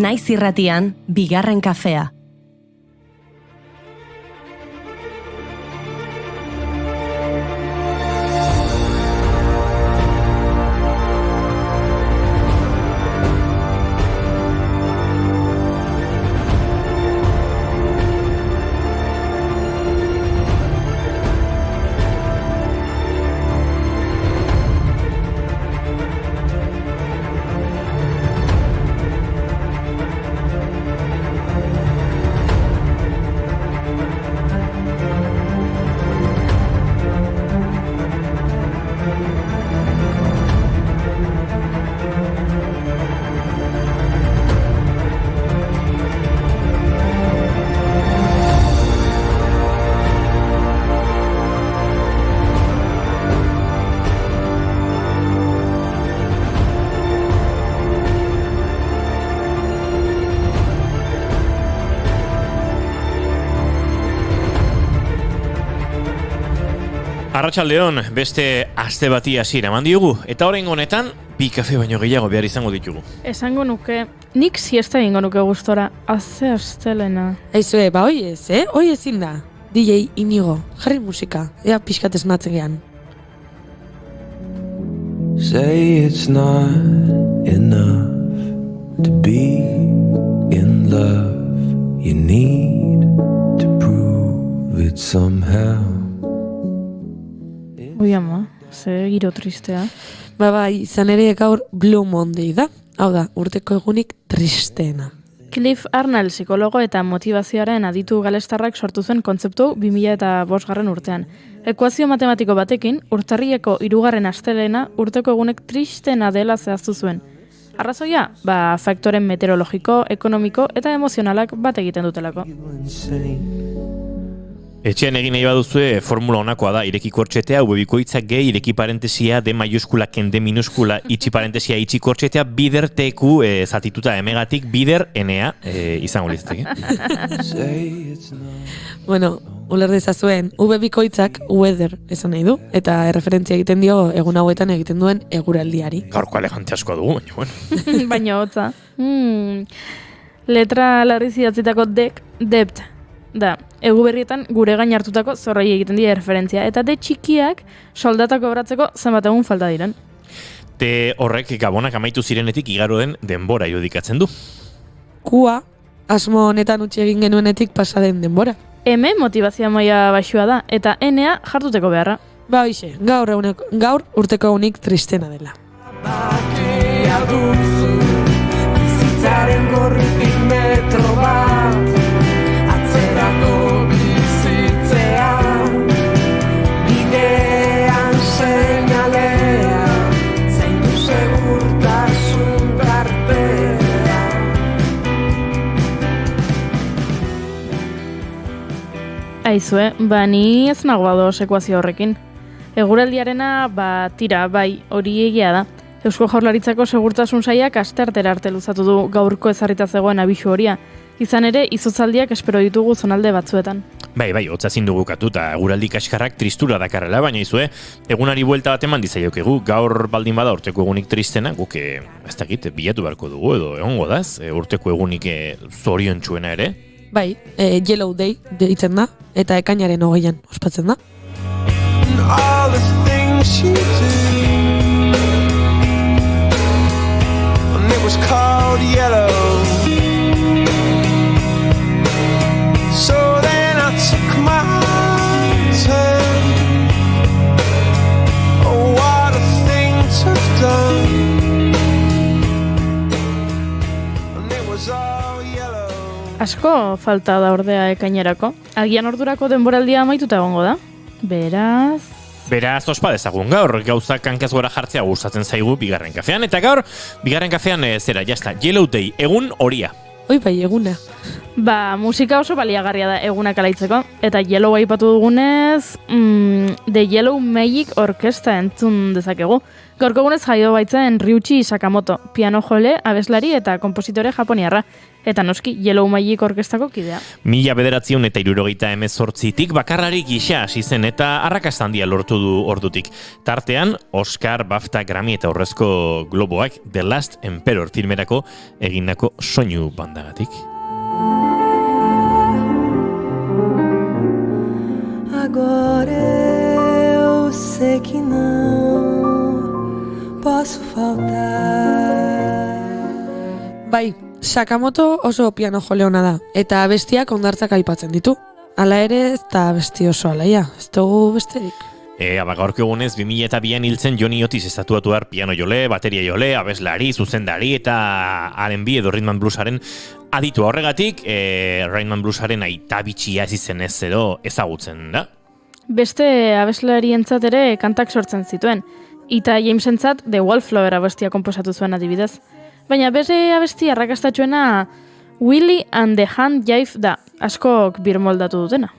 Naiz irratian, bigarren kafea. Arratsaldeon, beste aste bati hasiera eman diogu eta oraingo honetan bi kafe baino gehiago behar izango ditugu. Esango nuke, nik siesta egingo nuke gustora, azte astelena. Aizue, hoi ez, hoi ezin da. DJ Inigo, jarri musika, ea pixkat esnatzen gehan. Say it's not enough to be in love. You need to prove it somehow. Ui ama, ze giro tristea. Bai, izan ere gaur Blue Monday da. Hau da, urteko egunik tristeena. Cliff Arnold, psikologo eta motivazioaren aditu galestarrak sortu zen kontzeptu 2005 urtean. Ekuazio matematiko batekin, urtarrieko 3. astelena urteko egunek tristeena dela zehaztu zuen. Arrazoia? Faktoren meteorologiko, ekonomiko eta emozionalak bat egiten dutelako. Etxean egin nahi baduzue formula honakoa da, ireki kortxetea, ubebikoitza gehi, ireki parentesia, D majuskula, D minuskula, itxi parentesia, itxi kortxetea, bider teku, zatituta emegatik, bider enea, izango litzateke. Bueno, uler dezazuen, ubebikoitzak weather esan nahi du, eta referentzia egiten dio egun hauetan egiten duen eguraldiari. Gaurko elegante askoa dugu, baina bueno. Baina hotza. Letra larriz idatzitako debt. Da, egu berrietan gure gain hartutako zorroi egiten dira referentzia, eta de txikiak soldatako obratzeko zenbat egun falta diren. Te horrek gabonak amaitu zirenetik igaro den denbora irudikatzen du. Kua, asmo honetan utzi egin genuenetik pasa den denbora. M motivazioa maila baxua da, eta N-a jartuteko beharra. Hoxe, gaur urteko egunik tristena dela. Bakia duzu, bizitzaren gorritik metro bat. Atzerako bizitzea, bidean seinalea, zein du segurtasun kartea. Aizue, ni ez nago ados ekuazio horrekin. Eguraldiarena, tira, hori egia da. Eusko Jaurlaritzako segurtasun sailak asteartera arte luzatu du gaurko ezarrita zegoen abisu horia. Izan ere, izotzaldiak espero ditugu zonalde batzuetan. Bai, hotza ezin dugu katu eta eguraldi kaskarrak tristura dakarrela, baina izue, egunari buelta bat eman dizaiokegu, gaur baldin bada urteko egunik tristena, guk ez dakit, bilatu beharko dugu edo egongo daz, urteko egunik zoriontsuena ere. Bai, Yellow Day deitzen da, eta ekainaren 20an ospatzen da. All the things you do, and it was called yellow. So then I took my turn. Oh, what a thing to have done. And it was all yellow. Asko falta da ordea ekainerako. Agian ordurako denboraldia amaituta egongo da. Beraz, ospa dezagun gaur, gauzak hankaz gora jartzea gustatzen zaigu bigarren kafean, eta gaur, bigarren kafean jazta, Yellow Day, egun horia. Bai, eguna. Musika oso baliagarria da egunak alaitzeko, eta Yellow aipatu dugunez, The Yellow Magic Orkestra entzun dezakegu. Gaurko egunez jaio baitzen Ryuichi Sakamoto, piano jole, abeslari eta kompositore japoniarra. Eta noski, Yellow Magic orkestako kidea. 1978tik bakarlarik gisa hasi zen eta arrakasta handia lortu du ordutik. Tartean, Oscar, BAFTA, Grammy eta Horrezko Globoak The Last Emperor filmerako egindako soinu bandagatik. Agora eu sei que não posso faltar. Bai, Sakamoto oso piano joleona da, eta abestiak hondartzak aipatzen ditu. Hala ere, ez da abesti oso alaia, ez dugu besterik. Gaurko egunez 2002an hiltzen Johnny Otis estatuatuar piano jole, bateria jole, abeslari, zuzendari eta R&B edo Rhythm and Bluesaren aditu horregatik, Rhythm and Bluesaren aita bitxia ez izen ez edo ezagutzen da. Beste abeslarientzat ere kantak sortzen zituen, eta Jamesentzat The Wallflower abestia konposatu zuen adibidez. Baina bere abesti arrakastatxuena Willie and the Hand Jive da, askok birmoldatu dutena.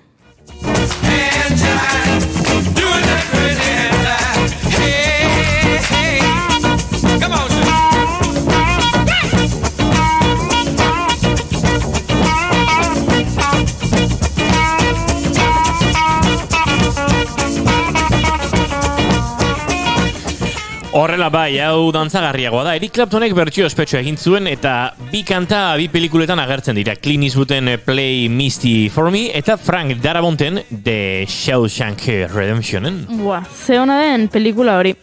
Horrela bai, hau dantzagarriagoa da. Eric Claptonek bertsio ospetsua egin zuen eta bi kanta bi pelikuletan agertzen dira. Clint Eastwooden Play Misty for Me eta Frank Darabont'en The Shawshank Redemptionen. Ze hona den pelikula hori.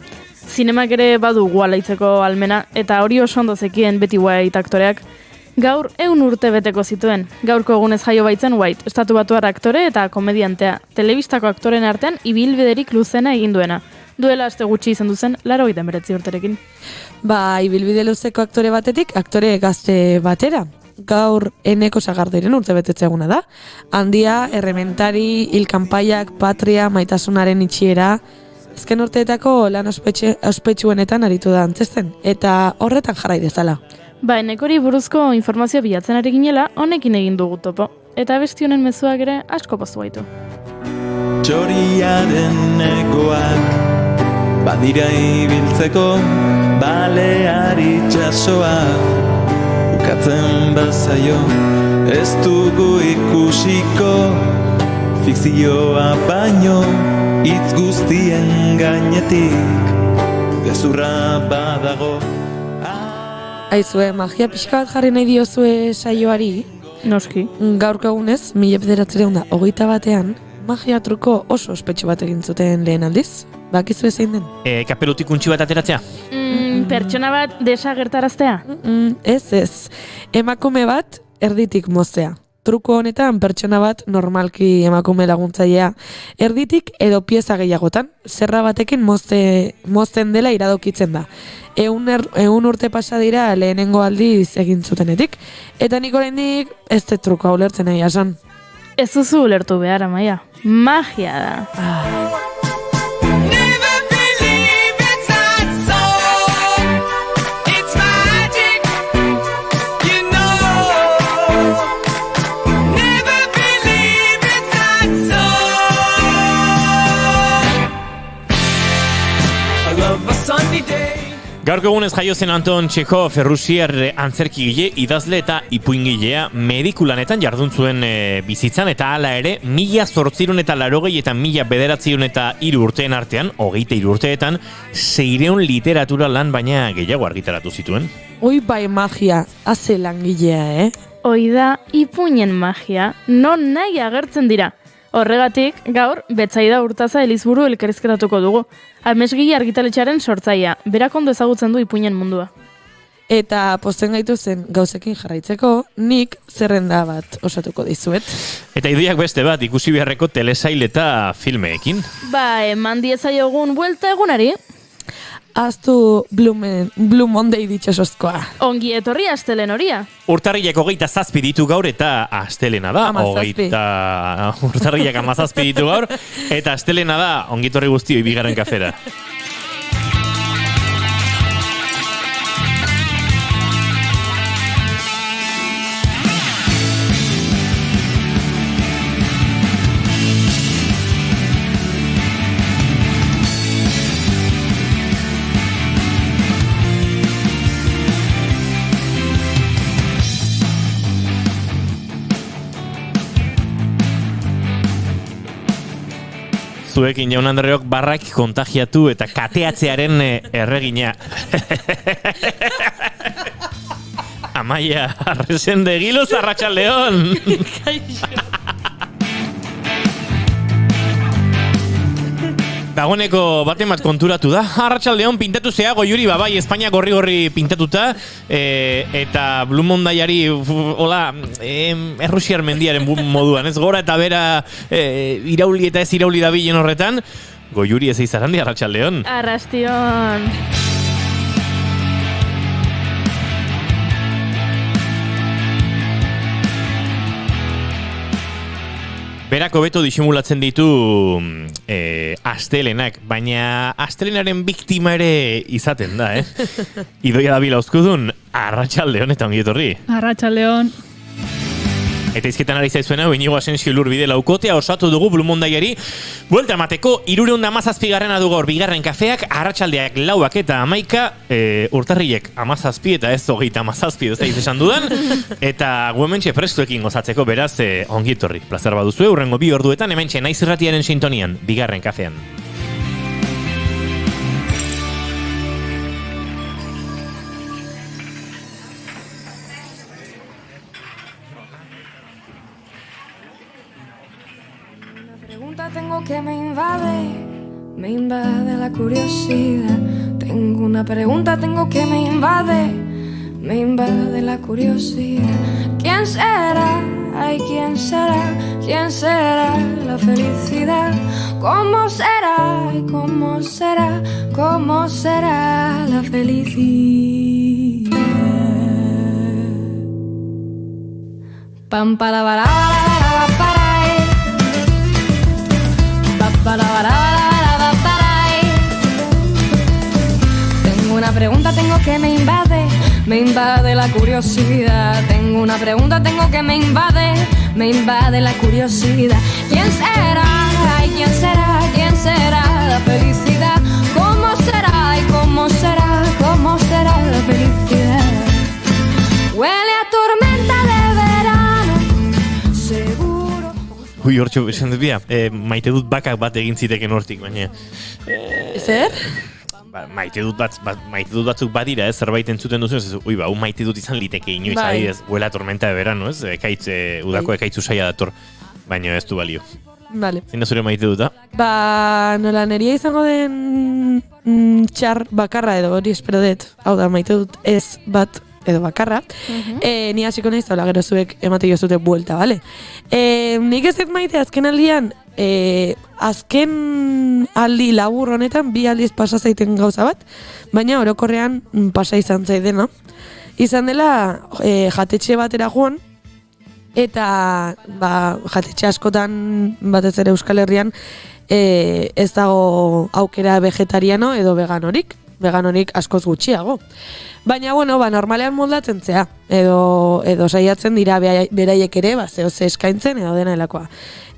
Zinemak ere badu gualaitzeko almena eta hori oso ondo zekien Betty White aktoreak. Gaur 100 urte beteko zituen. Gaurko egunez jaio baitzen White, estatu batuar aktore eta komediantea. Telebistako aktoren artean ibilbiderik luzena egin duena. Duela aste gutxi izan duzen 89 urterekin. Ba, ibilbide luzeko aktore batetik, aktore gazte batera. Gaur Eneko Sagardoiren urtebetetze eguna da. Handia, Errementari, Hilkanpaiak, Patria, Maitasunaren itxiera, azken urteetako lan ospetsuenetan aritu da antzesten, eta horretan jarrai dezala. Ba, Enekori buruzko informazio bilatzen ari ginela, honekin egin dugu topo. Eta besti honen mezuak ere asko poztu gaitu. Txoriaren egoak badira ibiltzeko balear itxasoa ukatzen bazaio ez dugu ikusiko fikzioa baino hitz guztien gainetik gezurra badago. Aizue, magia pixka bat jarri nahi diozue saioari. Noski. Gaurko egunez, 1921 magia truko oso ospetsu bat egin zuten lehen aldiz. Bakizu zein den? Kapelutik untxi bat ateratzea? Pertsona bat desagertaraztea? Ez. Emakume bat erditik moztea. Truko honetan pertsona bat normalki emakume laguntzailea erditik edo pieza gehiagotan, zerra batekin mozten dela iradokitzen da. 100 urte pasa dira lehenengo aldiz egin zutenetik. Eta nik oraindik ez dut trukoa ulertzen nahi esan. Ez duzu ulertu behar, Amaia. Magia da. Gaurko egunez jaio zen Anton Txekov, Errusiar antzerkigile, idazle eta ipuingilea medikulanetan jardun zuen bizitzan, eta hala ere 1880 eta 1903 urteen artean, 23 urteetan, 600 literatura lan baina gehiago argitaratu zituen. Oi bai magia, haze langilea, Hoi da ipuinen magia, non nahi agertzen dira. Horregatik, gaur, Betsaida Urtaza Elizburu elkarrizketatuko dugu. Amesgile argitaletxearen sortzailea, berak ondo ezagutzen du ipuinen mundua. Eta posten gaitu zen gauzekin jarraitzeko, nik zerrenda bat osatuko dizuet. Eta ideiak beste bat ikusi beharreko telesail eta filmeekin. Ba, eman diezaiogun buelta egunari. Aztu Blue Monday ditxosozkoa. Ongi etorri astelen horia. Urtarrilak 27 ditu gaur eta astelena da. 17. Urtarrilak 17 ditu gaur eta astelena da. Ongi etorri guztioi bigarren kafera. zuekin jaun Andreok barrak kontagiatu eta kateatzearen erregina. Amaia, Arresende Gilos, Arratsaldeon. Dagoeneko baten bat konturatu da. Arratsaldeon pintatu zea Goiuri bai Espainia gorri pintatuta eta Blue Mondaiari hola Errusiar mendiaren moduan, ez gora eta bera irauli eta ez irauli dabilen horretan. Goiuri ez izarandi Arratsaldeon. Arrastion. Berako beto disimulatzen ditu astelenak, baina astelenaren biktima ere izaten da, Idoia Davila Uzkudun, Arratsaldeon eta ongi etorri. Arratsaldeon. Eta izketan ari zaizuena, Inigo Asensio Lurbide laukotea osatu dugu Blue Mondaiari. Buelta emateko, 317 du gaur bigarren kafeak, arratsaldeak 4 eta 11, urtarriek 17 eta ez 37 ez da esan dudan. Eta guementxe prestuekin gozatzeko, beraz, ongi etorri. Plazer baduzue, urrengo 2 orduetan, hementxe naiz irratiaren sintonian, bigarren kafean. Tengo que me invade la curiosidad. Tengo una pregunta, tengo que me invade la curiosidad. ¿Quién será? Ay, ¿quién será? ¿Quién será la felicidad? ¿Cómo será? Ay, ¿cómo será? ¿Cómo será la felicidad? Pam para Tengo una pregunta, tengo que me invade la curiosidad. Tengo una pregunta, tengo que me invade la curiosidad. ¿Quién será? Ay, ¿quién será? ¿Quién será la felicidad? ¿Cómo será? Ay, ¿cómo será? ¿Cómo será la felicidad? Huele a tormenta de verano, seguro. Ui, hortxo, esan dut bia, maite dut bakak bat egin ziteken hortik, baina... Zer? Maite dut batzuk badira, zerbait entzuten duzu, maite dut izan liteke inoiz, bai. Huela tormenta de verano, ez? Udako ekaitzu saia dator, baina ez du balio. Vale. Zein da zure maite duta? Nola neria izango den txar bakarra edo hori espero dut. Hau da, maite dut ez bat edo bakarra. Ni hasiko naiz, hola gero zuek emate jozute buelta, bale? Nik ez dut maite azken aldian, azken aldi labur honetan 2 aldiz pasa zaiten gauza bat, baina orokorrean pasa izan zaidena. Izan dela jatetxe batera joan, eta jatetxe askotan batez ere Euskal Herrian ez dago aukera vegetariano edo veganorik askoz gutxiago. Baina, normalean moldatzen zea, edo saiatzen dira beraiek ere, zeo ze eskaintzen edo dena helakoa.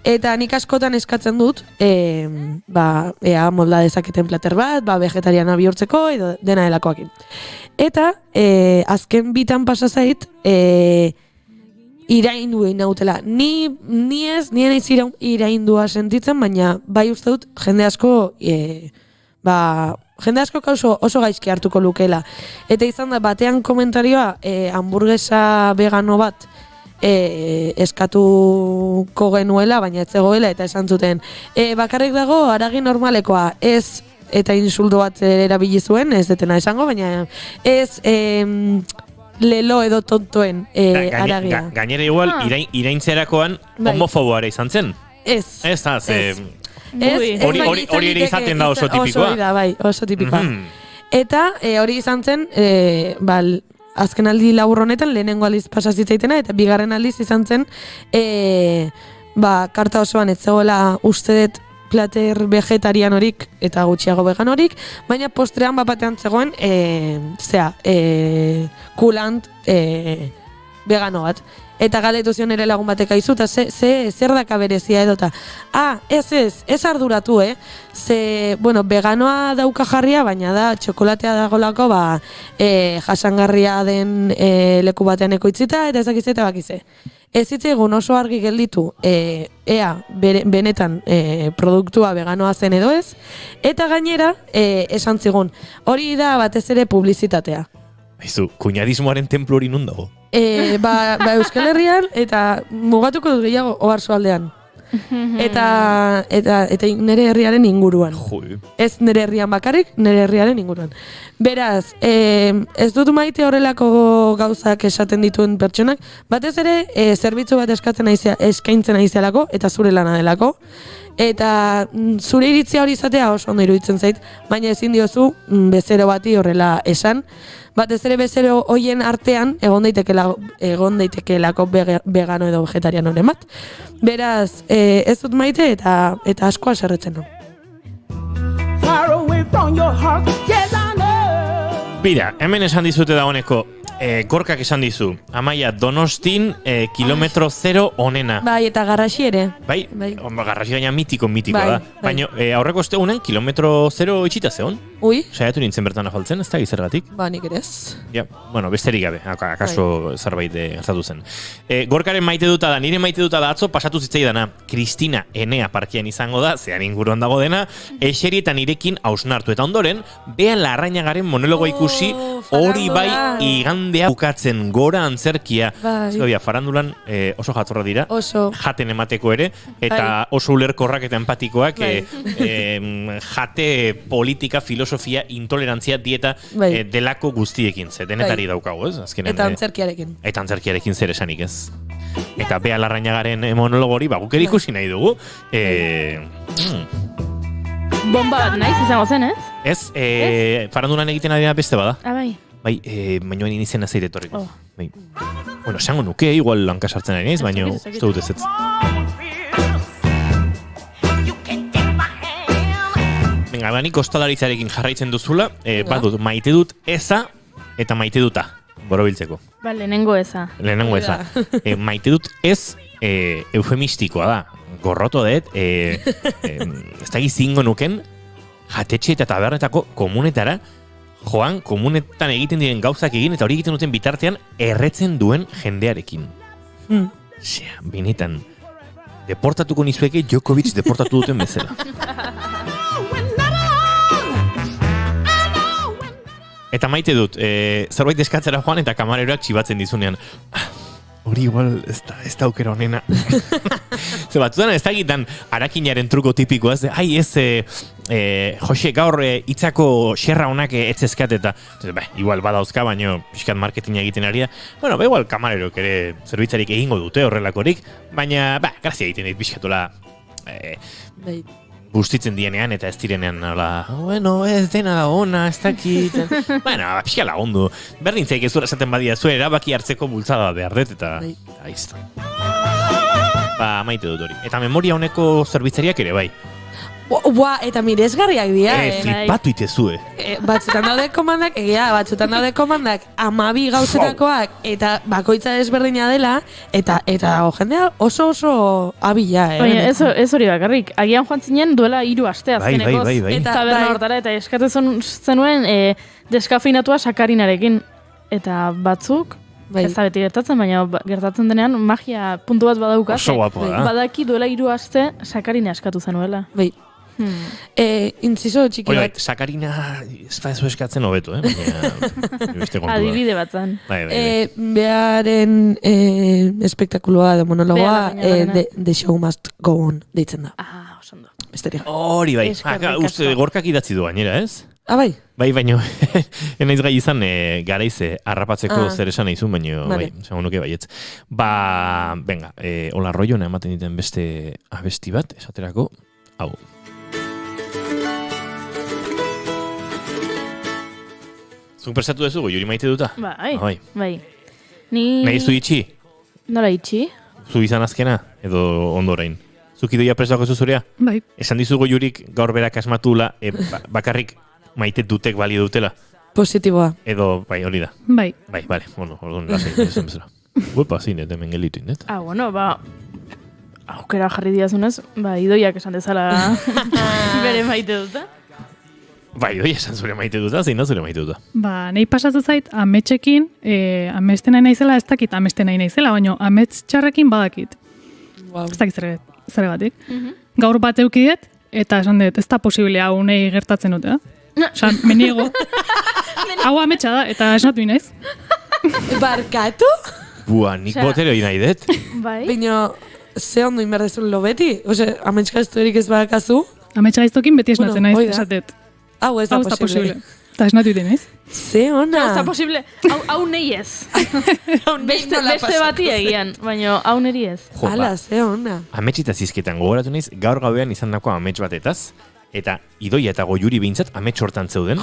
Eta nik askotan eskatzen dut, ea molda dezaketen plater bat, vegetariana bihurtzeko edo dena helakoakin. Eta, azken bitan pasa zait, iraindu egin nautela. Ni naiz iraindua sentitzen, baina bai uste dut jende asko oso gaizki hartuko lukela. Eta izan da, batean komentarioa hamburguesa vegano bat eskatuko genuela, baina ez zegoela, eta esan zuten. Bakarrik dago, haragi normalekoa, ez, eta insulto bat erabili zuen, ez detena esango, baina ez lelo edo tontoen haragia. Gainera igual, iraintzerakoan homofoboare izan zen? Ez. Ez da, hori ere izaten da oso tipikoa. Oso da, bai, oso tipikoa. Eta hori izan zen, azken aldi labur honetan lehenengo aldiz pasa zitzaitena, eta bigarren aldiz izan zen, karta osoan ez zegoela uste dut plater vegetarianorik eta gutxiago veganorik, baina postrean batean zegoen, kulant vegano bat. Eta galdetu zion ere lagun batek aizu, eta zer daka berezia edota. Ez arduratu, Ze, veganoa dauka jarria, baina da, txokolatea dagolako, jasangarria den leku batean ekoitzita, eta ezakizeta bakize. Ez zitzaigun oso argi gelditu, ea benetan produktua veganoa zen edo ez, eta gainera, esan zigun, hori da batez ere publizitatea. Aizu, kuñadismoaren templu hori nun dago? Euskal Herrian eta mugatuko dut gehiago Oarsoaldean. Eta nire herriaren inguruan. Ez nire herrian bakarrik, nire herriaren inguruan. Beraz, ez dut maite horrelako gauzak esaten dituen pertsonak, batez ere zerbitzu bat eskaintzen aizialako eta zure lana delako. Eta zure iritzia hori izatea oso ondo iruditzen zait, baina ezin diozu bezero bati horrela esan. Batez ere bezero hoien artean egon daitekeelako vegano edo vegetarianoren bat. Beraz, ez dut maite eta asko haserretzen du. Bira, hemen esan dizute dagoeneko, Gorkak esan dizu, Amaia, Donostin kilometro zero onena. Bai, eta Garraxi ere. Bai. Garraxi gaina mitiko da. Baina aurreko ostegunen kilometro zero itxita zeon. Ui. Saiatu nintzen bertan afaltzen, ez da gizergatik. Nik ere ez. Ja, besterik gabe, akaso zerbait gertatu zen. Gorkaren maite duta da, nire maite duta da atzo pasatu zitzaidana. Kristina Enea parkean izango da, zean inguruan dago dena, eseri eta nirekin hausnartu. Eta ondoren, Bea Larrañagaren monologoa ikusi, hori bai igandea bukatzen gora antzerkia. Farandulan oso jatorra dira, jaten emateko ere, eta oso ulerkorrak eta empatikoak, jate politika, filosofia, intolerantzia, dieta delako guztiekin, denetari daukagu, ez? Eta antzerkiarekin. Eta antzerkiarekin zer esanik, ez? Eta Bea Larrañagaren monologori, guk ere ikusi nahi dugu. Bomba bat naiz izango zen, ez? Ez, farandulan egiten adina beste bada. Bai. Bai, baina hain izena zeire etorriko. Esango nuke, igual lankasartzen ari naiz, baina uste dut ez ez. Venga, nik ostalaritzarekin jarraitzen duzula, badut, maite dut eza eta maite duta, borobiltzeko. Ba, lehenengo eza. Maite dut ez eufemistikoa da. Gorroto dut, ez da gizingo nuken, jatetxe eta tabernetako komunetara, joan, komunetan egiten diren gauzak egin, eta hori egiten duten bitartean, erretzen duen jendearekin. Benetan, deportatuko nizueke Djokovic deportatu duten bezala. Eta maite dut, zerbait eskatzera joan eta kamareroak txibatzen dizunean. Hori igual ez da aukera honena. Ze batzutan ez da egitan arakinaren truko tipikoa, Jose, gaur hitzako xerra honak etzezkat eta igual badauzka, baino pixkat marketinga egiten ari da. Igual kamarerok ere zerbitzarik egingo dute horrelakorik, baina grazia egiten dit pixkatola bustitzen dienean eta ez direnean ez dena da ona, ez dakit. Pixka lagundu. Berdintzaik ez dura esaten badia zuen erabaki hartzeko bultzada behar dut eta aizta. Maite dut hori. Eta memoria honeko zerbitzariak ere bai. Eta miresgarriak dira, flipatu itezue. Batzutan daude komandak 12 gauzetakoak eta bakoitza desberdina dela eta jendea oso abila, Baina ez hori bakarrik, agian joan zinen duela 3 aste azkenekoz. Eta taberna hortara eta eskatzen zenuen deskafeinatua sakarinarekin. Eta batzuk, ez da beti gertatzen, baina gertatzen denean magia puntu bat badauka. Oso guapo da. Badaki duela 3 aste sakarina eskatu zenuela. Bai. Inciso txiki bat. Sakarina ez badezu eskatzen hobeto, Adibide bat zan. Bearen espektakuloa edo monologoa The Show Must Go On deitzen da. Oso ondo. Besterik. Hori bai. Gorkak idatzi du gainera, ez? Bai. Bai, baino, enaiz gai izan garaize harrapatzeko zer esan naizun, baino, bai, esango nuke baietz. Venga, hola rolloena ematen diten beste abesti bat, esaterako, hau. Zuk prestatu dezu, juri maite duta? Bai. Nahi zu itxi? Nola itxi? Zu izan azkena, edo ondorain. Zuk idoia prestako zuzurea? Bai. Esan dizugu jurik gaur berak asmatula, bakarrik maite dutek balio dutela? Positiboa. Edo, bai, hori da? Bai. Bai, bale, orduan, lasai, Uepa, zinet, hemen gelitu indet. Bueno, aukera jarri diazunez, idoiak esan dezala bere maite duta. Doi esan zure maite duta, zein da zure maite duta. Nahi pasatu zait, ametsekin, amesten nahi naizela, ez dakit amesten nahi naizela, baina amets txarrekin badakit. Wow. Ez dakit zergatik. Gaur bat eukidet, eta esan dut, ez da posible hau nahi gertatzen dute, Osa, meniego. Hau ametsa da, eta esnatu inaiz. Barkatu? Nik botere hori nahi dut. Bai. Baina, ze ondo inberdezun lo beti? Ose, ametska estorik ez badakazu? Ametsa gaiztokin beti esnatzen naiz, oida. esatet. Hau ez da posible. Eta esnatu iten naiz. Ze ona. Ez da posible. Hau nahi ez. Beste bati egian, baina hau neri ez. Hala, ze ona. Ametsita zizketan gogoratu naiz, gaur gauean izan dako amets batetaz, eta idoia eta goiuri behintzat amets hortan zeuden.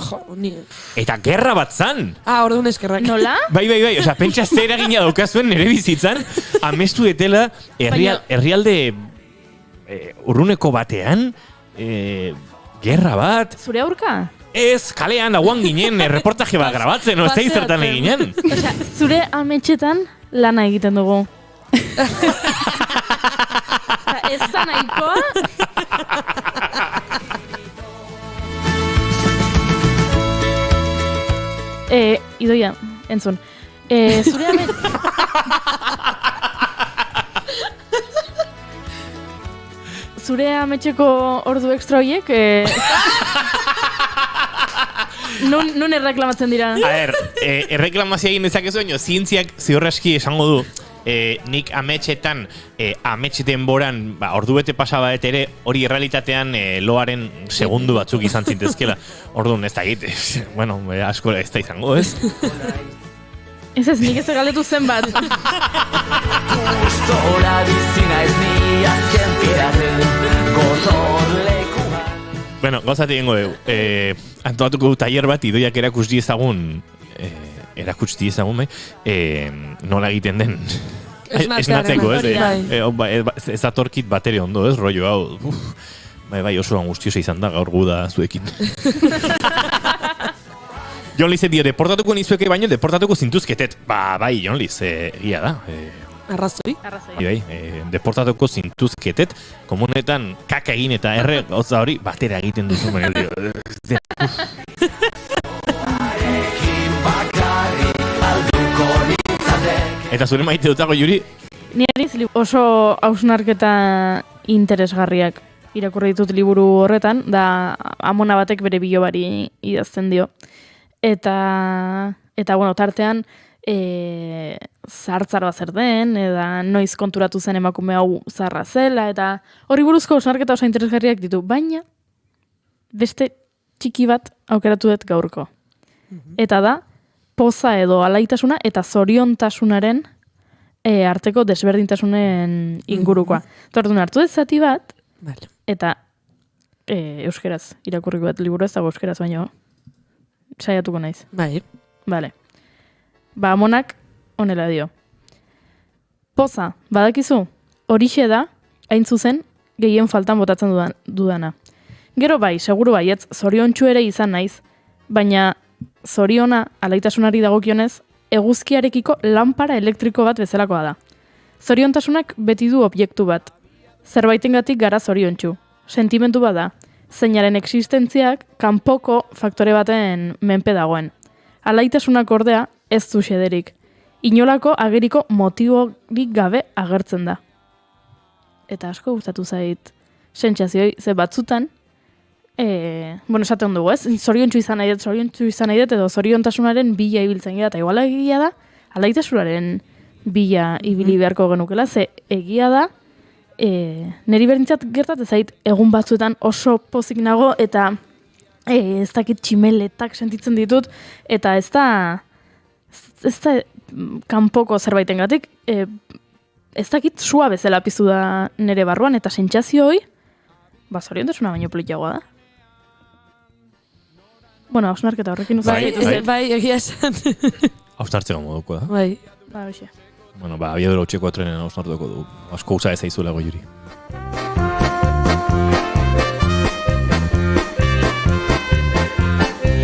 Eta gerra bat zan! Orduan eskerrak. Nola? Bai, osea, pentsa zer egina daukazuen nire bizitzan, amestu etela herrialde urruneko batean, gerra bat. Zure aurka? Ez, kalean dagoan ginen, reportaje bat grabatzen, ez da zertan eginen. Osea, zure ametxetan lana egiten dugu. Ez da nahikoa? Idoia, entzun. Zure Zure ametxeko ordu ekstra horiek, non erreklamatzen dira? A ber, erreklamazia egin dezakezu, zientziak ziurraski esango du, nik ametxetan, amets denboran, ordu bete pasaba ere, hori errealitatean loaren segundu batzuk izan zintezkela. Orduan ez da egite, bueno, asko ez da izango, ez? Ez, nik ez galdetu zen bat. Bueno, gauzat egingo dugu. Antolatuko du taller bat, idoiak erakusti ezagun, nola egiten den. Esnatzeko, ez? Ez atorkit batere ondo, ez? Rollo hau. Bai, oso angustiosa izan da gaur guda zuekin. Jon Liz dio, deportatuko nizueke baino, deportatuko zintuzketet. Bai, Jon Liz, egia da. Arrazoi? Bai, deportatuko zintuzketet, komunetan kaka egin eta gauza hori batera egiten duzu. Eta zure maite dutago, Juri? Nire oso hausnarketa interesgarriak irakurri ditut liburu horretan, da amona batek bere bilobari idazten dio. Eta bueno, tartean, zahartzaroa zer den, eta noiz konturatu zen emakume hau zaharra zela, eta hori buruzko hausnarketa oso interesgarriak ditu, baina beste txiki bat aukeratu dut gaurko. Eta da, poza edo alaitasuna eta zoriontasunaren arteko desberdintasunen ingurukoa. Orduan hartu dut zati bat, eta euskeraz irakurriko bat liburu ez dago euskeraz baino saiatuko naiz. Bai. Vale. Amonak honela dio. Poza, badakizu, horixe da, hain zuzen, gehien faltan botatzen dudana. Gero bai, seguru baietz, zoriontsu ere izan naiz, baina zoriona, alaitasunari dagokionez, eguzkiarekiko lanpara elektriko bat bezalakoa da. Zoriontasunak beti du objektu bat. Zerbaitengatik gara zoriontsu. Sentimentu bat da. Zeinaren existentziak kanpoko faktore baten menpe dagoen. Alaitasunak ordea ez du xederik. Inolako ageriko motiborik gabe agertzen da. Eta asko gustatu zait sentsazioi, ze batzutan, esaten dugu, ez? Zoriontsu izan nahi dut, edo zoriontasunaren bila ibiltzen gira, eta iguala egia da, alaitasunaren bila ibili beharko genukela, ze egia da, niri berdintzat gertatzen zait egun batzuetan oso pozik nago eta ez dakit tximeletak sentitzen ditut eta ez da kanpoko zerbaitengatik ez dakit sua bezala piztu da nire barruan eta sentsazio hori zoriontasuna baino politagoa da. Bueno, hausnarketa horrekin Bai, egia esan. Hausnartzeko moduko da. Bai. Hoxe. Bueno, abiadura utxeko trenen hausnartuko du. Asko usa ez aizuela Goiuri.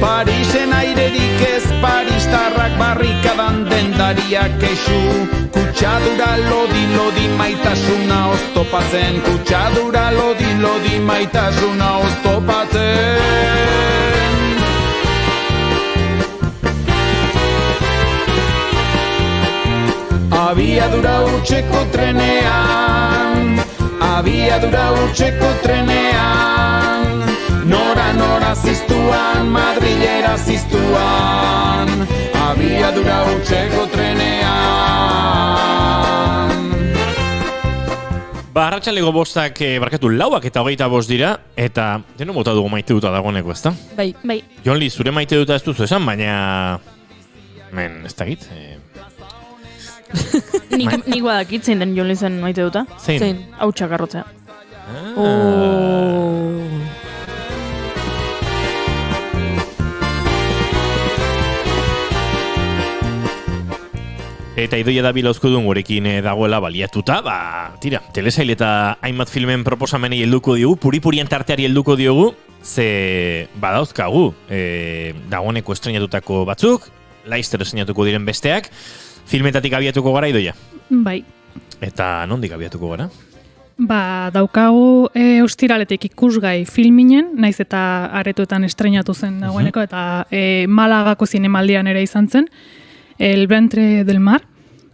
Parisen airerik ez paristarrak barrikadan dendariak kexu. Kutsadura lodi maitasuna oztopatzen, kutsadura lodi maitasuna oztopatzen. Abiadura utxeko trenean, abiadura utxeko trenean, nora ziztuan, Madrilera ziztuan, abiadura utxeko trenean. Arratsaleko bostak, barkatu, lauak eta 25 dira, eta deno bota dugu maite duta dagoeneko, ezta? Bai. Jonli, zure maite duta ez duzu esan, baina... ez dakit... Nik badakit zein den Jon Lizen maite duta. Zein? Hau txakarrotzea. Eta Idoia Dabil Oskudun gurekin dagoela baliatuta, tira, telesail eta hainbat filmen proposamenei helduko diogu, puri-purian tarteari helduko diogu, ze badauzkagu dagoeneko estrenatutako batzuk, laizter estrenatuko diren besteak, filmetatik abiatuko gara, Idoia? Bai. Eta nondik abiatuko gara? Daukagu ostiraletik ikusgai filminen, naiz eta aretoetan estrenatu zen dagoeneko, eta Malagako zinemaldian ere izan zen, El Ventre del Mar,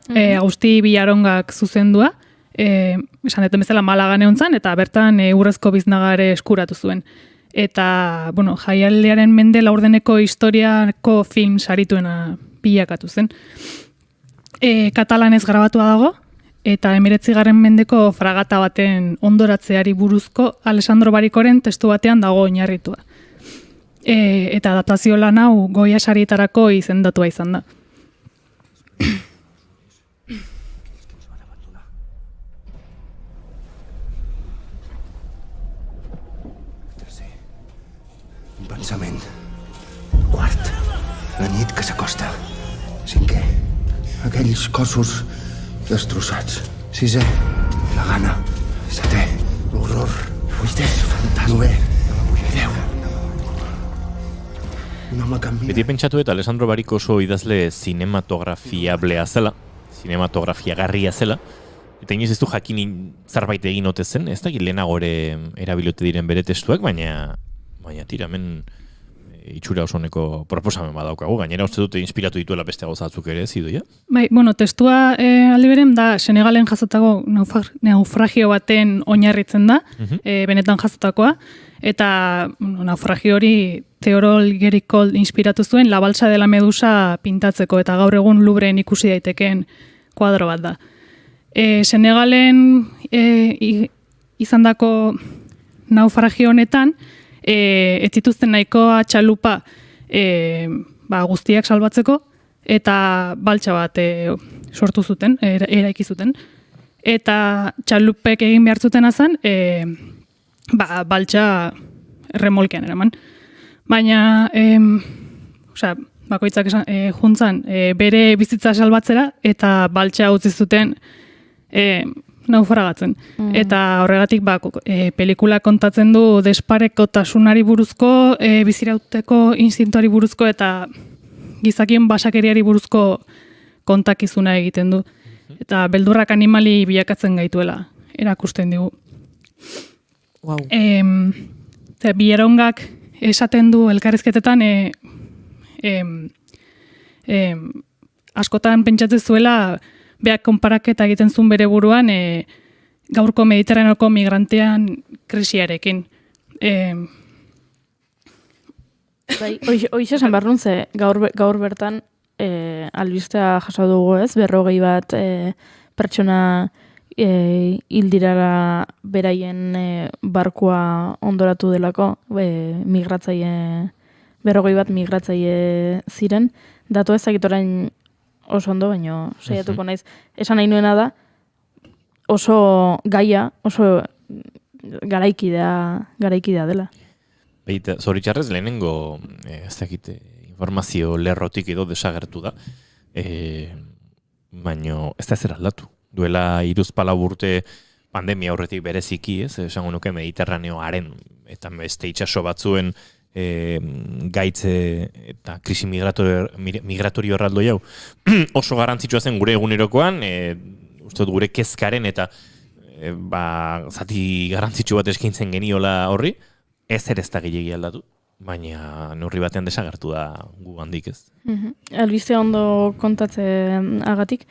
Agustí Villarongak zuzendua, esan deten bezala Malagan egon zen, eta bertan urrezko biznagare eskuratu zuen. Eta, jaialdiaren mende laurdeneko historiako film sarituena bilakatu zen. Katalanez grabatua dago, eta 19. mendeko fragata baten ondoratzeari buruzko Alessandro Barikoren testu batean dago oinarritua. Eta adaptazio lan hau Goya sarietarako izendatua izan da. Un pensament. Quart. La nit que s'acosta. Cinquè. Aquells cossos destrossats. Sisè. La gana. Setè. L'horror. Vuitè. Fantasma. Novè. 10. Un home canvia. Beti pentsatu eta Alessandro Bariko oso idazle zinematografiablea zela, zinematografiagarria zela, eta inoiz ez du jakin zerbait egin ote zen, ez da lehenago ere erabilote diren bere testuak, baina tira, hemen itxura osoneko proposamen badaukagu, gainera uste dute inspiratu dituela beste gauzatzuk ere, ez Idoia? Bai, testua aldi beren da Senegalen jasotako naufragio baten oinarritzen da, benetan jasotakoa, eta naufragio hori Teodor Géricault inspiratu zuen La balsa de la medusa pintatzeko, eta gaur egun Louvren ikusi daitekeen kuadro bat da. Senegalen izandako naufragio honetan, ez zituzten nahikoa txalupa guztiak salbatzeko, eta baltsa bat sortu zuten, eraiki zuten. Eta txalupek egin behar zuten azan, baltsa remolkean eraman. Baina, bakoitzak juntzan bere bizitza salbatzera, eta baltsa utzi zuten naufragatzen. Eta horregatik pelikula kontatzen du desparekotasunari buruzko, bizirauteko instintuari buruzko eta gizakien basakeriari buruzko kontakizuna egiten du. Eta beldurrak animali bilakatzen gaituela erakusten digu. Wow. Villarongak esaten du elkarrizketetan askotan pentsatzen zuela beak konparaketa egiten zuen bere buruan gaurko Mediterraneoko migrantean krisiarekin. Hoiz esan behar nun ze gaur bertan albistea jaso dugu ez, 40 bat pertsona hildirara beraien barkua ondoratu delako, migratzaile 40 bat migratzaile ziren, datu ezakit orain oso ondo, baina saiatuko naiz. Esan nahi nuena da, oso gaia, oso garaikidea dela. Beita, zoritxarrez lehenengo, ez dakit, informazio lerrotik edo desagertu da, baina ez da zer aldatu. Duela 3-4 urte pandemia aurretik bereziki, ez, esango nuke Mediterraneoaren eta beste itsaso batzuen gaitze eta krisi migratorio erraldo jau oso garrantzitsua zen gure egunerokoan, uste dut gure kezkaren eta zati garrantzitsu bat eskaintzen geniola horri, ez da gehiegi aldatu, baina neurri batean desagertu da gu handik ez. Albiste ondo kontatzen agatik,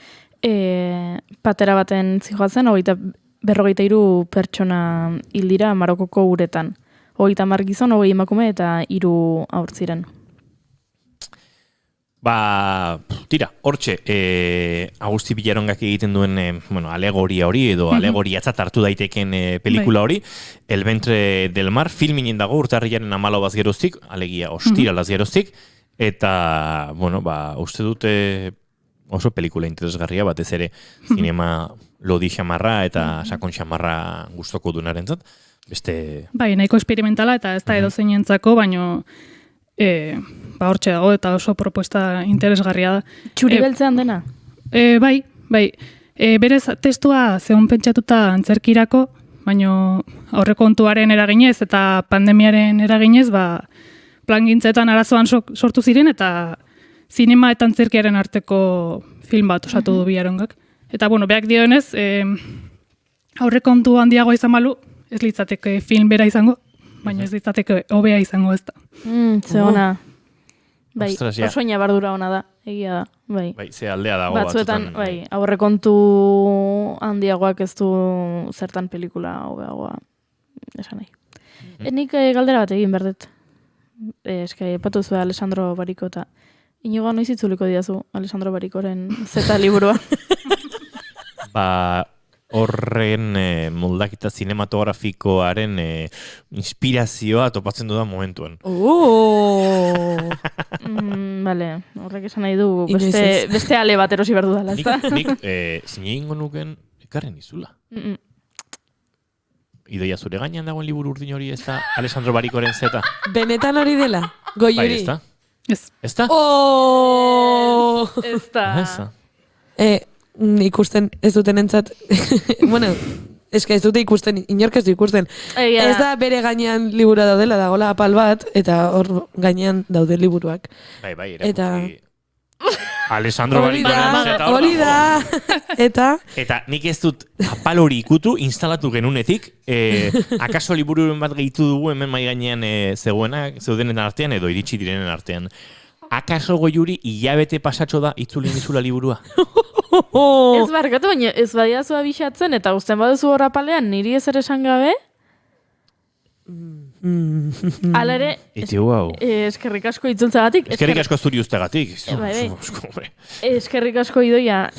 patera baten zijoatzen, 53 pertsona hil dira Marokoko uretan. 30 gizon, 20 emakume eta 3 haur ziren. Tira, hortxe, Agusti Villarongak egiten duen alegoria hori edo alegoriatzat hartu daiteken pelikula hori, El ventre del mar, filminen dago urtarrilaren 14 geroztik, alegia ostiralaz geroztik, eta, uste dute oso pelikula interesgarria, batez ere zinema lodi xamarra eta sakon xamarra gustoko dunarentzat. Nahiko experimentala eta ez da edo zeinentzako, baino hortxe dago eta oso propuesta interesgarria da. Txuri beltzean dena? Bai. Berez testua zehon pentsatuta antzerkirako, baino aurrekontuaren eraginez eta pandemiaren eraginez, plangintzetan arazoan sortu ziren eta zinema eta antzerkiaren arteko film bat osatu du Villarongak. Eta, beak dioenez, aurrekontu handiago izan balu, ez litzateke film bera izango, baina ez litzateke hobea izango ez da. Zegona. Oso inabardura ona da, egia da. Ze aldea dago batzuetan. Aurrekontu handiagoak ez du zertan pelikula hobeagoa esan nahi. Nik galdera bat egin berdet. Epatu zuen Alessandro Bariko eta Inigo noiz itzuliko diazu Alessandro Barikoren zeta liburua. Horren moldaketa zinematografikoaren inspirazioa topatzen dudan momentuan. Bale, horrek esan nahi du beste ale bat erosi behar dudala. Nik zine ingo nuken ekarren izula. Idoia zure gainean dagoen liburu urdin hori ez da Alessandro Barikoren zeta? Benetan hori dela? Goiuri? Ez da? Ez da? Ez da. Ikusten ez duten entzat, ez dute ikusten, inork ez du ikusten. Ez da bere gainean liburua daudela, dagoela apal bat, eta hor gainean daude liburuak. Bai, Alessandro Barikoren zeta hori da. Eta nik ez dut apal hori ikutu, instalatu genunetik, akaso libururen bat gehitu dugu hemen mai gainean zeudenen artean edo iritsi direnen artean. Akaso Goiuri hilabete pasatxo da itzulin dizula liburua? Ez barkatu, baina ez badiazu abixatzen eta uzten baduzu hor apalean niri ezer esan gabe? Hala ere, eskerrik asko itzultzagatik. Eskerrik asko zuri ustegatik. Eskerrik asko Idoia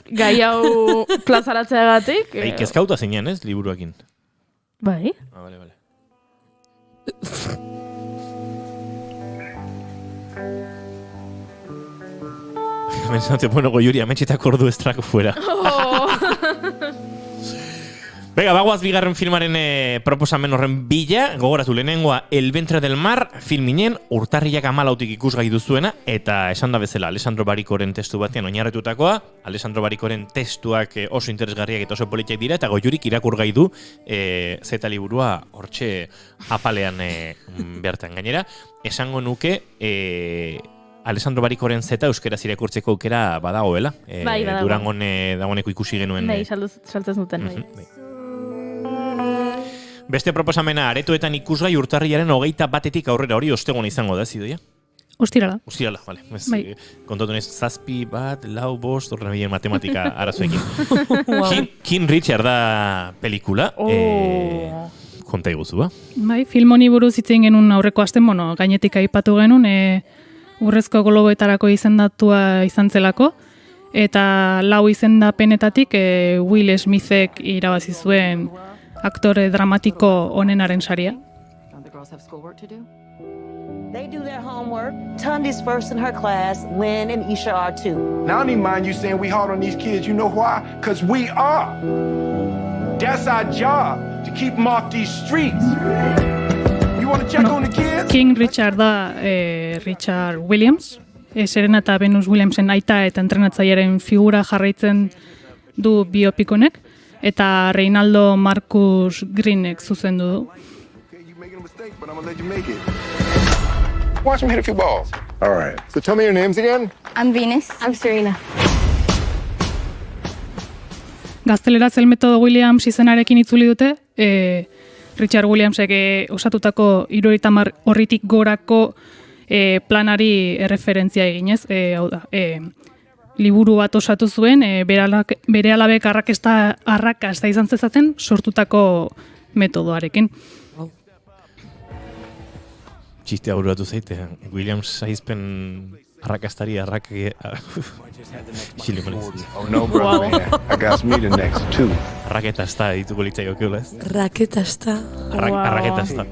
gai hau plazaratzeagatik. Kezkauta zeinan ez, liburuakin? Bai. Bale. Pensate, Goiuri, ametxetak ordu estrako fuera. Venga, bagoaz bigarren filmaren proposamen horren bila, gogoratu lehenengoa El ventre del mar, filminen, urtarriak 14 ikusgai duzuena, eta esan da bezala, Alessandro Barikoren testu batean oinarretutakoa, Alessandro Barikoren testuak oso interesgarriak eta oso politiak dira, eta Goiurik irakurgai du zeta liburua hortxe apalean bertan gainera. Esango nuke, Alessandro Barikoren zeta euskeraz irakurtzeko aukera badagoela. Durangon dagoeneko ikusi genuen. Saltzen duten. Beste proposamena aretoetan ikusgai urtarrilaren 21 aurrera hori ostegon izango da, Idoia? Ostirala, bale. Kontatu nez, 7, 4, 5, 5, horren bilen matematika arazoekin. King Richard da pelikula. Konta iguzu, ba? Film honi buruz itzen genuen aurreko asten, gainetik aipatu genuen, Urrezko Globoetarako izendatua izan zelako, eta 4 izendapenetatik Will Smithek irabazi zuen aktore dramatiko onenaren saria. They do their homework. Tundi's first in her class. Lynn and Isha are too. Now I don't even mind you saying we hard on these kids. You know why? Because we are. That's our job, to keep them off these streets. You want to check on the kids? King Richard da Richard Williams. Serena eta Venus Williamsen aita eta entrenatzailearen figura jarraitzen du biopikonek. Eta Reinaldo Marcus Greenek zuzendu du. mistake, but I'm gonna let you make it. Watch him hit a few balls. All right. So tell me your names again. I'm Venus. I'm Serena. Gazteleraz el metodo Williams izenarekin itzuli dute, Richard Williamsek osatutako 70 orritik gorako planari erreferentzia eginez, hau da, liburu bat osatu zuen, bere alabek arrakasta izan zezaten sortutako metodoarekin. Txistea bururatu zaite, Williams saizpen arrakastari Oh no, brother, man. I got me the next two. Arraketasta dituko litzaioke, ez? Raketasta. Arraketasta.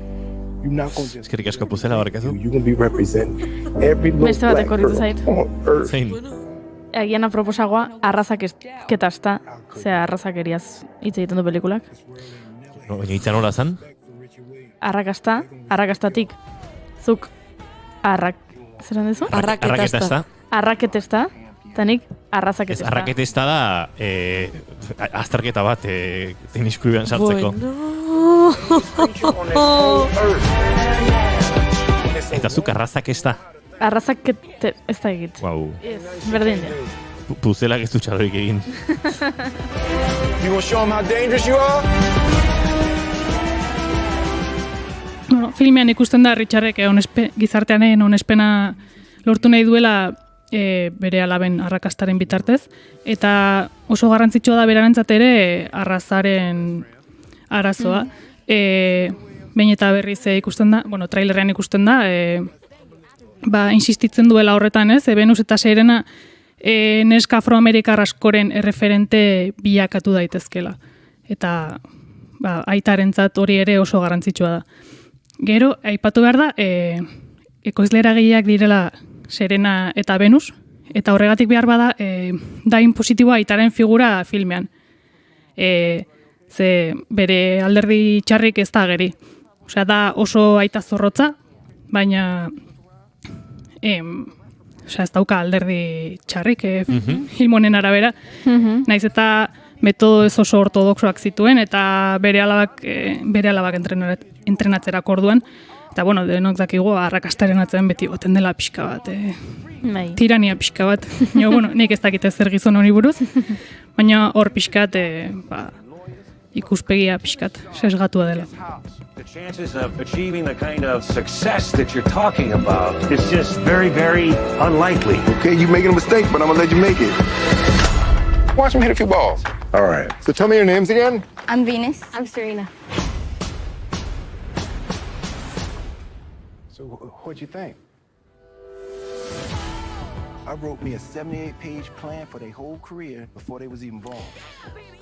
You're not gonna just Eskerrik asko puzela barkazu. you're gonna be representing every little Beste batek black horritu girl zait. on earth. Zein? Agian aproposagoa arrazaketasta, zera arrazakeriaz hitz egiten du pelikulak. No, baina hitza nola zan? Arrakastatik, zuk zeran dezu? Arraketasta. Arraketesta, eta nik Ez, arrazaketesta. arraketesta da azterketa bat teniskuribean sartzeko. Eta zuk arrazakesta. Arrazakete ez da egit. Wow. Berdin dira. Puzelak ez du txarroik egin. You gonna show them how dangerous you are? Bueno, filmean ikusten da Richardek gizartearen onespena lortu nahi duela bere alaben arrakastaren bitartez, eta oso garrantzitsua da berarentzat ere arrazaren arazoa. Behin eta berriz ikusten da, bueno, trailerrean ikusten da, insistitzen duela horretan, ez? Venus eta Serena neska afroamerikar askoren erreferente bilakatu daitezkela. Eta aitarentzat hori ere oso garrantzitsua da. Gero, aipatu behar da, ekoizleragileak direla Serena eta Venus, eta horregatik behar bada, da inpositiboa aitaren figura filmean. Ze bere alderdi txarrik ez da ageri. Osea, da oso aita zorrotza, baina ez dauka alderdi txarrik filmonen arabera. Naiz eta metodo ez oso ortodoxoak zituen, eta bere alabak entrenatzerak orduan. Eta, bueno, denok dakigu arrakastaren atzean beti goten dela pixka bat, tirania pixka bat. Bueno, nik ez dakite zer gizon hori buruz, baina hor pixkat, ikuspegia pixkat, sesgatua dela. The chances of achieving the kind of success that you're talking about is just very, very unlikely. Okay, you're making a mistake, but I'm gonna let you make it. Watch him hit a few balls. All right. So tell me your names again. I'm Venus. I'm Serena. So what'd you think? I wrote me a 78-page plan for their whole career before they was even born.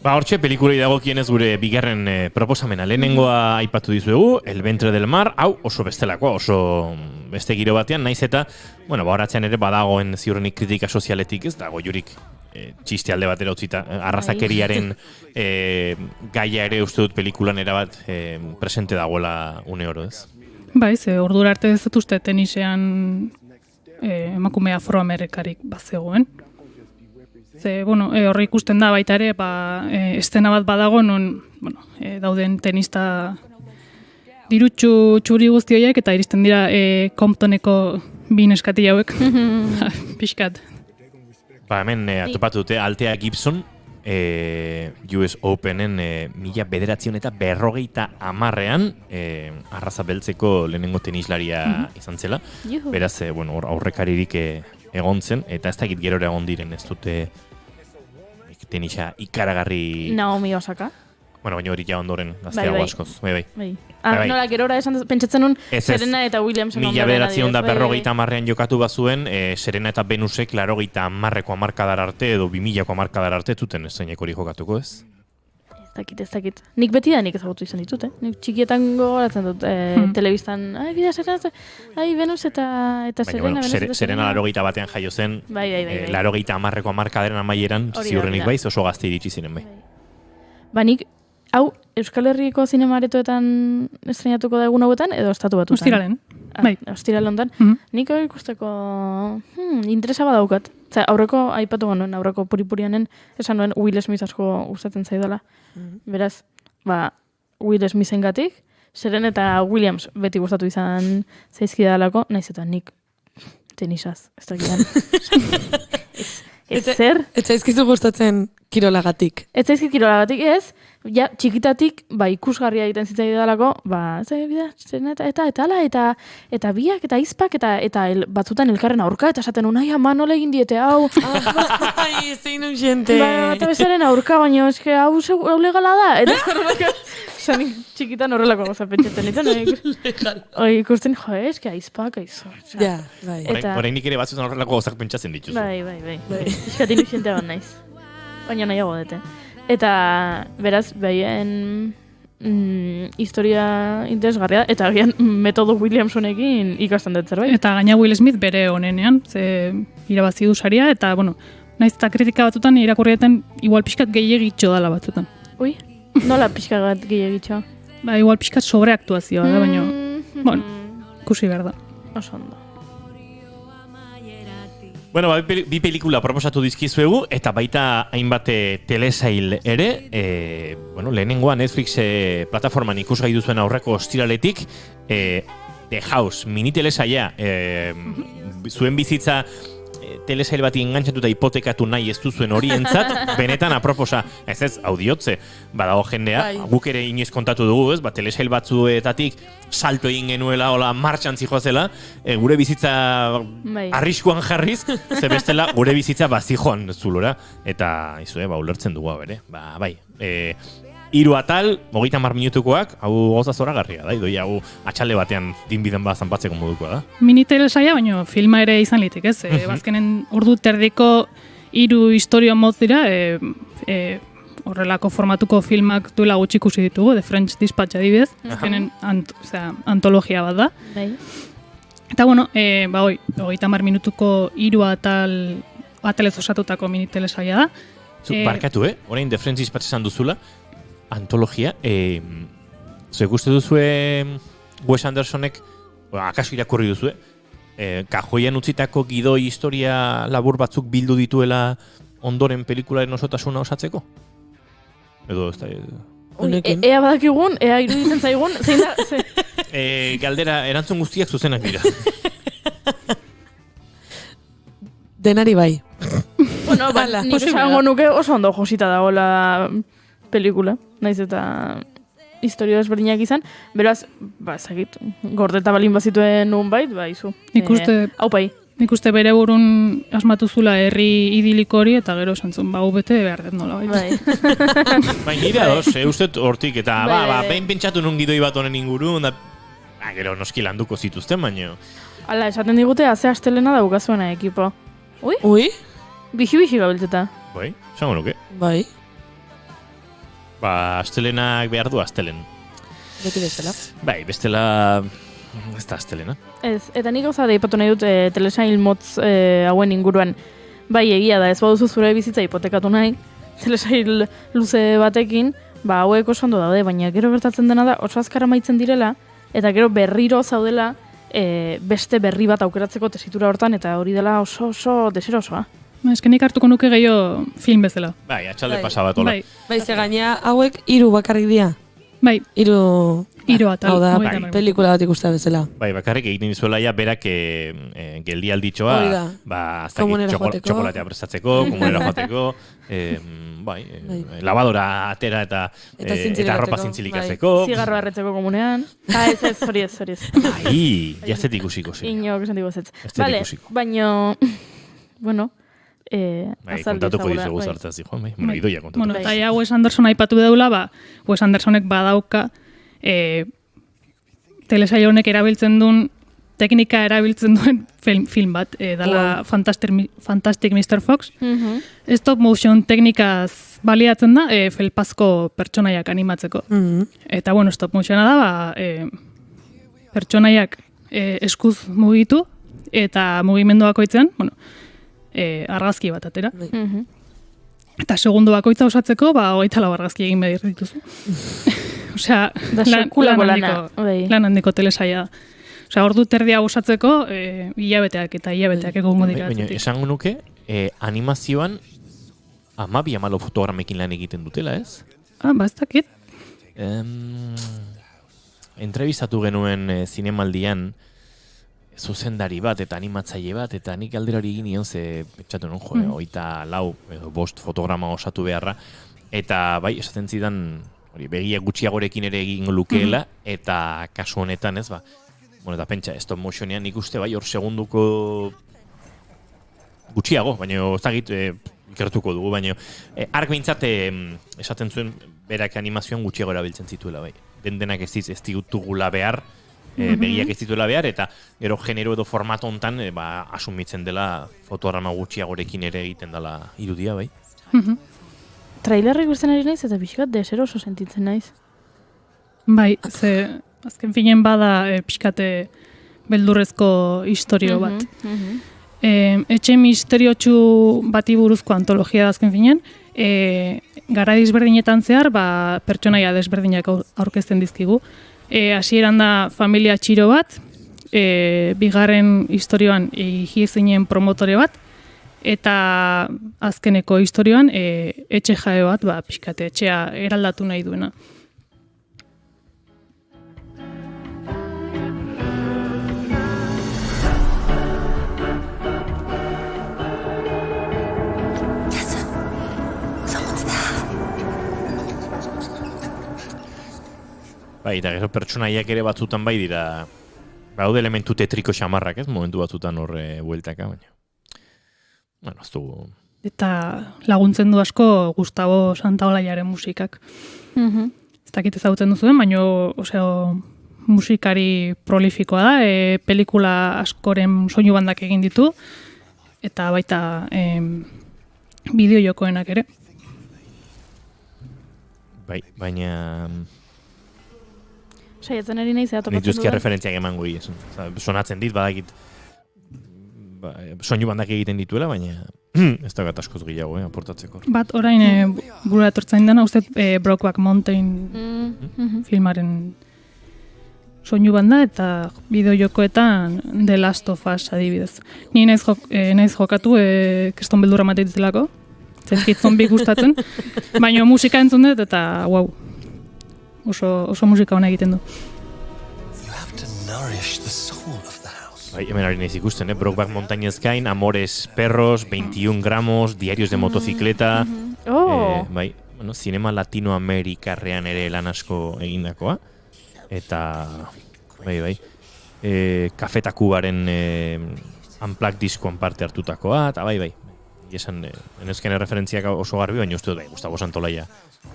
Hortxe, pelikulei dagokienez gure bigarren proposamena. Lehenengoa aipatu dizuegu, El ventre del mar, hau oso bestelakoa, oso beste giro batean, naiz eta, bueno, horatzean ere badagoen ziurrenik kritika sozialetik, ez dago jurik txiste alde batera utzita, arrazakeriaren gaia ere uste dut pelikulan erabat presente dagoela une oro, ez? Bai, ze ordura arte ez dut uste tenisean emakume afroamerikarik bat zegoen. Ze, bueno, horri ikusten da baita ere, estena bat badago, non, bueno, dauden tenista dirutxu txuri guzti horiek, eta iristen dira Comptoneko bi neskati hauek. Pixkat. Hemen atopatu dute Althea Gibson, US Openen 1950ean arraza beltzeko lehenengo tenislaria izan zela. Beraz, bueno, aurrekaririk egon zen, eta ez dakit gerora egon diren, ez dute tenisa ikaragarri... Naomi Osaka. Bueno, baina hori ja ondoren, gazteago askoz. Bai. Nola, gerora esan pentsatzen nun Serena eta Williamsen ondoren. 1950ean jokatu bazuen, Serena eta Venusek 80ko hamarkadar arte edo 2000ko hamarkadar arte zuten zeinek hori jokatuko, ez? Ez dakit. Nik beti da nik ezagutu izan ditut, Nik txikietan gogoratzen dut, telebistan, bida Serena, Venus eta Serena. Baina, Serena 80 batean jaio zen, 80ko hamarkadaren amaieran, ziurrenik baiz oso gazte iritsi ziren bai. Nik, hau, Euskal Herriko zinemaretoetan estrenatuko da egun hauetan, edo estatu batutan? Ostiralen. Bai. Ostiralen ondan. Nik hori ikusteko interesa badaukat. Aurreko, aipatu genuen, aurreko puripurianen, esan nuen Will Smith asko gustatzen zaidala. Beraz, Will Smithengatik, Seren eta Williams beti gustatu izan zaizkidalako, naiz eta nik tenisaz, ez dakidan. Ez zer? Ez zaizkizu gustatzen kirolagatik. Ez zaizkit kirolagatik ez, ja, txikitatik, ikusgarria egiten zitzaidalako, eta biak, eta izpak, eta batzutan elkarren aurka, eta esaten unai, ama nola egin diete, hau. Ai, zein un jente. Eta bezaren aurka, baina eske hau legala da. Eta zanik txikitan horrelako goza pentsatzen ditan. Ikusten, eske aizpak, aizu. Ja, bai. Orain nik ere batzutan horrelako gozak pentsatzen dituz. Bai. Eskatin usientea ban naiz. Baina nahiago dute. Eta, beraz, behien historia interesgarria, eta agian metodo Williamsonekin ikasten dut zerbait. Eta gaina Will Smith bere honenean, ze irabazi du saria, eta, naiz eta kritika batzutan irakurrieten igual pixkat gehiagitxo dala batzutan. Ui, nola pixkat bat gehiagitxo? Igual pixkat sobreaktuazioa da, baina, ikusi behar da. Oso ondo. Bueno, bi pelikula proposatu dizkizuegu, eta baita hainbat telesail ere, lehenengoa Netflix plataforman ikusgai duzuen aurreko ostiraletik, The House, mini telesaila, zuen bizitza telesail bati engantzatuta hipotekatu nahi ez duzuen horientzat, benetan aproposa, ez, audiotze, badago jendea, guk ere inoiz kontatu dugu, ez, telesail batzuetatik salto egin genuela, hola, martxan zijoazela, gure bizitza arriskuan jarriz, ze bestela gure bizitza bazijoan zulora, eta, ulertzen dugu, bere, bai, 3 atal, 30 minutukoak, hau gauza zoragarria da, idoi hau atxalde batean dinbiden zanpatzeko modukoa da. Mini telesaia, baina filma ere izan litik, ez? Bazkenen ordu terdiko 3 historio motz dira, horrelako formatuko filmak duela gutxi ikusi ditugu, The French Dispatch adibidez, bazkenen antologia bat da. Eta, 30 minutuko 3 atalez osatutako mini telesaia da. Barkatu, orain The French Dispatch esan duzula, antologia, zuek uste duzue Wes Andersonek, akaso irakurri duzue, kajoian utzitako gidoi historia labur batzuk bildu dituela ondoren pelikularen osotasuna osatzeko? Edo, ez da... Ea badakigun, ea iruditzen zaigun, zein da... Galdera, erantzun guztiak zuzenak dira. Denari bai. Bueno, nik esango nuke oso ondo josita dagoela pelikula, naiz eta historio desberdinak izan, beraz, ezagit, gordeta balin bazituen nun bait, izu. Nik uste bere burun asmatu zula herri idiliko hori, eta gero esan zuen, bete behar dut nola bait. Nire ados, uste hortik, eta behin pentsatu nun gidoi bat honen ingurun, gero noski landuko zituzten, baino. Hala, esaten digute, haze astelena daukazuena ekipo. Ui? Bixi gabiltzeta. Bai, esango nuke. Bai. Astelenak behar du astelen. Beti bestela. Bai, bestela ez da astelena. Ez, eta nik gauza da ipatu nahi dut telesail motz hauen inguruan. Bai, egia da, ez baduzu zure bizitza hipotekatu nahi, telesail luze batekin, hauek oso ondo daude, baina gero gertatzen dena da oso azkar amaitzen direla, eta gero berriro zaudela beste berri bat aukeratzeko tesitura hortan, eta hori dela oso deserosoa. Eskenik hartuko nuke gehiago film bezala. Bai, atxalde pasabat, hola. Bai, ze gaina hauek 3 bakarrik dira. Bai. 3 atal. Hau da, pelikula bat ikusta bezala. Bai, bakarrik egiten dizuela ja berak geldialditxoa, txokolatea prestatzeko, komunera joateko, lavadora atera eta ropa zintzilikatzeko. Zigarroa erretzeko komunean. Ez, hori ez. Ai, jaztet ikusiko. Inok esan digu ez. Bale, baino, bueno, kontatuko dizugu zartaz, idoia kontatuko. Eta ja Wes Anderson aipatu deula, Wes Andersonek badauka telesail honek erabiltzen duen, teknika erabiltzen duen film bat, dala Fantastic Mr. Fox. Stop motion teknikaz baliatzen da, felpazko pertsonaiak animatzeko. Eta, stop motiona da, pertsonaiak eskuz mugitu, eta mugimendu bakoitzean, argazki bat atera. Eta segundo bakoitza osatzeko, 24 argazki egin behar dituzu. Osea, lan handiko telesaia da. Osea, ordu terdia osatzeko, hilabeteak egongo dira. Baina, esango nuke, animazioan 12 fotogramekin lan egiten dutela, ez? Ez dakit. entrevistatu genuen zinemaldian zuzendari bat eta animatzaile bat, eta nik galdera hori egin nion, ze pentsatu non, hogeita lau edo 5 fotograma osatu beharra, eta bai, esaten zidan, hori, begia gutxiagorekin ere egin lukeela, eta kasu honetan, ez, bueno, eta pentsa, stop motionean nik uste, bai, hor segunduko gutxiago, baina ez dakit ikertuko dugu, baina ark behintzat esaten zuen berak animazioan gutxiago erabiltzen zituela, bai. Denak ez ditugula behar, begiak ez dituela behar, eta gero genero edo formato hontan asumitzen dela fotograma gutxiagorekin ere egiten dela irudia, bai. Trailerra ikusten ari naiz eta pixkat deseroso sentitzen naiz. Bai, ze azken finen bada pixkate beldurrezko historio bat. Etxe misteriotsu bati buruzko antologia da azken finen, gara desberdinetan zehar, pertsonaia desberdinak aurkezten dizkigu. Hasieran da familia txiro bat, bigarren historioan higiezinen promotore bat, eta azkeneko historioan etxe jabe bat, pixkate etxea eraldatu nahi duena. Bai, eta gero pertsonaiak ere batzutan bai dira, baude elementu tetriko xamarrak, ez? Momentu batzutan horre bueltaka, baina. Bueno, ez dugu... Eta laguntzen du asko Gustavo Santaolallaren musikak. Ez dakit ezagutzen duzuen, baina musikari prolifikoa da, pelikula askoren soinu bandak egin ditu, eta baita bideo jokoenak ere. Bai, baina... Saiatzen eri nahi zera topatzen duen. Dituzkia referentziak emango ghi, sonatzen dit, badakit soinu bandak egiten dituela, baina ez da gat askoz gehiago, aportatzeko. Bat orain burura etortzen dena, uste Brokeback Mountain filmaren soinu banda eta bideo jokoetan The Last of Us adibidez. Ni naiz jokatu, keston beldurra mate ditelako, zezkit zombi gustatzen, baina musika entzun dut eta wow. Oso musika hona egiten du. Bai, hemen ari nahiz ikusten, Brokeback Montañez gain, Amores Perros, 21 gramos, Diarios de motocicleta, bai, bueno, Cinema Latinoamerikarrean ere lan asko egindakoa, eta, bai, Café Takubaren Unplugged diskoan parte hartutakoa, eta bai, esan, enezken referentziak oso garbi, baina uste dut, Gustavo Santaolalla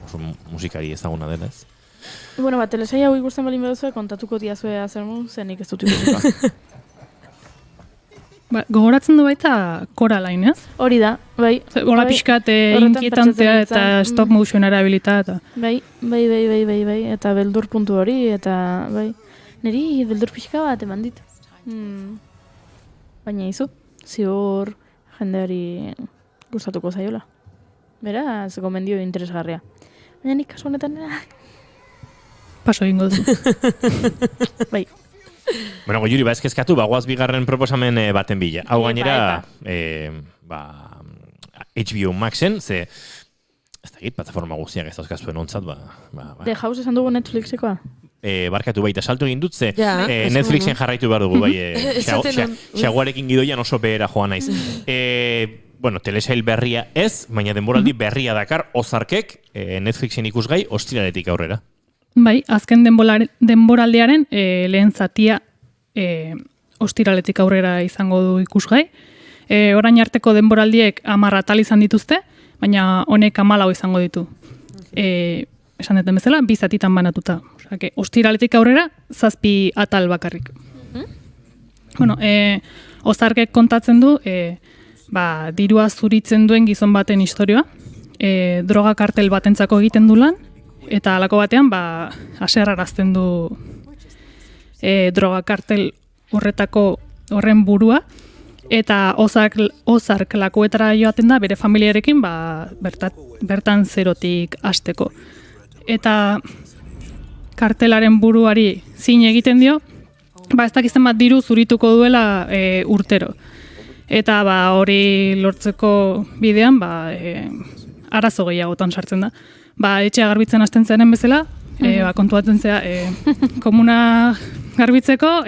oso musikari ezaguna dela, ez? Bueno, telesai hau ikusten balin beduzue, kontatuko diazue azermu, zenik ez dut ikusiko. Gogoratzen du baita Coraline, ez? Hori da, bai. Hola pixkat inkietantea eta stop motion erabilita eta... Bai, eta beldur puntu hori, eta bai. Neri beldur pixka bat eman dit. Baina izu, ziur jendeari gustatuko zaiola. Beraz, gomendio interesgarria. Baina nik kasu honetan paso egingo duzu. Bai. Bueno, Goiuri, ezkezkatu, bagoaz bigarren proposamen baten bila. Hau gainera, HBO Maxen, ze, ez dakit, plataforma guztiak ez dauzkazuen ontzat, The House esan dugu Netflixekoa? Barkatu baita, salto egin dut, ze Netflixen jarraitu behar dugu, bai, xaguarekin gidoian oso behera joan naiz. Bueno, telesail berria ez, baina denboraldi berria dakar, Ozarkek Netflixen ikusgai ostiraletik aurrera. Bai, azken denboraldiaren lehen zatia ostiraletik aurrera izango du ikusgai. Orain arteko denboraldiek 10 atal izan dituzte, baina honek 14 izango ditu. Esan duten bezala, 2 zatitan banatuta. Osake, ostiraletik aurrera 7 atal bakarrik. Bueno, Ozarkek kontatzen du, dirua zuritzen duen gizon baten istorioa, droga kartel batentzako egiten du lan, eta halako batean, haserrarazten du droga kartel horren burua, eta Ozark lakuetara joaten da, bere familiarekin, bertan zerotik hasteko. Eta kartelaren buruari zin egiten dio, ez dakizten bat diru zurituko duela urtero. Eta hori lortzeko bidean, arazo gehiagotan sartzen da. Etxea garbitzen hasten zenen bezala, Kontuatzen zea, komuna garbitzeko,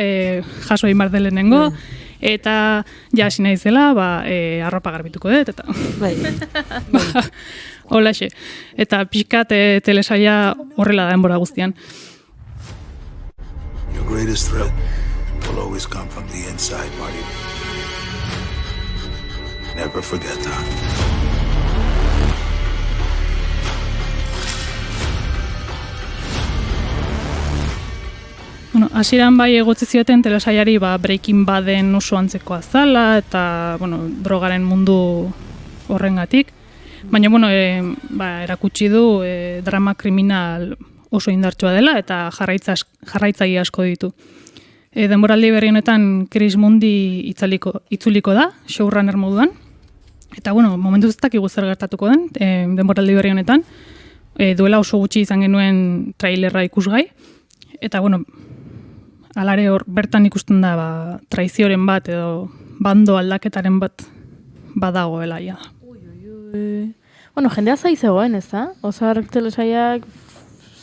jaso egin behar lehenengo, eta ja hasi naizela, arropa garbituko dut, eta holaxe. Eta pixkat telesaia horrela da denbora guztian. Your greatest threat will always come from the inside, Marty. Never forget that. Bueno, hasieran bai egotzi zioten telesaiari Breaking Baden oso antzekoa zala eta drogaren mundu horrengatik. Baina erakutsi du drama kriminal oso indartsua dela eta jarraitzaile asko ditu. Denboraldi berri honetan Chris Mundi itzuliko da, showrunner moduan. Eta momentuz ez dakigu zer gertatuko den denboraldi berri honetan. Duela oso gutxi izan genuen trailerra ikusgai. Eta alare hor bertan ikusten da traizioren bat edo bando aldaketaren bat badagoela ja. Jendea zai zegoen, ez da? Ozark telesaiak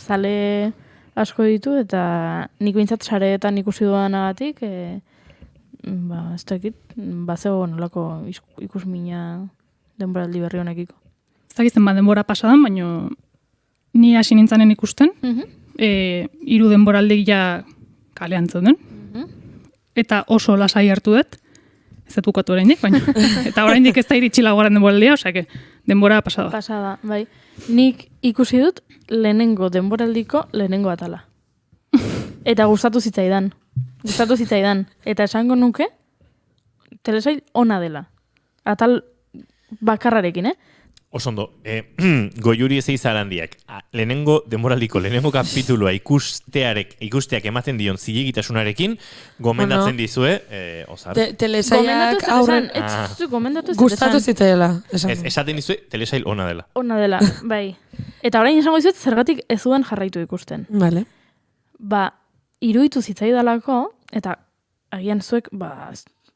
zale asko ditu eta nik bintzat sareetan ikusi dudanagatik ez dakit, zegoen nolako ikusmina denboraldi berri honekiko. Ez dakizten denbora pasadan, baina ni hasi nintzanen ikusten, 3 denboraldik ja kalean zeuden, eta oso lasai hartu dut, ez dut bukatu oraindik, baina eta oraindik ez da iritsi laugarren denboraldia, osea, denbora pasada. Pasada, bai. Nik ikusi dut lehenengo denboraldiko lehenengo atala. Eta gustatu zitzaidan. Eta esango nuke, telesail ona dela. Atal bakarrarekin, Osondo, Goiuri ez eizarandiak, lehenengo denboraldiko, lehenengo kapitulua ikusteak ematen dion zilegitasunarekin, gomendatzen dizue, Ozar. Telesaiak aurren... Gustatu zitzaela. Esaten dizue, telesail ona dela. Ona dela, bai. Eta orain esango dizuet, zergatik ez duen jarraitu ikusten. Vale. Iruditu zitzaidalako, eta agian zuek,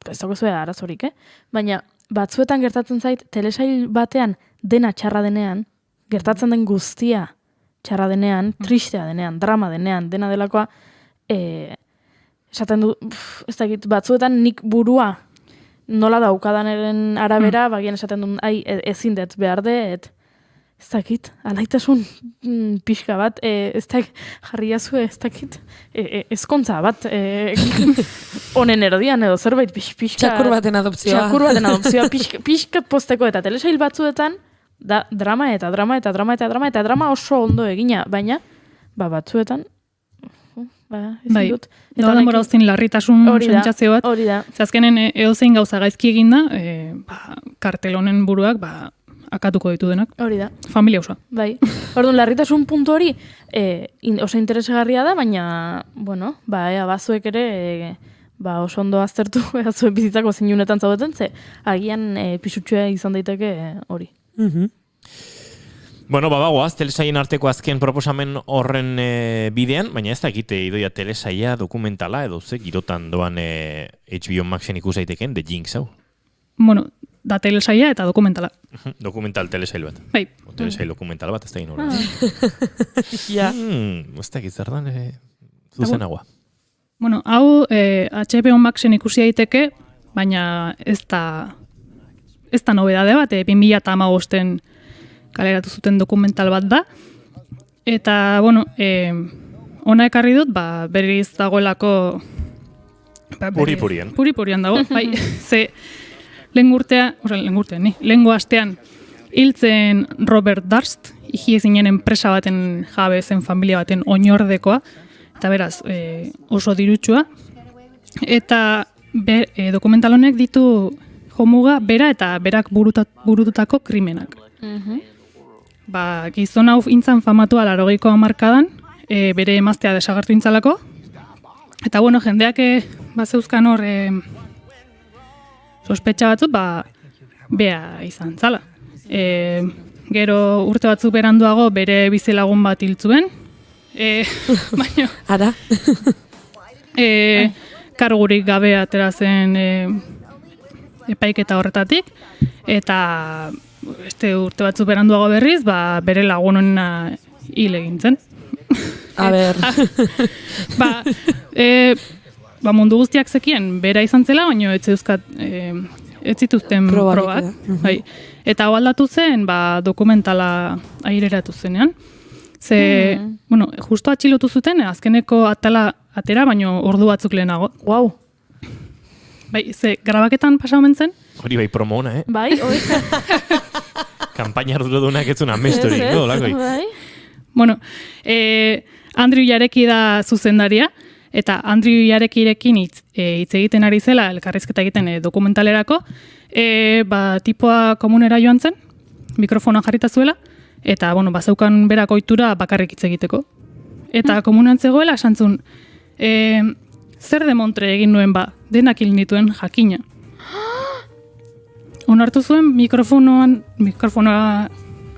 ez dago zuea arazorik, baina batzuetan gertatzen zait, telesail batean dena txarra denean, gertatzen den guztia txarra denean, tristea denean, drama denean, dena delakoa, esaten du, ez dakit, batzuetan nik burua nola daukadanaren arabera, bagian esaten duen, ezin dut behar dut, ez dakit, alaitasun pixka bat, ez dakit, jarriazue, ez dakit, ezkontza bat, honen erodian edo zerbait pixka... Txakur baten adopzioa. Pixka posteko eta telesail batzuetan, da drama eta drama oso ondo egina, baina, batzuetan, ezin dut. Eta denbora uztin larritasun sentsazio bat. Hori da. Azkenen edozein gauza gaizki eginda, kartel honen buruak, akatuko ditu denak. Hori da. Familia osoa. Bai. Orduan, larritasun puntu hori oso interesgarria da, baina, bazuek ere oso ondo aztertu, zuek bizitzako zeinunetan zaudeten, agian pisutxua izan daiteke hori. Bagoaz, telesaien arteko azken proposamen horren bidean, baina ez da egite idoia telesaia dokumentala edo girotan doan HBO Maxen ikus daiteken The Jinx hau. Da telesaia eta dokumentala. Dokumental telesail bat. Bai. Telesail dokumental bat, ez da ginora. Ja. Ez da gizardan zuzenagoa. Hau HBO Maxen ikusi daiteke, baina ez da nobedade bat, 2015 kaleratu zuten dokumental bat da. Eta, ona ekarri dut, berriz dagoelako... Puri-purian dago, bai. Lehengo astean hiltzen Robert Durst, igiezinen enpresa baten jabe zen familia baten oinordekoa, eta beraz oso dirutsua. Eta dokumental honek ditu jomuga bera eta berak burututako krimenak. Gizon hau intzan famatua 80ko hamarkadan, bere emaztea desagertu intzalako, eta jendeak zeuzkan hor sospetxa batzuk, bea izan zala. Gero urte batzuk beranduago bere bizilagun bat hiltzuen, baina... Ara? Kargurik gabe atera zen epaiketa horretatik, eta urte batzuk beranduago berriz, bere lagunena hil egin zen. A ber. Mundu guztiak zekien, bera izan zela, baina ez zituzten probak. Bai. Eta hau aldatu zen, dokumentala aireratu zenean. Ze, justo atxilotu zuten, azkeneko atera, baina ordu batzuk lehenago. Wow. Bai, ze, grabaketan pasa omen zen? Hori bai promo ona, Bai, hori. Kampaina ardurodunak ez zuen amestori, no? Bai. Bueno, Andrew Jareki da zuzendaria, eta Andrew Jarekirekin hitz egiten ari zela, elkarrizketa egiten dokumentalerako, tipoa komunera joan zen, mikrofonoa jarrita zuela, eta, bazeukan berak ohitura bakarrik hitz egiteko. Eta komunan zegoela, esantzun, zer demontre egin nuen denak hil nituen jakina. Onartu zuen mikrofonoa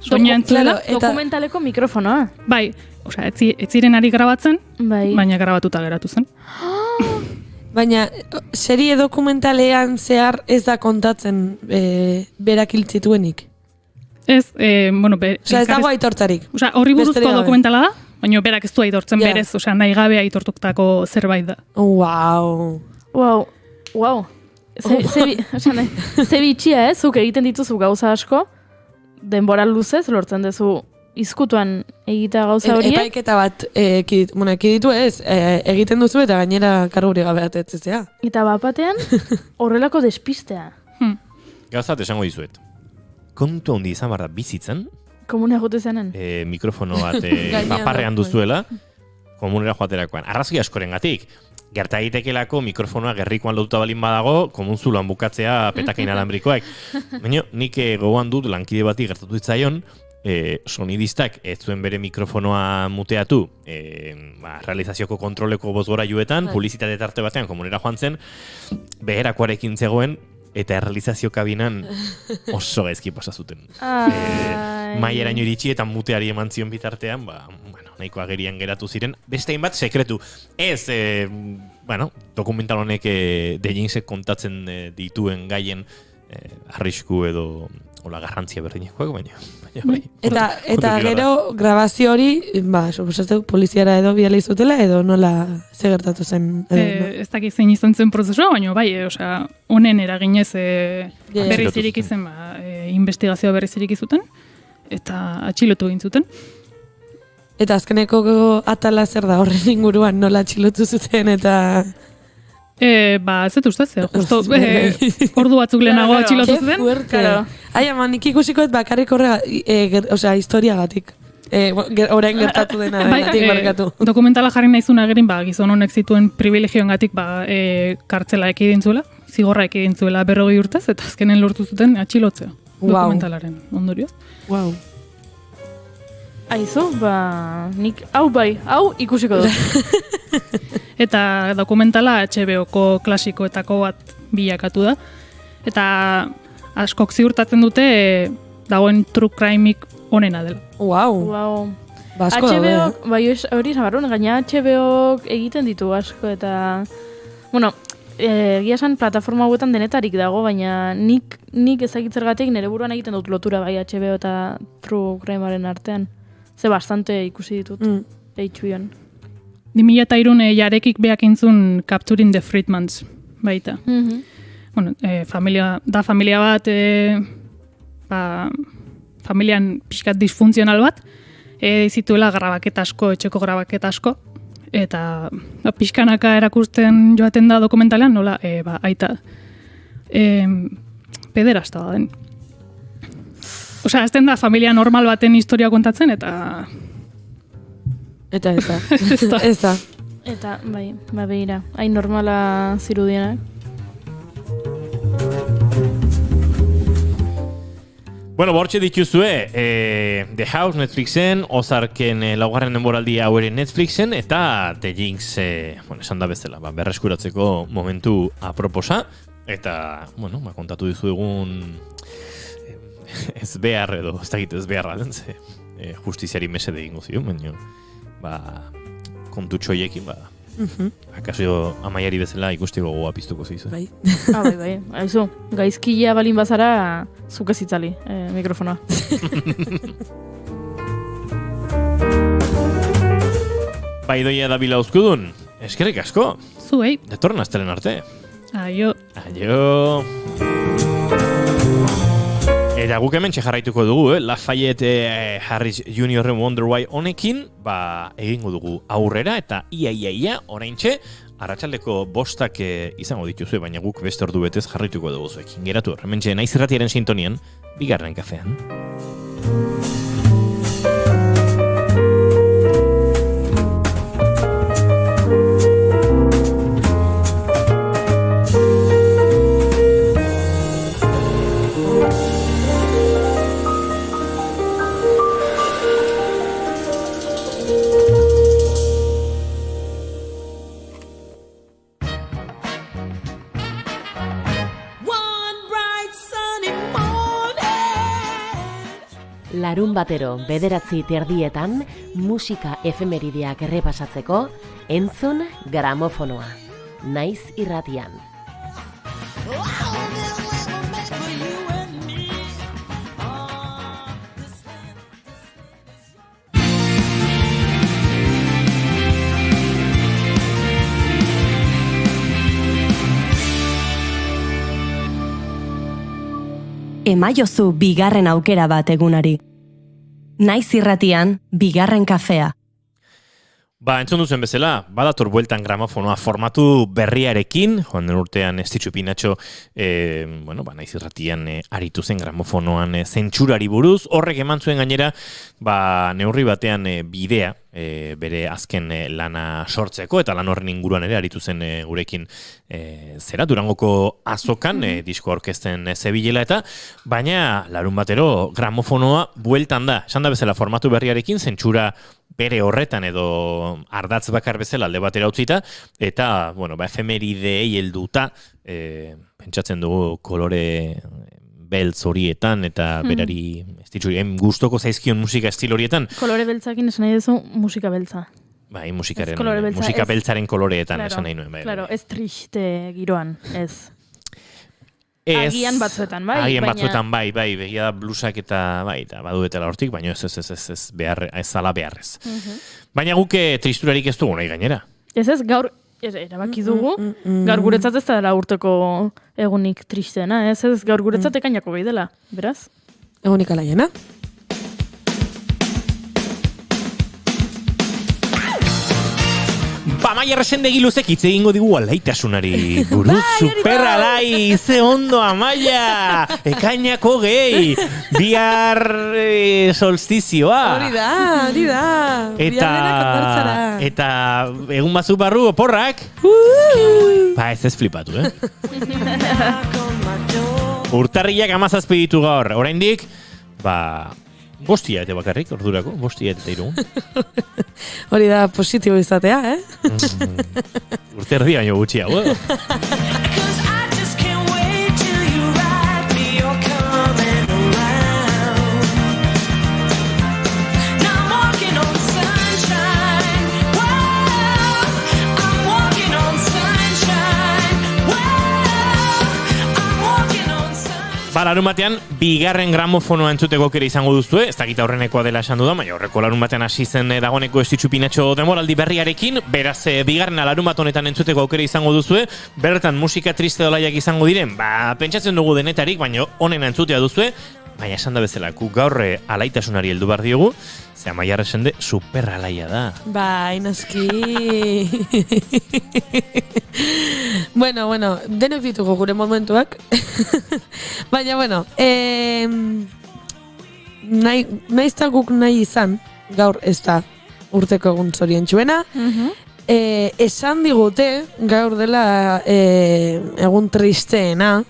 soinean zuela. Dokumentaleko mikrofonoa. Bai, ez ziren ari grabatzen, baina grabatuta geratu zen. Baina, serie dokumentalean zehar ez da kontatzen berak hil zituenik? Ez, ez dago aitortzarik. Horri buruzko dokumentala da, baina berak ez du aitortzen berez, nahi gabe aitortuktako zerbait da. Wow. Ze bitxia, zuk egiten dituzu gauza asko, denbora luzez lortzen duzu izkutuan egitea gauza horiek. Epaiketa bat ekiditu egiten duzu eta gainera karguri gabe atetzea. Eta batean horrelako despistea. Gauzat esango dizuet. Kontu handi izan barra bizitzen. Komunea jote zenen. Mikrofono bat paparrean duzuela. Komunera joaterakoan. Arrazki askorengatik. Gerta egitekelako mikrofonoa gerrikoan lotuta balin badago, komunzuloan bukatzea petakain alambrikoak. Baina nik gogoan dut lankide bati gertatu ditzaion, sonidistak ez zuen bere mikrofonoa muteatu, realizazioko kontroleko bozgorailuetan, publizitate tarte batean komunera joan zen, beherakoarekin zegoen, eta realizazio kabinan oso gaizki pasa zuten. Maieraino iritsi eta muteari eman zion bitartean, nahiko agerian geratu ziren. Beste hainbat sekretu. Ez, dokumental honek The Jinxek kontatzen dituen gaien arrisku edo garrantzia berdinekoak, baina bai. Eta gero grabazio hori, suposatzen poliziara edo bidali zutela edo nola segertatu zen? Ez dakit zein izan zen prozesua, baina bai, honen eraginez berrizirik izen, investigazioa berrizirik izuten, eta atxilotu egin zuten. Eta azkeneko atala zer da horren inguruan nola atxilotu zuten eta... Ez dut ustez, justo ordu batzuk lehenago atxilotu zuten. Ai, nik ikusiko bakarrik horrega, historiagatik. Orain gertatu dena barkatu. Dokumentala jarri nahizuna egerin, gizon honek zituen privilegioengatik kartzela ekidintzuela, zigorra ekidintzuela 40 urtez, eta azkenen lortu zuten atxilotzea dokumentalaren ondorioz. Wow. Aizu, nik hau ikusiko dut. Eta dokumentala HBO-ko klasikoetako bat bilakatu da. Eta askok ziurtatzen dute dagoen true crime-ik onena dela. Wow. Basko HBO, hori zabarrun, gaina HBO egiten ditu asko eta... Egia esan plataforma hauetan denetarik dago, baina nik ezagitzergatik nire buruan egiten dut lotura bai HBO eta true crime-aren artean. Ze bastante ikusi ditut HBO-an. 2003 Jarekik beak intzun Capturing the Friedmans baita. Familia bat, familian pixkat disfuntzional bat, zituela grabaketa asko, etxeko grabaketa asko, eta pixkanaka erakusten joaten da dokumentalean, nola, aita, pederasta da den. Osea, azten da familia normal baten historia kontatzen, eta... Eta ez da. Eta, behira, hain normala zirudienak. Bortxe dituzue, The House Netflixen, Ozarken laugarren denboraldia hau ere Netflixen, eta The Jinx, esan da bezala, berreskuratzeko momentu aproposa, eta, kontatu dizu egun ez behar edo, ez dakit ez beharra den, justiziari mesede egingo zion, baina, kontutxoiekin, akaso amaiari bezala ikusteko gogoa piztuko zizu. Bai. Aizu, gaizkilea balin bazara, zuk ez itzali, mikrofonoa. Baidoia da bila uzkudun. Eskerrik asko. Zuei. Datorren astelen arte. Aio. Aio. Eta guk hemen jarraituko dugu, Lafayette Harris Juniorren Wonder Why honekin, egingo dugu aurrera eta ia, oraintxe, arratsaldeko 5 izango dituzue, baina guk beste ordu betez jarraituko dugu zuekin. Geratu, hementxe Naiz Irratiaren sintonian, Bigarren Kafean. Larun batero, 9:00 musika efemerideak errepasatzeko, entzun gramofonoa. Naiz Irratian. Emaiozu bigarren aukera bat egunari. Naiz Irratian, Bigarren Kafea. Entzun duzen bezala, badator bueltan gramofonoa formatu berriarekin, joan den urtean Estitxu Pinatxo, Naiz Irratian aritu zen gramofonoan zentsurari buruz, horrek eman zuen gainera, neurri batean bidea, bere azken lana sortzeko, eta lan horren inguruan ere aritu zen gurekin Durangoko azokan, disko orkesten zebilela eta, baina larun batero gramofonoa bueltan da. Esan da bezala formatu berriarekin, zentsura bere horretan edo ardatz bakar bezala alde batera utzita, eta, efemerideei helduta, pentsatzen dugu kolore beltz horietan, eta berari gustoko zaizkion musika estil horietan. Kolore beltzakin esan nahi duzu musika beltza. Musika beltzaren koloreetan esan nahi nuen. Claro, ez triste giroan, ez. Agian batzuetan, bai. Agian batzuetan, bai, begia blusak eta baduetela hortik, baina ez zala beharrez. Baina guke tristurarik ez dugu nahi gainera. Ez gaur, erabaki dugu, gaur guretzat ez da urteko egunik tristena, ez gaur guretzat ekainako gehi dela, beraz? Egunik alaiena. Amaia Resendegi luzek hitz egingo digu alaitasunari buruz. Superalai, ze ondo Amaia! Ekainako gehi! Bihar solstizioa! Hori da! Eta egun batzuk barru oporrak? Ez flipatu, Urtarriak 17 ditu gaur. Oraindik, Bostia eta bakarrik, ordurako, bostia eta iru. Hori da positibo izatea, Urte erdi baino gutxiago, larun batean, bigarren gramofonoa entzuteko kere izango duzue, ez dakita horrenekoa dela esan dudan, baina horreko larun batean hasi zen dagoneko Estitxu Pinatxo demoraldi berriarekin, beraz bigarren larun bat honetan entzuteko aukera izango duzue, bertan musika triste dolaiak izango diren, pentsatzen dugu denetarik, baina honena entzutea duzue, baina esan da bezala, gaur alaitasunari heldu behar diogu, ze Amaia Resende super alaia da. Bai, noski. Bueno, denok ditugu gure momentuak. Baina, naizta guk nahi izan, gaur ez da urteko egun zoriontsuena, esan digute gaur dela egun tristeena,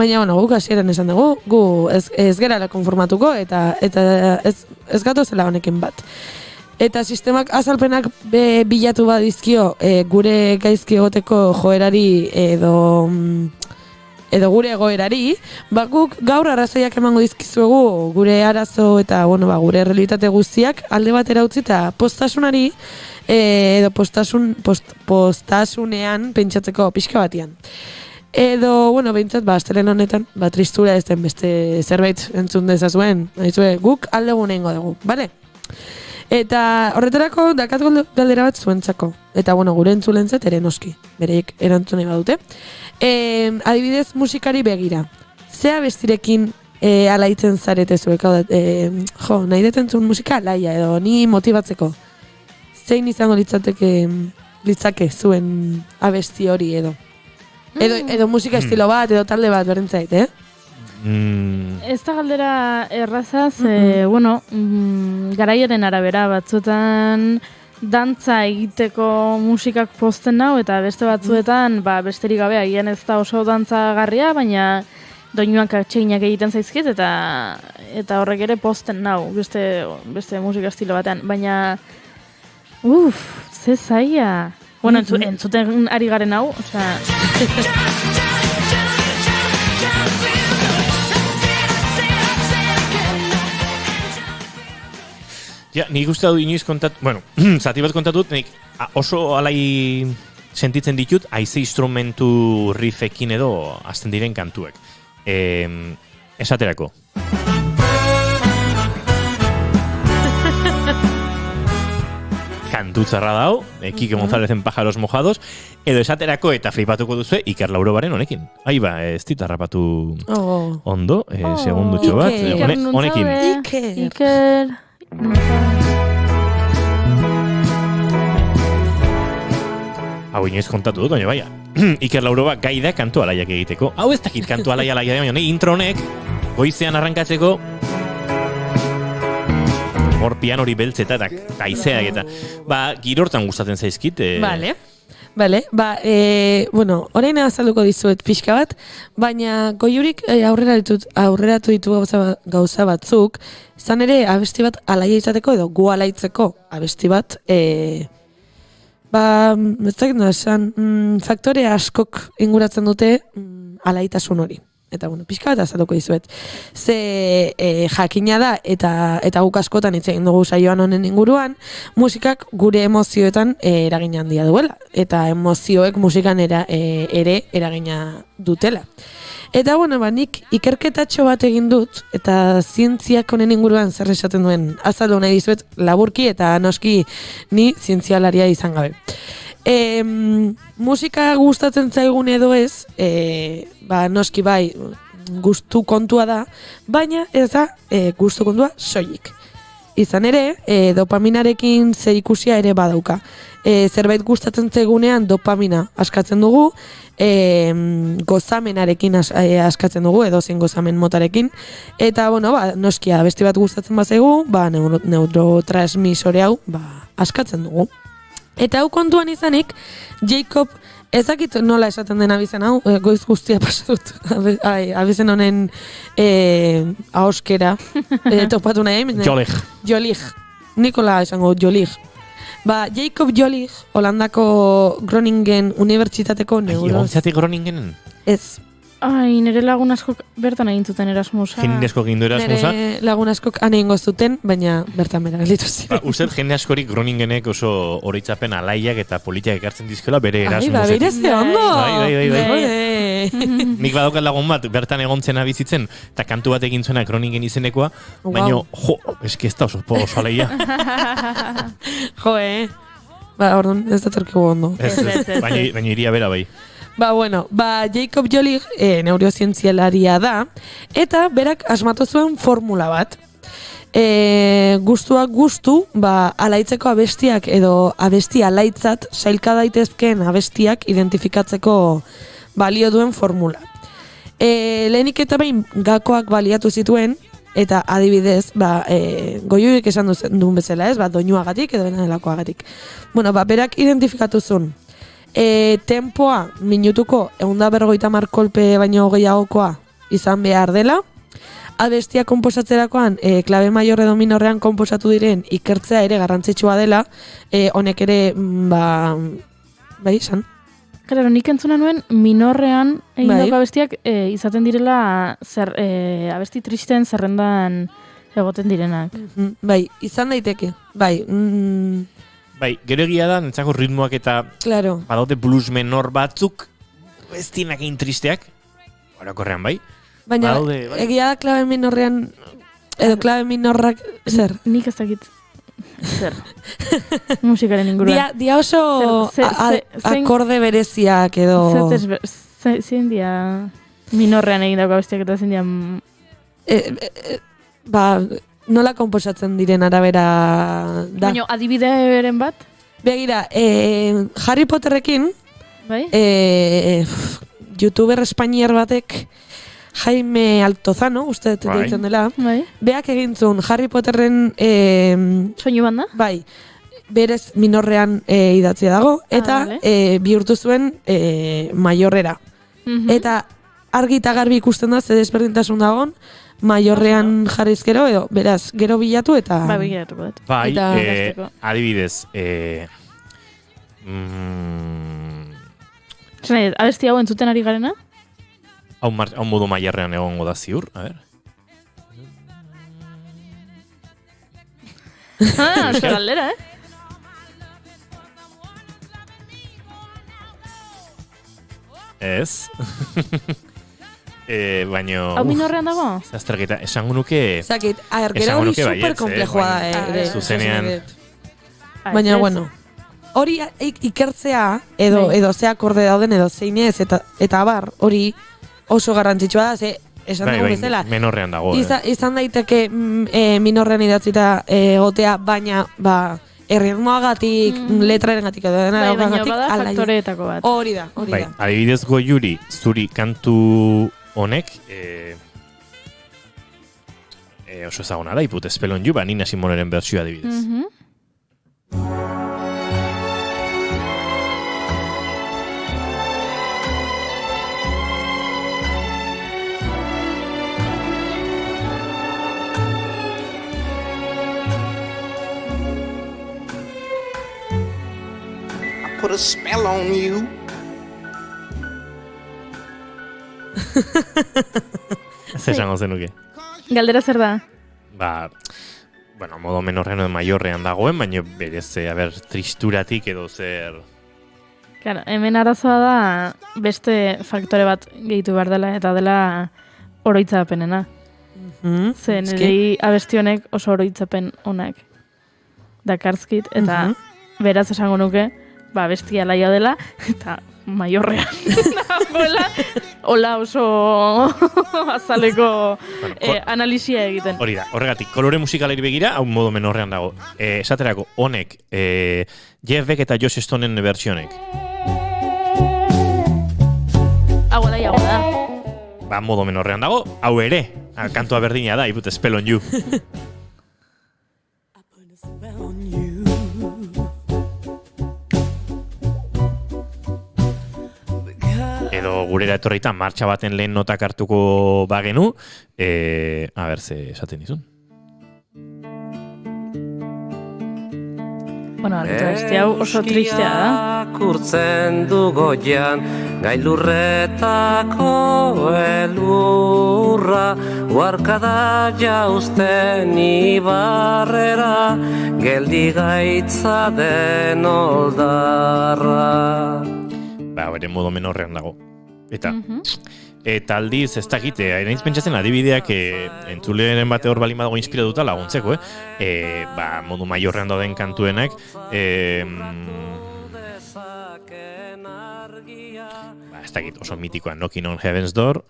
baina, guk hasieran esan dugu, gu ez gerala konformatuko eta ez gatozela honekin bat. Eta sistemak azalpenak bilatu badizkio gure gaizki egoteko joerari edo gure egoerari, guk gaur arrazoiak emango dizkizuegu gure arazo eta gure realitate guztiak alde batera utzi eta postasunari edo postasunean pentsatzeko pixka batian. Edo, behintzat, astelen honetan, tristura ez den beste zerbait entzun dezazuen, guk alde guneingo dugu, bale? Eta horretarako dakat galdera bat zuentzako. Eta bueno, gure entzulentzat ere noski, bereik erantzunei badute. Adibidez, musikari begira. Ze abestirekin alaitzen zarete zuek, nahi detentzun musika alaia edo ni motibatzeko. Zein izango litzake zuen abesti hori edo. Edo musika estilo bat, edo talde bat, berdintzait, Ez da galdera errazaz, garaiaren arabera batzuetan dantza egiteko musikak pozten nau, eta beste batzuetan, besterik gabe, agian ez da oso dantzagarria, baina doinuak atseginak egiten zaizkit, eta horrek ere pozten nau, beste musika estilo batean, baina, ze zaila. Bueno, entzuten ari garen hau, osea... Ja, nik uste dut inoiz zati bat kontatut, nik oso alai sentitzen ditut, haize instrumentu riffekin edo hasten diren kantuek. Esaterako. Kantu tzarra dao, Kike Gonzálezen Pájaros Mojados, edo esaterako eta flipatuko duzue Iker Laurobaren honekin. Ez dit harrapatu ondo, segundutxo bat, honekin. Iker... Hau inoiz kontatu dut, baina baina. Iker Lauroba gai da kantu alaiak egiteko. Hau ez dakit kantu alaia da, baina intro honek goizean arrankatzeko hor pianori beltzeta eta taizeak eta girortan gustatzen zaizkit. Bale, orain azalduko dizuet pixka bat, baina Goiurik aurreratu ditu gauza batzuk, izan ere abesti bat alaia izateko edo gu alaitzeko abesti bat, ez dakit esan, faktore askok inguratzen dute alaitasun hori. Eta, pixka bat azalduko dizuet. Ze jakina da, eta guk askotan hitz egin dugu saioan honen inguruan, musikak gure emozioetan eragina handia duela. Eta emozioek musikan ere eragina dutela. Eta, nik ikerketatxo bat egin dut, eta zientziak honen inguruan zer esaten duen azaldu nahi dizuet laburki, eta noski ni zientzialaria izan gabe. Musika gustatzen zaigun edo ez, noski bai gustu kontua da, baina ez da gustu kontua soilik. Izan ere, dopaminarekin zer ikusia ere badauka. Zerbait gustatzen zaigunean dopamina askatzen dugu, gozamenarekin askatzen dugu, edo zein gozamen motarekin, eta noski abesti bat gustatzen bazaigu, neurotransmisore hau askatzen dugu. Eta hau kontuan izanik, Jacob, ezakit nola esaten den abizen hau, goiz guztia pasatut, abizen honen ahoskera, topatu nahi. Jolig. Nikola esango Jolig. Jacob Jolig, Holandako Groningen Unibertsitateko neuroz. Egontzatik Groningenen? Ez. Nire lagun askok bertan egin zuten Erasmusa. Jende askok egin du Erasmusa? Nire lagun askok aneingo zuten, baina bertan bera gelitu ziren. Uste jende askorik Groningenek oso oroitzapen alaiak eta politiak ekartzen dizkela bere Erasmusetik. Bere ze ondo! Bai. Nik badaukat lagun bat, bertan egontzen abizitzen, eta kantu bat egin zuena Groningen izenekoa, baina, eski ez da oso alaia. Orduan, ez da terkigu ondo. Baina iria bera bai. Jacob Jolig neurozientzialaria da, eta berak asmatu zuen formula bat. Gustuak gustu, alaitzeko abestiak edo abesti alaitzat sailka daitezkeen abestiak identifikatzeko balio duen formula. Lehenik eta behin gakoak baliatu zituen, eta adibidez, Goiurik esan duen bezala ez, doinuagatik edo delakoagatik. Berak identifikatu zuen. Tempoa minutuko 150 kolpe baino gehiagokoa izan behar dela. Abestia konposatzerakoan klabe maior edo minorrean konposatu diren ikertzea ere garrantzitsua dela. Honek ere, esan? Claro, nik entzuna nuen minorrean egindako abestiak izaten direla abesti tristen zerrendan egoten direnak. Izan daiteke. Gero egia da, nentzako ritmoak eta badaude blues menor batzuk ez dienak egin tristeak, orokorrean bai. Baina egia da klabe minorrean, edo klabe minorrak zer? Nik ez dakit. Zer. Musikaren inguruan. Dia oso akorde bereziak edo... Zein dia minorrean egin dago abestiak eta zein dia... nola konposatzen diren arabera da. Baina adibideren bat? Begira, Harry Potterrekin, bai? YouTuber espainiar batek, Jaime Altozano, uste deitzen dela, bai. Beak egin zuen Harry Potterren... Soinu banda? Bai, berez minorrean idatzia dago, eta bihurtu zuen maiorrera. Eta argi eta garbi ikusten da, ze desberdintasun dagon, maiorrean jarriz gero, edo, beraz, gero bilatu eta... Bai, bilatuko dut. Bai, adibidez, abesti hau entzuten ari garena? Hau modu maiarrean egongo da ziur, a ber. Ez galdera, Ez. Baino... Hau minorrean dago? Zazterketa, esango nuke... Zakit, gero hori superkomplexua da, zuzenean... Baina, bueno, hori ikertzea, edo ze akorde dauden, edo zein ez, eta abar, hori oso garrantzitsua da, ze esan dugu bezala. Menorrean dago. Izan daiteke minorrean idatzita egotea, baina, erritmoagatik, letraren gatik edo dena baina bada faktoreetako bat. Hori da. Adibidez Goiuri, zuri kantu honek, oso ezaguna da, iput espelon ju, Nina Simoneren bertsioa adibidez. Put a spell on you. Zer esango zenuke? Galdera zer da? Bueno, modo menorrean edo maiorrean dagoen, baina berez, tristuratik edo zer... Claro, hemen arazoa da beste faktore bat gehitu behar dela, eta dela oroitzapenena. Zer, nirei abesti honek oso oroitzapen honak dakarzkit, eta beraz esango nuke, bestia laia dela, eta maiorrean. Hola oso azaleko analisia egiten. Hori da, horregatik, kolore musikalari begira, hau modo menorrean dago. Esaterako, honek, Jeff Beck eta Joss Stonen bertsionek. Hau da. Modo menorrean dago, hau ere, kantua berdina da, iput Spell on You. Edo gurera etorrita martxa baten lehen notak hartuko bagenu, a ber, ze esaten dizun. Bueno, abesti hau oso tristea da. Kurtzen du goian, gailurretako elurra, uarkada jauzten ibarrera, geldi gaitza den oldarra. Bere modo menorrean dago. Eta aldiz, ez dakite, nahiz pentsatzen adibideak entzuleren bate hor balin badago inspiratuta laguntzeko, modu maiorrean dauden kantuenak, ez dakit, oso mitikoa, Knocking on Heaven's Door.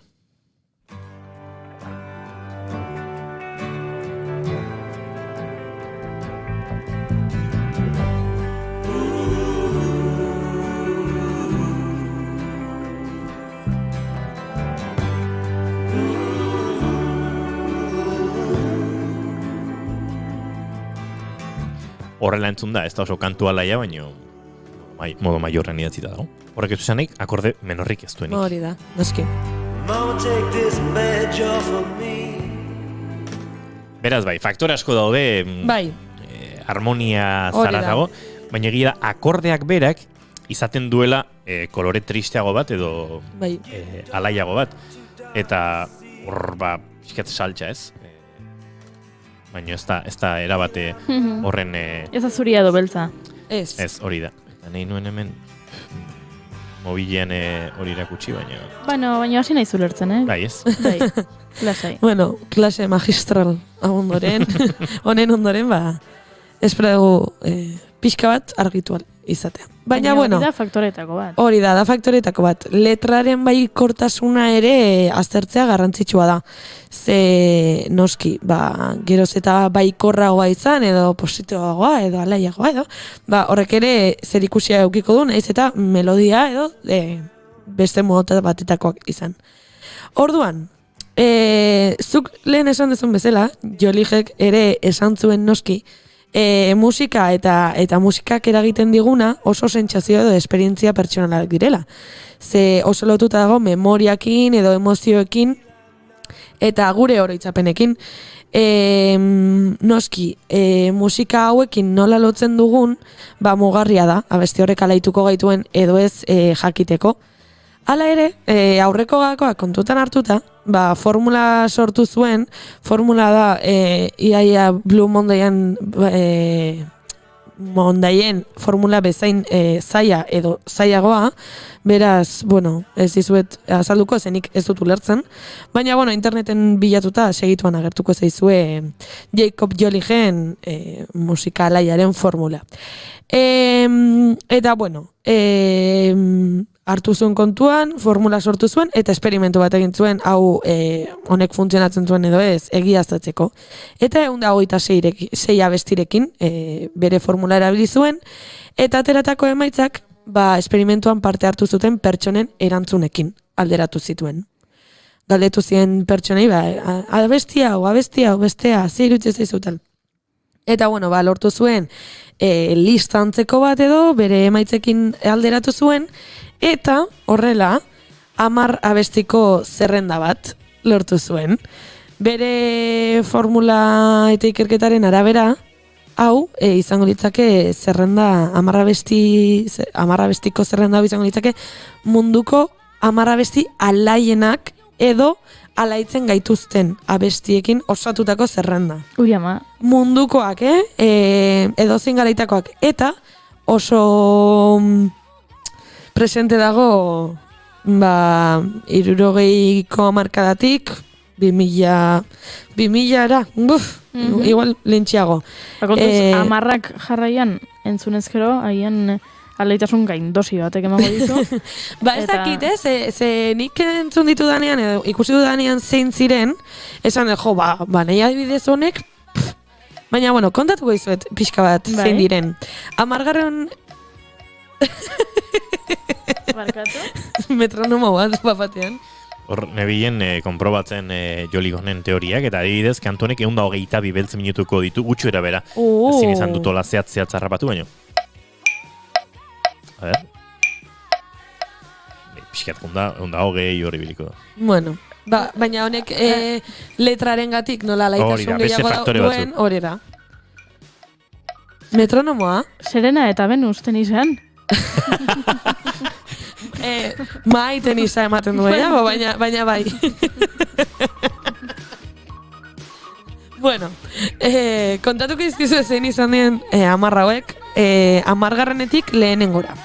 Horrela entzun da, ez da oso kantu alaia, baino modo maiorrean idatzita dago. Horrek ez esanik, akorde menorrik ez duenik. Hori da, noski. Beraz, faktore asko daude, harmonia zara dago, baina egia da, akordeak berak izaten duela kolore tristeago bat edo alaiago bat. Eta hor, pixkat saltxa ez. Baina ez da erabate horren... Ez da zuria edo beltza. Ez, hori da. Eta nahi nuen hemen mobilean hori irakutsi, baina... Baina hasi nahi zulertzen, Bai, ez? Bai, lasai. Bueno, klase magistral honen ondoren, espero dugu pixka bat argitu izatea. Baina, bueno, hori da faktoretako bat. Hori da faktoretako bat. Letraren baikortasuna ere aztertzea garrantzitsua da. Ze noski, geroz eta baikorragoa izan, edo positiboagoa, edo alaiagoa, edo, horrek ere zer ikusia eukiko du, nahiz eta melodia, edo beste mota batetakoak izan. Orduan, zuk lehen esan dezun bezala, Jolijek ere esan zuen noski, musika eta musikak eragiten diguna oso sentsazio edo esperientzia pertsonalak direla. Ze oso lotuta dago memoriakin edo emozioekin eta gure oroitzapenekin. Noski, musika hauekin nola lotzen dugun, mugarria da, abesti horrek alaituko gaituen edo ez jakiteko. Hala ere, aurreko gakoak kontutan hartuta, formula sortu zuen, formula da iaia Blue Mondayen formula bezain zaila edo zailagoa, beraz, ez dizuet azalduko zenik ez dut ulertzen, baina, interneten bilatuta segituan agertuko zaizue Jacob Joligen musika alaiaren formula. Eta, hartu zuen kontuan, formula sortu zuen, eta esperimentu bat egin zuen, hau honek funtzionatzen zuen edo ez, egiaztatzeko. Eta 126 abestirekin bere formula erabili zuen, eta ateratako emaitzak, esperimentuan parte hartu zuten pertsonen erantzunekin alderatu zituen. Galdetu ziren pertsonei, abesti hau, bestea, ze iruditzen zaizutan. Eta, lortu zuen lista antzeko bat edo, bere emaitzekin alderatu zuen, eta horrela 10 abestiko zerrenda bat lortu zuen. Bere formula eta ikerketaren arabera, hau izango litzake zerrenda 10 abestiko zerrenda hau izango litzake munduko 10 abesti alaienak edo alaitzen gaituzten abestiekin osatutako zerrenda. Ui ama. Mundukoak, edo zein garaitakoak. Eta oso presente dago 60ko hamarkadatik 2000-ara, igual lentxiago. Amarrak jarraian entzunezkero, haien alaitasun gaindosi batek emango dizu. Ez dakit, ze nik entzun ditu danean, edo ikusi du danean zein ziren, esan nahi adibidez honek, baina, kontatuko izuet pixka bat zein diren. 10. Barkatu? Metronomo bat, batean. Hor, nebilen konprobatzen Joligonen teoriak, eta adibidez, kantonek 122 beltz minutuko ditu, gutxu erabera. Ezin izan dutola zehatz harrapatu baino. A ver. Piskat, 120 horri biliko da. Baina honek letraren gatik nola laitasun gehiago duen, hori da. Metronomoa? Serena eta Venus tenizan? Mai tenisa ematen duena, baina bai. Kontatuko izkizu zein izan dien 10 hauek, 10. lehenengora.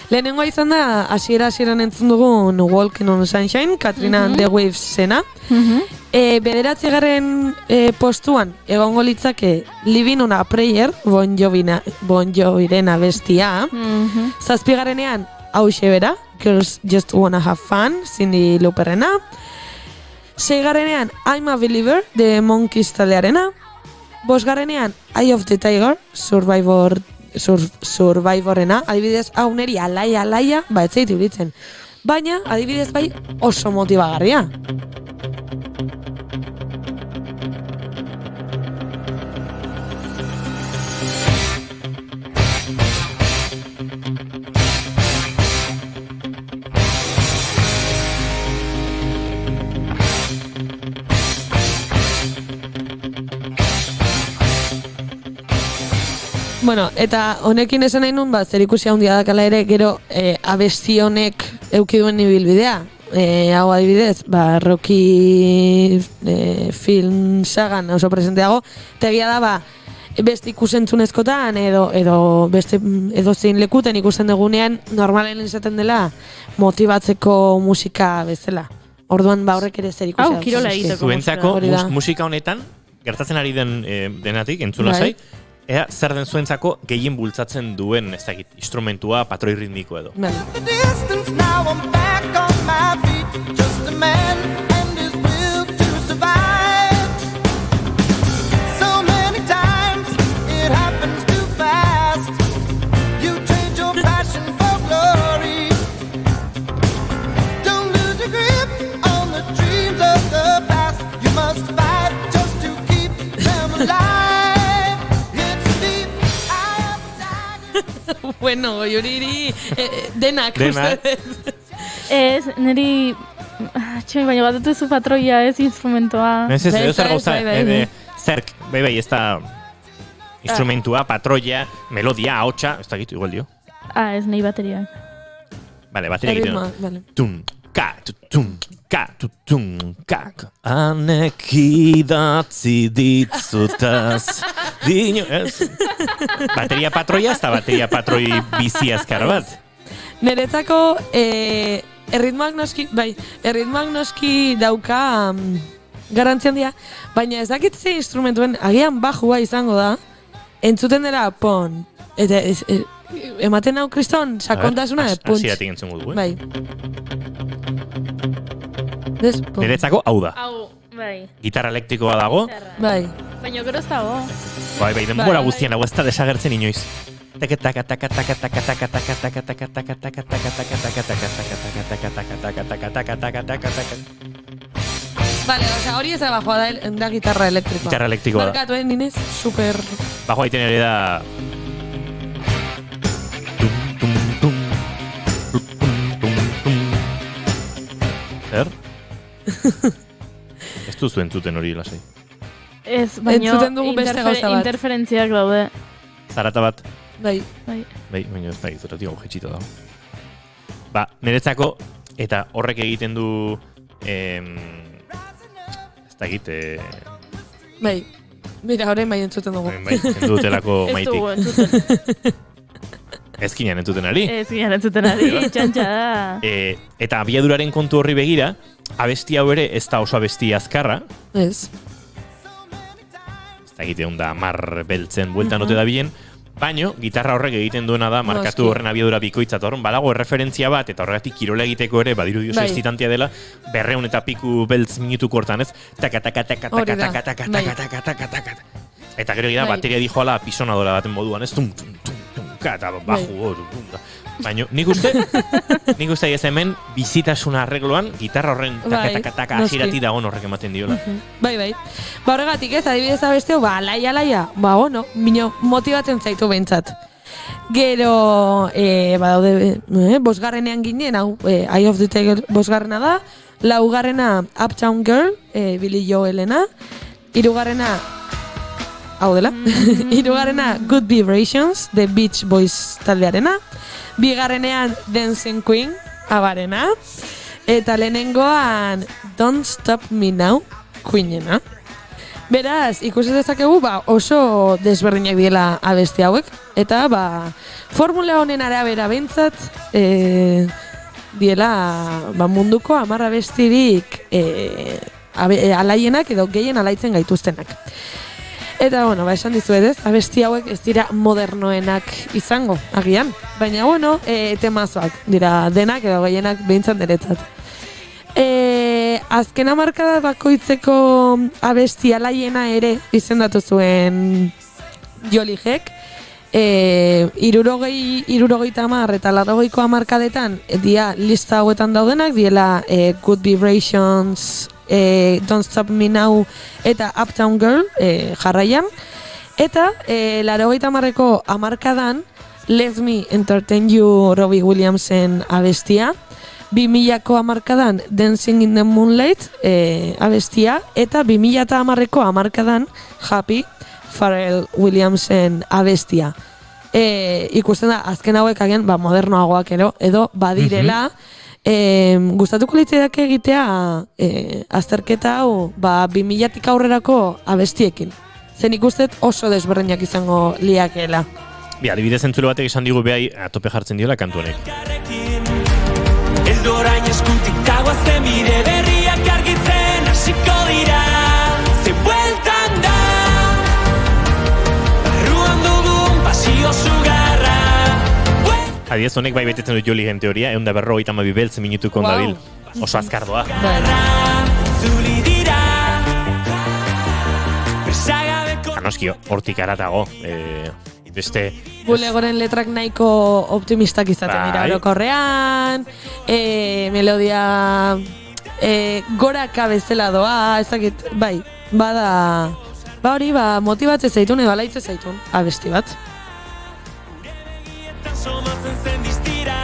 Lehenengoa izan da, hasieran entzun dugun Walking on Sunshine, Katrina and the Waves zena. 9. postuan egongo litzake Living on a Prayer, Bon Joviren abestia. 7. hauxe bera, Girls Just Wanna Have Fun, Cyndi Lauperrena. 6. I'm a Believer, The Monkeys taldearena. 5. Eye of the Tiger, Survivorena, adibidez, hau neri alaia, ez zait iruditzen. Baina, adibidez, bai oso motibagarria. Eta honekin esan nahi nun, zer ikusi handia dakala ere, gero abesti honek eukiduen ibilbidea. Hau adibidez, Rocky film sagan oso presenteago, eta egia da, beste ikusentzunezkotan, edo zein lekuten ikusten dugunean, normalen izaten dela, motibatzeko musika bezala. Orduan, horrek ere zer ikusi. Kirola egiteko. Zuentzako musika honetan, gertatzen ari denatik, entzula zai, ea zer den zuentzako gehien bultzatzen duen, ez dakit, instrumentua, patroi ritmiko edo. The distance now I'm back on my feet. Just a man and his will to survive. So many times it happens too fast. You trade your passion for glory. Don't lose your grip on the dreams of the past. You must fight just to keep them alive. It's deep. Bueno, Yuriri, denak. Denak. Ez, niri... Txoi, baina bat dutu zu patroia, ez instrumentoa. Ez, edo zer gauza, zerk, bai, ez da instrumentua, patroia, melodia, ahotsa, ez dakit, igual dio. Ez nahi bateriak. Vale, bateria egiten. Vale. Tum, ka, tum, ka, tum, ka. Hanek idatzi ditzutaz. Dino, ez. Bateria patroia, ez da bateria patroi bizi azkar bat. Niretzako, erritmoak noski dauka garrantzi handia, baina ez dakit ze instrumentuen agian bajua izango da, entzuten dela pon, eta ematen hau kriston sakontasuna, punts. Hasieratik entzungo dugu, Bai. Niretzako hau da. Hau, bai. Gitarra elektrikoa dago. Bai. Baina gero ez dago. Bai, denbora guztian hau ez da desagertzen inoiz. Taka taka taka taka taka taka taka taka taka taka taka taka taka taka taka taka taka. Vale, hori ez da bajoa da gitarra elektrikoa. Gitarra elektrikoa da. Markatu, Ninez, super... Bajoa iten ere da... Zer? Ez duzu entzuten hori lasai. Ez, baina interferentziak daude. Zarata bat. Bai, baina ez da gizuratik hau jetxito dago. Ba, niretzako, eta horrek egiten du... ez da egite... Bai, mira, horrein bai entzuten dugu. Bai, endutelako maitik. Ez dugu entzuten. Ezkinean entzuten ari. Ezkinean entzuten ari, txantxa da. Eta abiaduraren kontu horri begira, abesti hau ere ez da oso abesti azkarra. Ez. Ez da egite onda mar beltzen bueltan ote da bilen, baino, gitarra horrek egiten duena da, markatu horren abiadura bikoitzat horren, badago erreferentzia bat, eta horregatik kirola egiteko ere, badiru dio excitantea dela, 200 eta piku beltz minutuko hortan ez, taka taka taka taka taka taka taka taka taka. Eta gero da, bateria dijoala pisonadora baten moduan, ez, tum, tum, tum, tum, eta baju, baina nik uste ez hemen bizitasuna arregloan, gitarra horren taka asirati dagoen horrek ematen diola. Bai. Ba horregatik ez, adibidez abesteo, alaia, bueno, mino motibatzen zaitu behintzat. Gero, badaude, bosgarrenean ginen, hau, Eye of the Tiger bosgarrena da, laugarrena Uptown Girl, Billy Joelena, hirugarrena, hau dela, hirugarrena Good Vibrations, The Beach Boys taldearena, bigarrenean Dancing Queen, abarena, eta lehenengoan Don't Stop Me Now, Queenena. Beraz, ikusi dezakegu, oso desberdinak diela abesti hauek, eta formula honen arabera behintzat, diela munduko 10 abestirik alaienak edo gehien alaitzen gaituztenak. Eta, esan dizuet ez, abesti hauek ez dira modernoenak izango, agian. Baina, temazoak dira denak edo gehienak behintzat niretzat. Azken hamarkada bakoitzeko abesti alaiena ere izendatu zuen Jolijek. 60, 70 eta 80ko hamarkadetan dia lista hauetan daudenak, diela Good Vibrations, Don't Stop Me Now eta Uptown Girl jarraian. Eta 80ko hamarkadan Let Me Entertain You Robbie Williamsen abestia, 2000ko hamarkadan Dancing in the Moonlight abestia, eta 2010ko hamarkadan Happy Pharrell Williamsen abestia. Ikusten da, azken hauek agian modernoagoak edo badirela. Gustatuko litzaidak egitea azterketa hau 2000tik aurrerako abestiekin. Zen ikustet oso desberdinak izango liakeela. Adibidez entzule batek esan digu behai atope jartzen diola kantu honek. Eldu orain eskutik dagoa zen bide berriak argitzen hasiko dira. Ze bueltan da, barruan Adiez, honek bai betetzen dut Joli gen teoria, 152 beltz minutuko ondabil. Oso azkar doa. Anoski, hortik aratago. Beste... Bulegoren letrak nahiko optimistak izaten dira orokorrean, melodia goraka bezala doa, ezakit, bai, bada, hori, motibatze zaitun edo alaitze zaitun, abesti bat. Somatzen zen diztira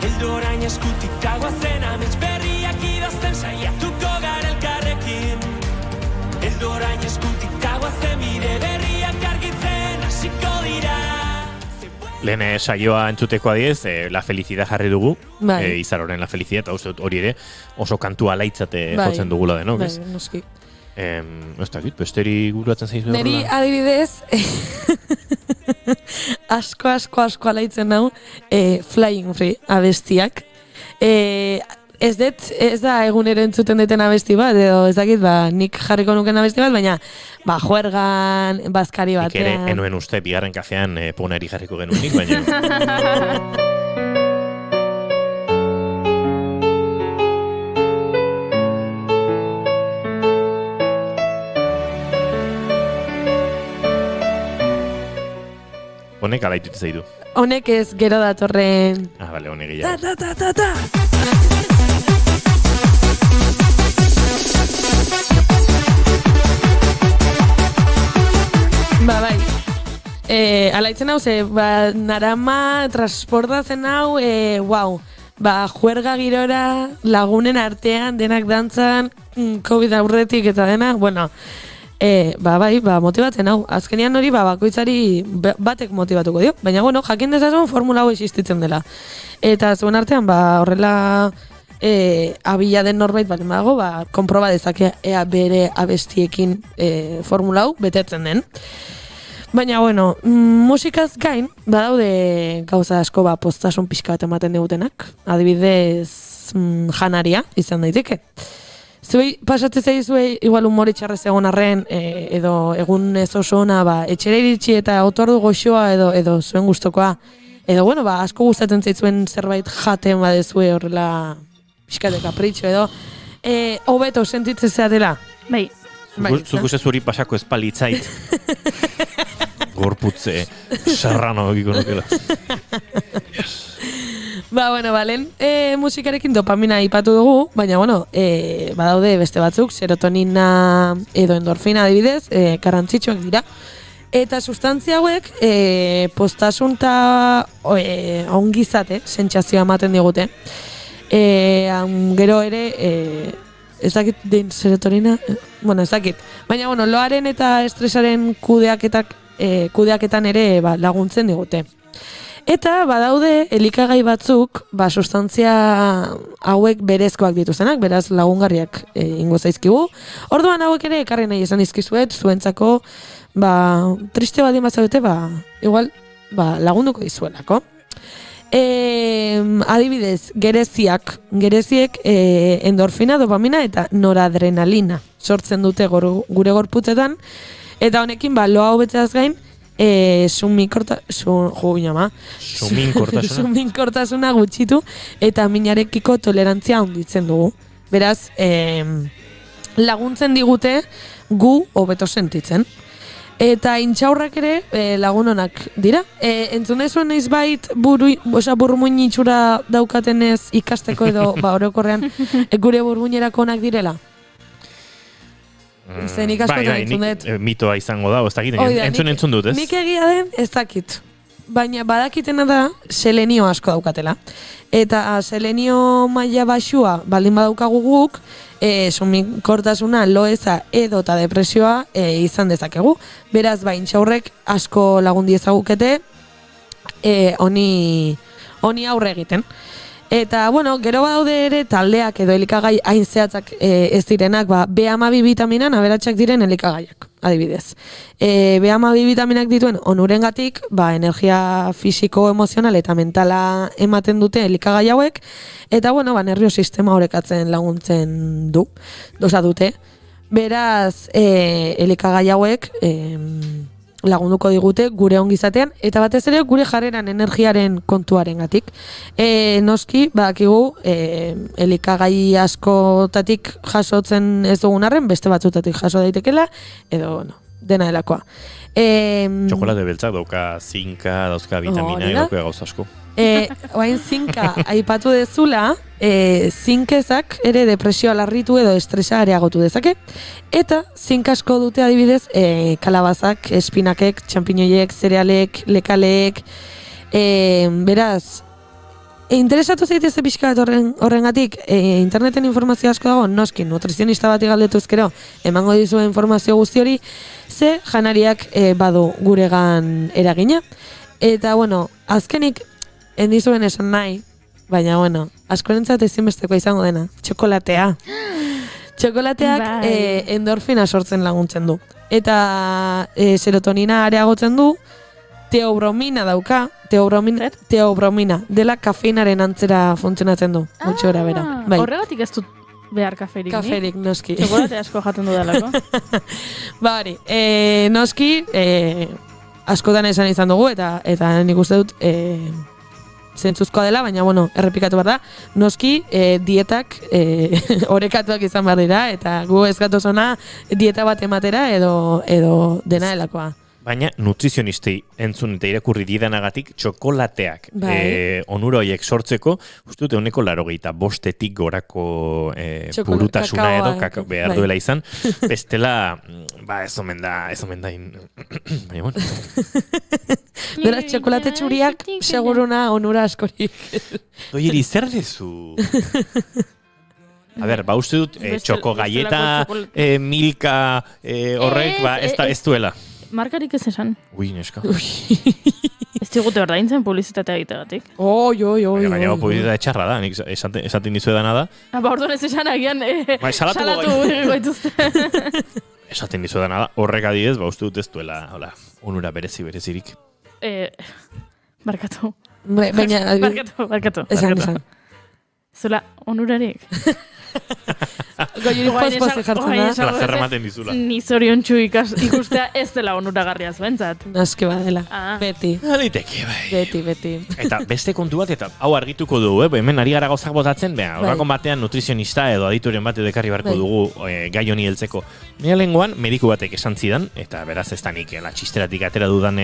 Eldorain eskutik dagoazen amets berriak idazten saiatuko gara elkarrekin Eldorain eskutik dagoazen bide berriak argitzen hasiko dira Lehen saioa entzuteko adiez, La Felicidad jarri dugu, Izaroren La Felicidad, eta uste dut hori ere oso kantu alaitzate jotzen dugula denok, ez? Bai, noski. Ez dakit, besteri guruatzen zaizu horrela? Neri adibidez, asko alaitzen nau, Flying Free abestiak. Ez da egunero entzuten deten abesti bat, edo ez dakit, nik jarriko nuken abesti bat, baina juergan, bazkari batean. Nik ere, enuen uste, bigarren kafean poneri jarriko genuenik, baina... Honek alaitut zaitu. Honek ez gero datorren... Bale, honek gehiago. Ta. Bai. Alaitzen hau, narama transportatzen hau, wow. Juerga girora, lagunen artean, denak dantzan, COVID aurretik eta dena, bueno... motibatzen hau. Azkenean hori, bakoitzari batek motibatuko dio. Baina, jakin dezazun formula hau existitzen dela. Eta zuen artean, horrela abila den norbait bat emago, konproba dezake ea bere abestiekin formula hau betetzen den. Baina, musikaz gain, badaude gauza asko postasun pixka bat ematen digutenak. Adibidez, janaria izan daiteke. Zuei, pasatzen zaizuei, igual humori txarrez egon arren, edo egun ez oso ona, etxera iritsi eta otordu goxoa edo zuen gustokoa. Edo, asko gustatzen zaizuen zerbait jaten badezue horrela pixkate kapritxo edo. Hobeto sentitzen zeatela. Bai. Zuk uste zuri pasako espalitzait. Gorputze, serrano egiko nukela. Balen, musikarekin dopamina ipatu dugu, baina, badaude beste batzuk, serotonina edo endorfina adibidez, garrantzitsuak dira. Eta sustantzia hauek, postasun eta ongizate, sentsazioa ematen digute. Gero ere, ezakit den serotonina, ezakit. Baina, loaren eta estresaren kudeaketan ere laguntzen digute. Eta badaude elikagai batzuk, sustantzia hauek berezkoak dituztenak, beraz lagungarriak ingo zaizkigu. Orduan hauek ere ekarri nahi esan izkizuet, zuentzako, triste baldin bazaudete, igual, lagunduko dizuelako. Adibidez, gereziek endorfina, dopamina eta noradrenalina sortzen dute gure gorputzetan, eta honekin loa hobetzeaz gain, suminkortasuna gutxitu eta minarekiko tolerantzia handitzen dugu. Beraz, laguntzen digute gu hobeto sentitzen. Eta intxaurrak ere lagunonak dira. Entzun dezuen noizbait burmuin itxura daukatenez ikasteko edo orokorrean gure burmuinerako onak direla? Nik askotan entzun dut. Mitoa izango da, ez dakit, entzun dut, ez? Nik egia den, ez dakit. Baina badakitena da, selenio asko daukatela. Eta selenio maila baxua baldin badaukagu guk, suminkortasuna, loeza edo eta depresioa izan dezakegu. Beraz, intxaurrek asko lagundi ezagukete honi aurre egiten. Eta, gero badaude ere taldeak edo elikagai hain zehatzak ez direnak, B12 vitaminan aberatsak diren elikagaiak, adibidez. B12 vitaminak dituen onurengatik, energia fisiko, emozional eta mentala ematen dute elikagai hauek, eta, nervio sistema orekatzen laguntzen dute. Beraz, elikagai hauek lagunduko digute gure ongizatean, eta batez ere gure jarreran energiaren kontuarengatik. Noski, badakigu, elikagai askotatik jasotzen ez dugun arren, beste batzutatik jaso daitekela, edo, bueno, dena delakoa. Txokolate beltzak dauka zinka, dauzka vitamina, dauka gauza asko. Oain zinka aipatu dezula, zinkezak ere depresioa larritu edo estresa areagotu dezake, eta zink asko dute adibidez kalabazak, espinakek, txampiñoiek, zerealek, lekaleek, beraz, interesatu zaitez pixka bat horrengatik, interneten informazio asko dago, noski, nutrizionista bat galdetu ezkero, emango dizu informazio guzti hori, ze janariak badu guregan eragina. Eta, bueno, azkenik, endizuen esan nahi, baina, bueno, askorentzat ezinbestekoa izango dena, txokolatea. Txokolateak endorfina sortzen laguntzen du. Eta serotonina areagotzen du, teobromina dauka, teobromina, dela kafeinaren antzera funtzionatzen du, gutxi gora bera. Horregatik ez dut behar kaferik, Kaferik, noski. Txokolate asko jaten dudalako. Bari, noski, askotan esan izan dugu, eta nik uste dut zentzuzkoa dela, baina, bueno, errepikatu behar da, noski, dietak orekatuak izan behar dira, eta gu ez gatoz ona dieta bat ematera edo dena delakoa. Baina nutrizionistei entzun eta irakurri didanagatik txokolateak onura horiek sortzeko, uste dute honeko 85 gorako purutasuna edo behar duela izan, bestela, ez omen da, baina bueno. Beraz, txokolate txuriak seguruna onura askorik. Doieri, zer dezu? A ber, uste dut, txoko galleta, milka horrek, ez duela. Markarik ez esan. Ui, neska. Ez digute ordaintzen publizitatea egitegatik. Baina publizitatea txarra da, nik esaten dizu edana da. Orduan ez esan agian salatu goituzte. Esaten dizu edana da, horrek adidez, uste dut ez duela, onura berezirik. Barkatu. Barkatu. Esan. Zula, onurarik. Goiuri pospoze jartzen da. Plazer ematen dizula. Ni zorion txu ikustea ez dela onuragarria zuentzat. Naski badela, beti. Aliteke, bai. Beti. Eta beste kontu bat, eta hau argituko dugu, hemen ari gara gauzak botatzen, horrakon batean nutrizionista edo adituren bat edekarri barko dugu gai honi heltzeko. Nire lengoan, mediku batek esan zidan, eta beraz ez da nik txisteratik atera dudan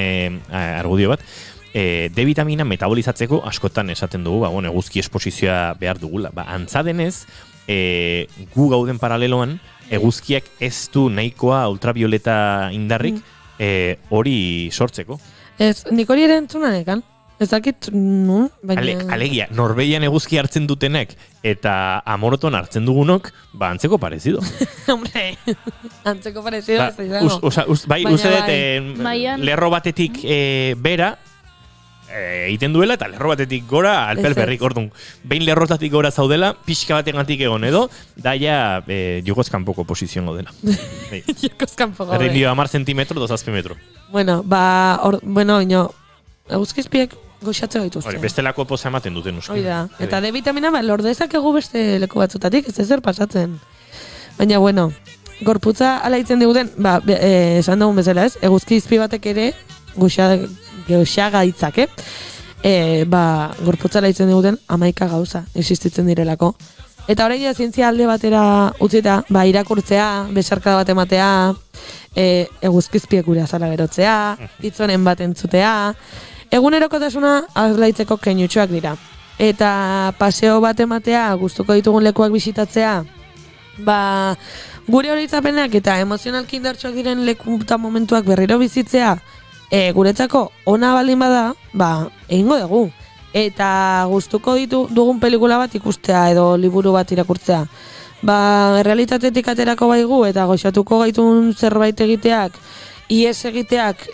argudio bat, D-vitamina metabolizatzeko askotan esaten dugu, eguzki esposizioa behar dugula. Antza denez, gu gauden paraleloan, eguzkiak ez du nahikoa ultravioleta indarrik hori sortzeko. Ez, nik hori ere entzunanekan. Ez dakit nun, baina... Alegia, Norbeian eguzki hartzen dutenek eta Amoroton hartzen dugunok, antzeko parezido. Hombre, antzeko parezido ez da izango. Bai, uste dut, lerro batetik bera, egiten duela, eta lerro batetik gora alpelperrik, orduan, behin lerrotatik gora zaudela, pixka bategatik egon edo, daia jokoz kanpoko posizioan godela. Jokoz kanpoko. Errin dio 10 centimetro, 2 metro. Bueno, ino, eguzkizpiek goxatze gaituzte. Bestelako poza ematen duten uski. Oida, eta D-vitamina lordezak egu beste leku batzutatik, ez zer pasatzen. Baina, bueno, gorputza alaitzen diguten, esan dugun bezala ez, eguzkizpi batek ere, goxaga ditzake, gorputza alaitzen diguten 11 gauza existitzen direlako. Eta orain zientzia alde batera utzita, irakurtzea, besarkada bat ematea, eguzkizpiek gure azala berotzea, hitzonen bat entzutea, egunerokotasuna alaitzeko keinutxoak dira. Eta paseo bat ematea, gustuko ditugun lekuak bisitatzea, gure horitzapenak eta emozionalki indartsuak diren leku eta momentuak berriro bizitzea, guretzako ona baldin bada, egingo dugu. Eta gustuko dugun pelikula bat ikustea edo liburu bat irakurtzea. Realitatetik aterako baigu eta goxatuko gaitun zerbait egiteak, ies egiteak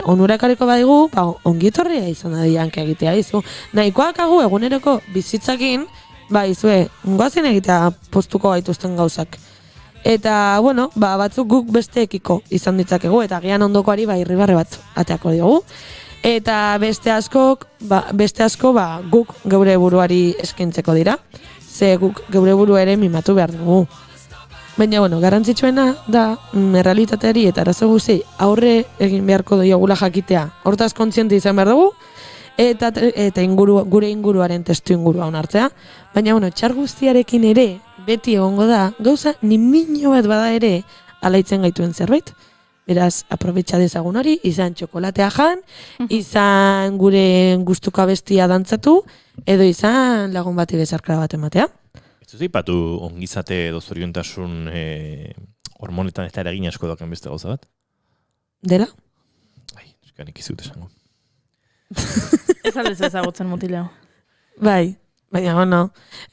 onurakariko baigu, ongietorria izan da dianke egitea izu. Nahikoak agu eguneroko bizitzakin, goazen egitea postuko gaituzten gauzak. Eta, batzuk guk besteekiko izan ditzakegu, eta gian ondokoari irribarre bat ateako diogu. Eta beste asko guk geure buruari eskintzeko dira, ze guk geure buru ere mimatu behar dugu. Baina, bueno, garrantzitsuena da, errealitateari eta arazo guzti aurre egin beharko diogula jakitea. Hortaz kontziente izan behar dugu, eta gure inguruaren testu ingurua onartzea. Baina, bueno, txar guztiarekin ere, beti egongo da, gauza nimino bat bada ere, alaitzen gaituen zerbait. Beraz, aprobetxa dezagun hori, izan txokolatea jan, izan gure gustuko abestia dantzatu, edo izan lagun bati bezarkara bat ematea. Ez dut ipatu ongizate edo zoriontasun hormonetan ez da eragin asko doken beste gauza bat? Dela? Eskanik izut esango. Ez aldez ezagutzen mutileo. Bai, baina, bueno,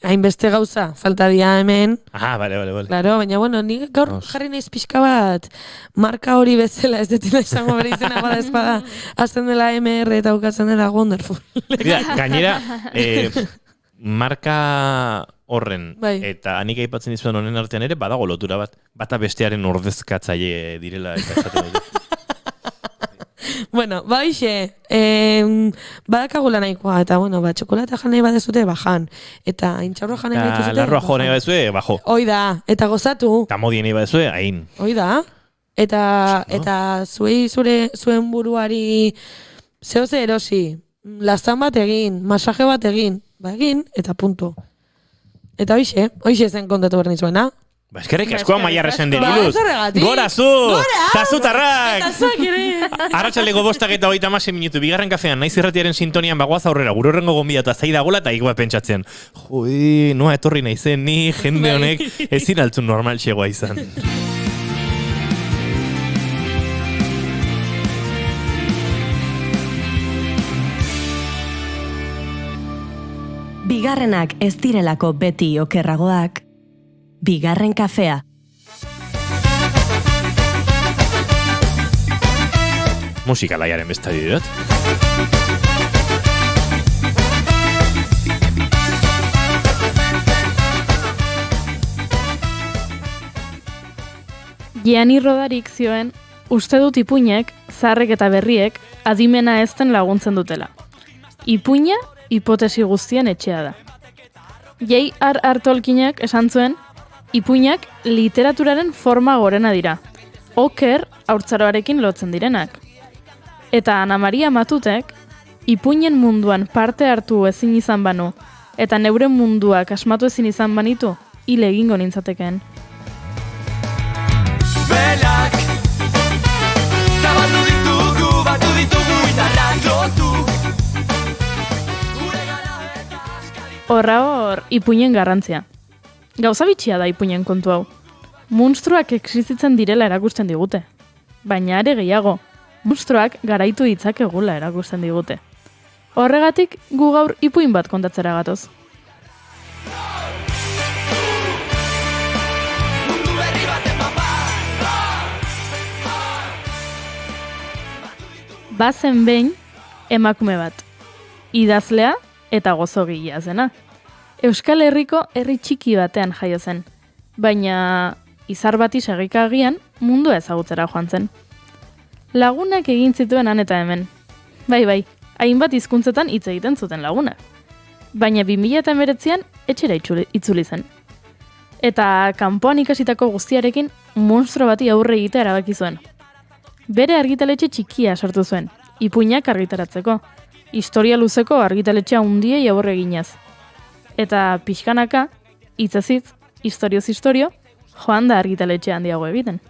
hainbeste gauza, falta dia hemen. Ah, bale. Claro, baina, bueno, nik gaur jarri naiz pixka bat, marka hori bezala, ez detila esango bere izena bada espada, azten dela MR eta ukatzen dela Wonderful. Gainera, marka horren, bai. eta anik aipatzen dizudan honen artean ere, badago lotura bat, bata bestearen ordezkatzaile direla eta esaten dut. Bueno, baixe, badakagula nahikoa, eta bueno, txokolata jan nahi badezute, bajan. Eta intxaurro jan nahi badezute, larroa jo nahi badezue, bajo. Hoi da, eta gozatu. Eta modien nahi badezue, hain. Hoi da, eta zuen buruari zehoze erosi, lastan bat egin, masaje bat egin, eta punto. Eta hoixe zen kontatu behar nizuena. Eskerrik askoa Maiarresen diriluz. Gora zu! Tazutarrak! Eta zuak ere! Arratxaldeko 5:36 minutu, bigarren kafean, naiz irratiaren sintonian bagoaz aurrera, gure horrengo gonbidatu azai dagoela eta ikua pentsatzen. Joi, noa etorri naizen, ni jende honek ezin altzun normal txegoa izan. Bigarrenak ez direlako beti okerragoak, bigarren kafea. Musika laiaren bestadi dut. Gianni Rodarik zioen, uste dut ipuinek, zaharrek eta berriek, adimena ezten laguntzen dutela. Ipuina, hipotesi guztien etxea da. J.R.R. Tolkienek esan zuen, ipuinak literaturaren forma gorena dira. Oker haurtzaroarekin lotzen direnak. Eta Ana Maria Matutek, ipuinen munduan parte hartu ezin izan banu, eta neure munduak asmatu ezin izan banitu, hile egingo nintzateken. Belak zabaldu ditugu, batu ditugu indarrak lotu. Horra hor, ipuinen garrantzia. Gauza bitxia da ipuinen kontu hau. Munstruak existitzen direla erakusten digute. Baina are gehiago, munstruak garaitu ditzakegula erakusten digute. Horregatik, gu gaur ipuin bat kontatzera gatoz. Bazen behin, emakume bat. Idazlea eta gozogilea zena. Euskal Herriko herri txiki batean jaio zen. Baina izar bati segikagian mundua ezagutzera joan zen. Lagunak egin zituen han eta hemen. Bai, hainbat hizkuntzetan hitz egiten zuten lagunak. Baina 2019an etxera itzuli zen. Eta kanpoan ikasitako guztiarekin monstro bati aurre egitea erabaki zuen. Bere argitaletxe txikia sortu zuen, ipuinak argitaratzeko. Historia luzeko argitaletxea handiei aurre eginaz. Eta pixkanaka, hitzez hitz, historioz historio, joan da argitaletxe handiago egiten.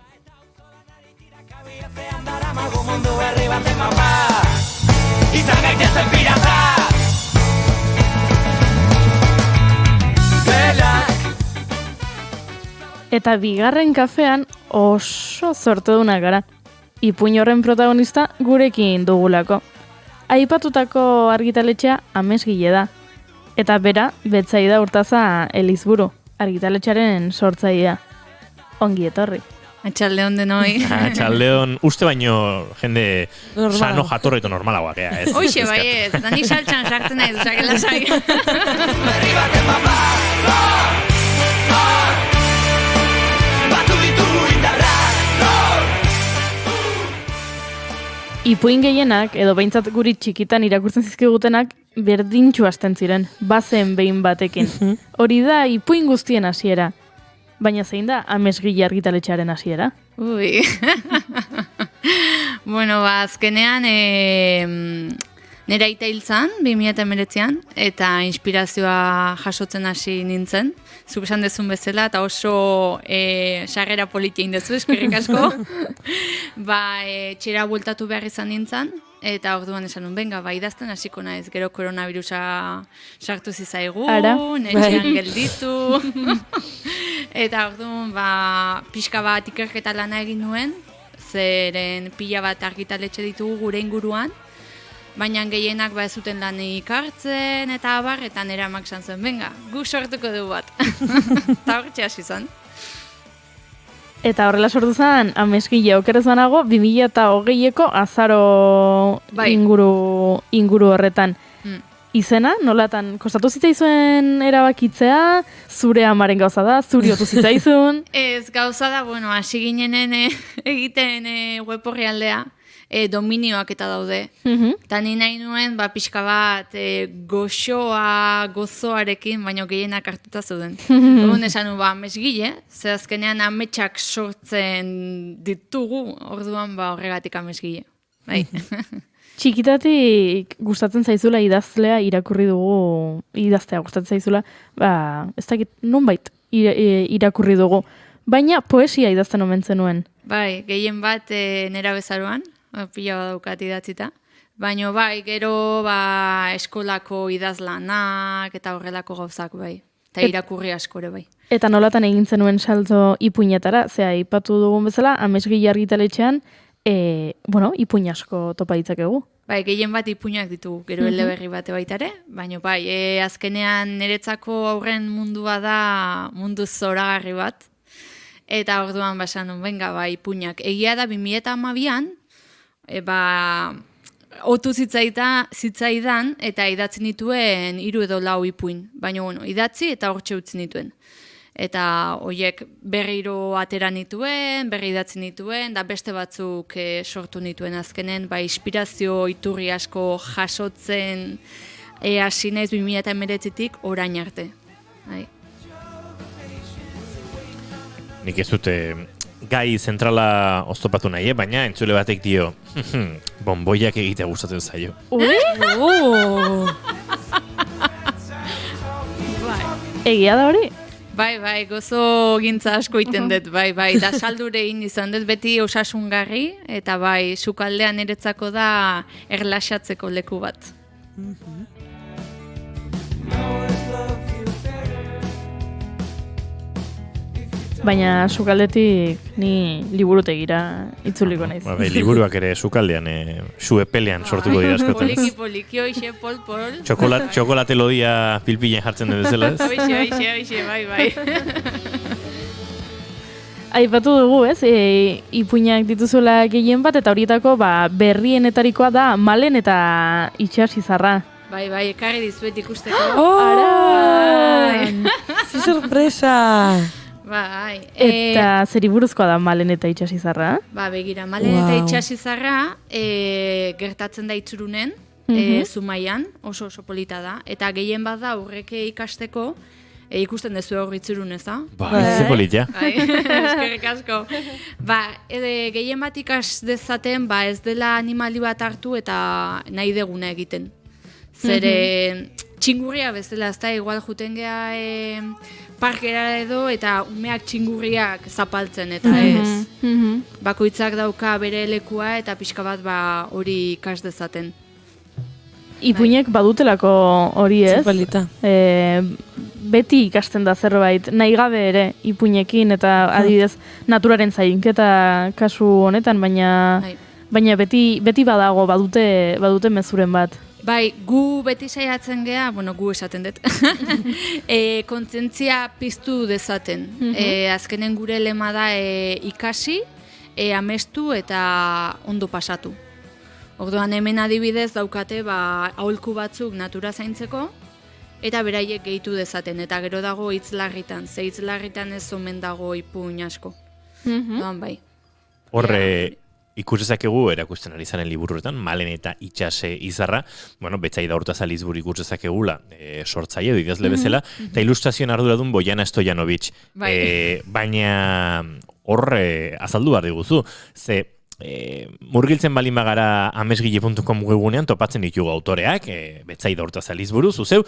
Izan gaitezen pirata. Eta bigarren kafean oso zortedunak gara. Ipuin horren protagonista gurekin dugulako. Aipatutako argitaletxea amesgile da. Eta bera, Betsaida Urtaza Elizburu, argitaletxearen sortzailea. Ongi etorri. Atxaldeon denoi. Atxaldeon, uste baino jende sano jatorreto normalagoak, ez? Hoxe, bai ez, eta ni saltxan sartzen nahi duzak elazai. Ipuin gehienak, edo behintzat guri txikitan irakurtzen zizkigutenak, berdintxu hasten ziren, bazen behin batekin. Hori da, ipuin guztien hasiera. Baina zein da Amesgile argitaletxearen hasiera? Ui. Bueno, azkenean nera aita hil zan, 2019an, eta inspirazioa jasotzen hasi nintzen. Zuk esan dezun bezala, eta oso sarrera politia indezu, eskerrik asko. Txera bueltatu behar izan nintzen, eta orduan esan nun, benga, idazten hasiko naiz, gero koronavirusa sartu zizaigu, etxean gelditu. Eta orduan, pixka bat ikerketa lana egin nuen, zeren pila bat argitaletxe ditugu gure inguruan, baina gehienak ez zuten lan ikartzen eta abar, eta nera amak esan zuen, benga, gu sortuko dugu bat. Eta hortxe hasi zen. Eta horrela sortu zen, Amesgile okerez banago, 2020ko azaro inguru horretan. Izena, nolatan, kostatu zitzaizuen erabakitzea, zure amaren gauza da, zuri otu zitzaizun? Ez, gauza da, hasi ginenen egiten web orrialdea, dominioak eta daude. Eta ni nahi nuen, pixka bat, gozoarekin, baina gehienak hartuta zeuden. Egun esan nu, Amesgile, ze azkenean ametsak sortzen ditugu, orduan horregatik Amesgile. Bai. Txikitatik gustatzen zaizula idazlea irakurri dugu, idaztea gustatzen zaizula, ez dakit nonbait irakurri dugu. Baina poesia idazten omen zenuen. Bai, gehien bat nera bezaroan, pila badaukat idatzita. Baina gero eskolako idazlanak eta horrelako gauzak bai. Eta irakurri askore bai. Eta nolatan egin zenuen salto ipuinetara, zea ipatu dugun bezala, Amesgile argitaletxean, ipuin asko topa ditzakegu. Bai, gehien bat ipuinak ditugu, gero eleberri bate baitare, baina azkenean niretzako aurren mundua da mundu zoragarri bat, eta orduan basan nun, benga, ipuinak. Egia da, 2012an, otu zitzaidan, eta idatzen dituen 3 edo 4 ipuin, baina idatzi eta hortxe utzen dituen. Eta horiek berriro atera nituen, berri idatzen nituen, da beste batzuk sortu nituen azkenen, inspirazio iturri asko jasotzen hasi naiz 2019tik orain arte. Nik ez dute gai zentrala oztopatu nahi, baina entzule batek dio, bonboiak egitea gustatzen zaio. Egia da hori? Bai, gozo gintza asko iten dut, bai, da saldure egin izan dut beti osasungarri, eta sukaldean niretzako da erlaxatzeko leku bat. Baina sukaldetik ni liburutegira itzuliko naiz. Liburuak ere sukaldean, suepelean sortuko dira askotan. Poliki, oixe, pol. Txokolate lodia pilpilen jartzen dut bezala, ez? Oixe, bai. Aipatu dugu, ez? Ipuinak dituzula gehien bat, eta horietako berrienetarikoa da Malen eta Itxasizarra. Bai, ekarri dizuet ikusteko. ¡Qué sorpresa! Bai. Eta zeri buruzkoa da Malen eta Itxasizarra? Begira, Malen eta Itxasizarra gertatzen da Itzurunen, Zumaian, oso polita da. Eta gehien bat da aurreke ikasteko, ikusten dezu hor Itzurun, ez da? Ze politia. Eskerrik asko. Gehien bat ikas dezaten, ez dela animali bat hartu eta nahi deguna egiten. Zere txingurria bezala, ez da, igual juten geha parkera edo eta umeak txingurriak zapaltzen eta ez. Bakoitzak dauka bere lekua eta pixka bat hori ikas dezaten. Ipuinek badutelako hori ez? Zepalita. Beti ikasten da zerbait, nahi gabe ere ipuinekin eta adibidez naturaren zainketa kasu honetan, baina beti badago badute mezuren bat. Bai, gu beti saiatzen gea, gu esaten dut, kontzientzia piztu dezaten. Azkenen gure lema da ikasi, amestu eta ondo pasatu. Orduan hemen adibidez daukate aholku batzuk natura zaintzeko, eta beraiek gehitu dezaten, eta gero dago hitzlarritan, ze hitzlarritan ez omen dago ipuin asko. Doan bai. Horre, ikusezakegu erakusten ari zaren liburuetan, Malen eta Itxase izarra, bueno, Betsaida Hortazalizburu ikusezakegula sortzaile edo idazle bezala, eta ilustrazioen arduradun Bojana Stojanovic. Baina hor azaldu behar diguzu, ze murgiltzen balin bagara amesgile.com webunean topatzen ditugu autoreak, Betsaida Hortazalizburu, zuzeu,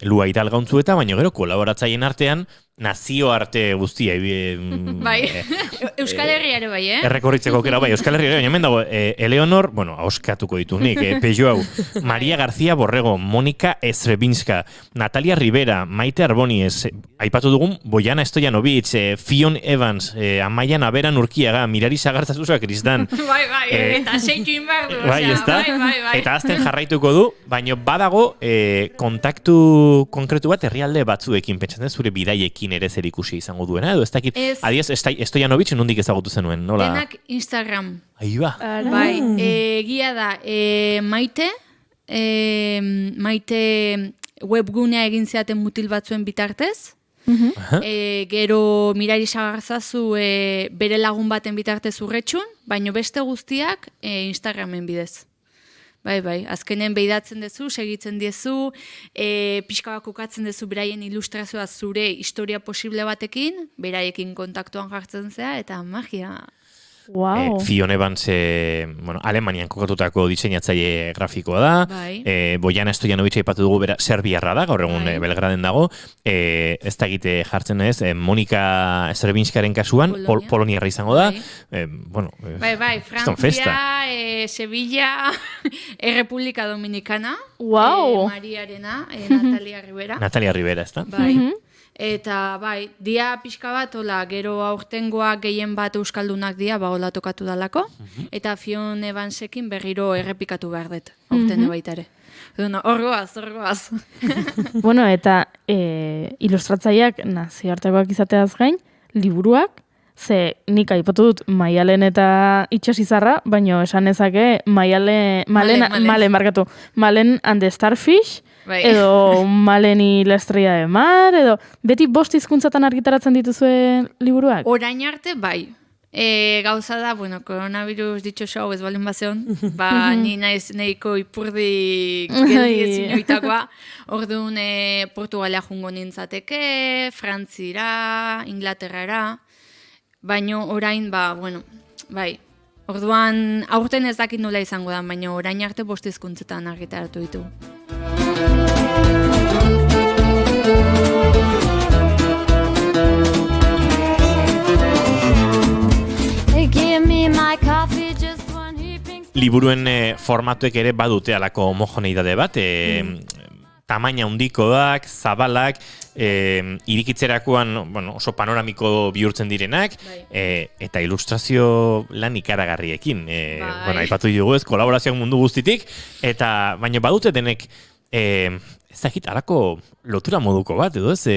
Lua Hidalgauntzu eta, baina gero kolaboratzaileen artean, nazio arte guztia. Bai, Euskal Herriare bai, Errekorritzeko kera bai, Euskal Herriare, baina hemen dago, Eleonor, bueno, auskatuko ditu nik, Pejo hau, Maria García Borrego, Monika Esrebinska, Natalia Rivera, Maite Arboniez, aipatu dugun, Bojana Stojanovic, Fion Evans, Amaia Naberan Urkiaga, Mirari Sagartzazuza Kristan. Bai, eta seitu inbar du. Bai, eta azten jarraituko du, baina badago kontaktu konkretu bat herrialde batzuekin, pentsatzen zure bidaiekin ere zer ikusi izango duena, edo ez dakit, adiez, Stojanovic nondik ezagutu zenuen, nola? Denak Instagram. Ahi ba. Bai, egia da, Maite webgunea egin zeaten mutil batzuen bitartez, gero Mirari Sagartzazu bere lagun baten bitartez urretxun, baino beste guztiak Instagramen bidez. Bai, azkenen behidatzen dezu, segitzen diezu, pixka bat kokatzen dezu beraien ilustrazioa zure historia posible batekin, beraiekin kontaktuan jartzen zea, eta magia. Wow. Fion Evans, Alemanian kokatutako diseinatzaile grafikoa da, Bojana Stojanovic aipatu dugu bera serbiarra da, gaur egun Belgraden dago, ez da egite jartzen ez, Monika Srebinskaren kasuan, poloniarra izango da, Bai, Frantzia, Sevilla, Errepublika Dominikana, Mariarena, Natalia Rivera. Natalia Rivera, ez da? Bai. Eta bai, dia pixka bat, gero aurtengoak gehien bat euskaldunak dia, hola tokatu dalako, eta Fion Evansekin berriro errepikatu behar dut, aurten baitare. Horgoaz. Bueno, eta ilustratzaileak nazioartekoak izateaz gain, liburuak, ze nik aipatu dut Maialen eta Itxasizarra, baino esan ezake Malen and the Starfish, edo Maleni la estrella de mar, edo beti bost hizkuntzatan argitaratzen dituzue liburuak? Orain arte, bai. Gauza da, coronavirus ditxoso hau ez balin bazeon, ni naiz neiko ipurdi geldi ezin oitakoa, orduan Portugalea jungo nintzateke, Frantzira, Inglaterrara, baino orain, bai. Orduan, aurten ez dakit nola izango da, baino orain arte bost hizkuntzetan argitaratu ditugu. Liburuen formatuek ere badute alako homogeneidade bat, tamaina handikoak, zabalak, irikitzerakoan oso panoramiko bihurtzen direnak, eta ilustrazio lan ikaragarriekin. Aipatu dugu ez, kolaborazioak mundu guztitik, eta baina badute denek, ez dakit, alako lotura moduko bat, edo ez,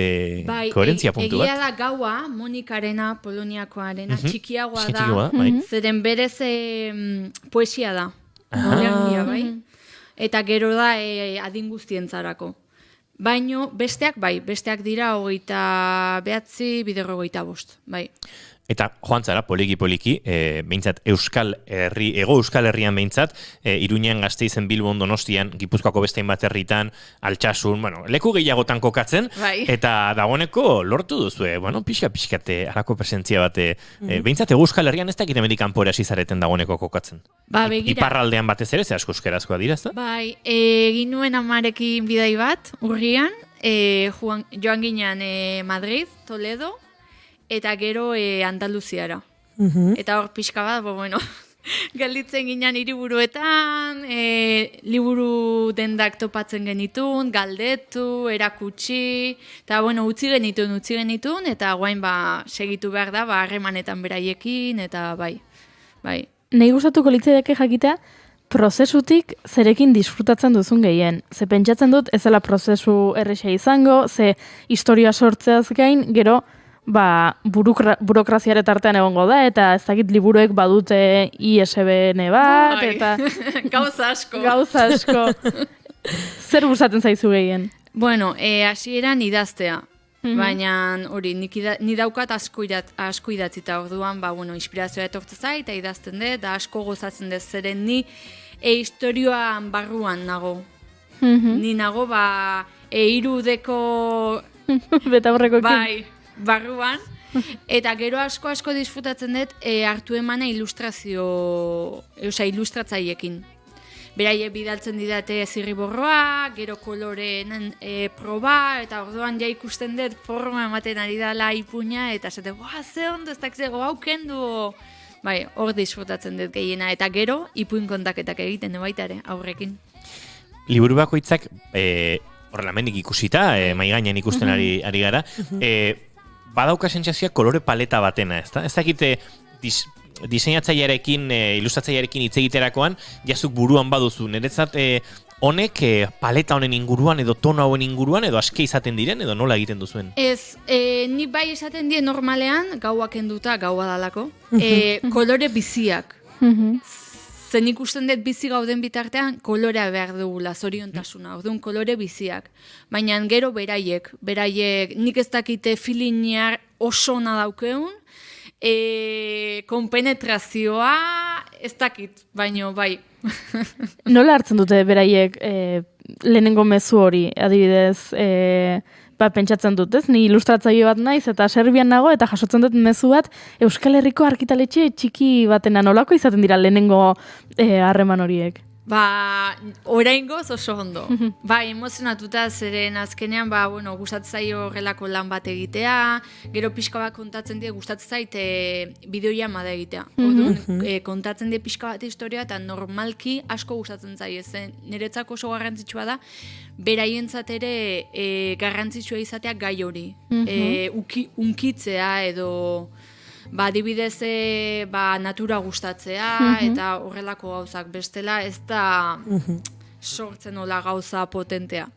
koherentzia puntu bat. Egia da gaua, Monikarena, Poloniakoarena, txikiagoa da, zeren berez poesia da, olergia, bai? Eta gero da adin guztientzarako. Baino besteak dira 29, bider 25, bai. Eta joan zara, poliki, behintzat Ego Euskal Herrian behintzat, Iruñean, Gasteizen, Bilbon, Donostian, Gipuzkoako bestein bat herritan, Altsasun, leku gehiagotan kokatzen, eta dagoeneko lortu duzue, pixkate harako presentzia bat, behintzat Ego Euskal Herrian ez dakit hemendik kanpora hasi zareten dagoeneko kokatzen. Iparraldean batez ere, ze asko euskarazkoa dira, ezta? Bai, egin nuen amarekin bidai bat, urrian, joan ginean Madrid, Toledo, eta gero Andaluziara. Eta hor pixka bat, gelditzen ginean hiriburuetan, liburu dendak topatzen genitun, galdetu, erakutsi, eta utzi genitun, eta guain segitu behar da, harremanetan beraiekin, eta bai. Nahi gustatuko litzaidake jakitea, prozesutik zerekin disfrutatzen duzun gehien. Ze pentsatzen dut, ez dela prozesu erresa izango, ze historia sortzeaz gain, gero, burokraziare tartean egongo da, eta ez dakit liburuek badute ISBN bat, eta... Gauza asko. Zer gustatzen zaizu gehien? Bueno, hasieran idaztea. Baina hori, ni daukat asko idatzita orduan, inspirazioa etortzen zait, eta idazten dut, da asko gozatzen dut zeren ni historioan barruan nago. Ni nago, irudeko betaurrekoekin. Bai, barruan. Eta gero asko disfrutatzen dut hartu emana ilustratzaiekin. Beraie bidaltzen didate zirriborroa, gero koloreen proba, eta orduan ja ikusten dut forma ematen ari dela ipuña, eta zate, ze ondo, ez dakizego, hau kendu. Bai, hor disfrutatzen dut gehiena, eta gero ipuin kontaketak egiten baita ere, aurrekin. Liburu bakoitzak, horrelamendik ikusita, mai gainean ikusten ari gara, badauka sentsazioa kolore paleta batena, ezta? Ez dakite diseinatzailearekin, ilustratzailearekin hitz egiterakoan, jazuk buruan baduzu. Niretzat honek paleta honen inguruan edo tono hauen inguruan edo aske izaten diren edo nola egiten duzuen? Ez, ni bai esaten dien normalean, gauak enduta, gaua dalako, kolore biziak. Zen ikusten dut bizi gauden bitartean kolorea behar dugula, zoriontasuna, orduan kolore biziak. Baina gero beraiek, nik ez dakite filinear oso ona daukeun, konpenetrazioa ez dakit, baino bai. Nola hartzen dute beraiek lehenengo mezu hori, adibidez, pentsatzen dut, ez? Ni ilustratzaile bat naiz eta Serbian nago eta jasotzen dut mezu bat Euskal Herriko argitaletxe txiki batena nolako izaten dira lehenengo harreman horiek? Oraingoz oso ondo. Emozionatuta zeren azkenean, gustatzen zaio horrelako lan bat egitea, gero pixka bat kontatzen die, gustatzen zait bideoiama da egitea. Kontatzen die pixka bat historia eta normalki asko gustatzen zaio, zen niretzako oso garrantzitsua da, beraientzat ere garrantzitsua izatea gai hori. Unkitzea edo adibidez natura gustatzea eta horrelako gauzak bestela ez da sortzen hola gauza potentea.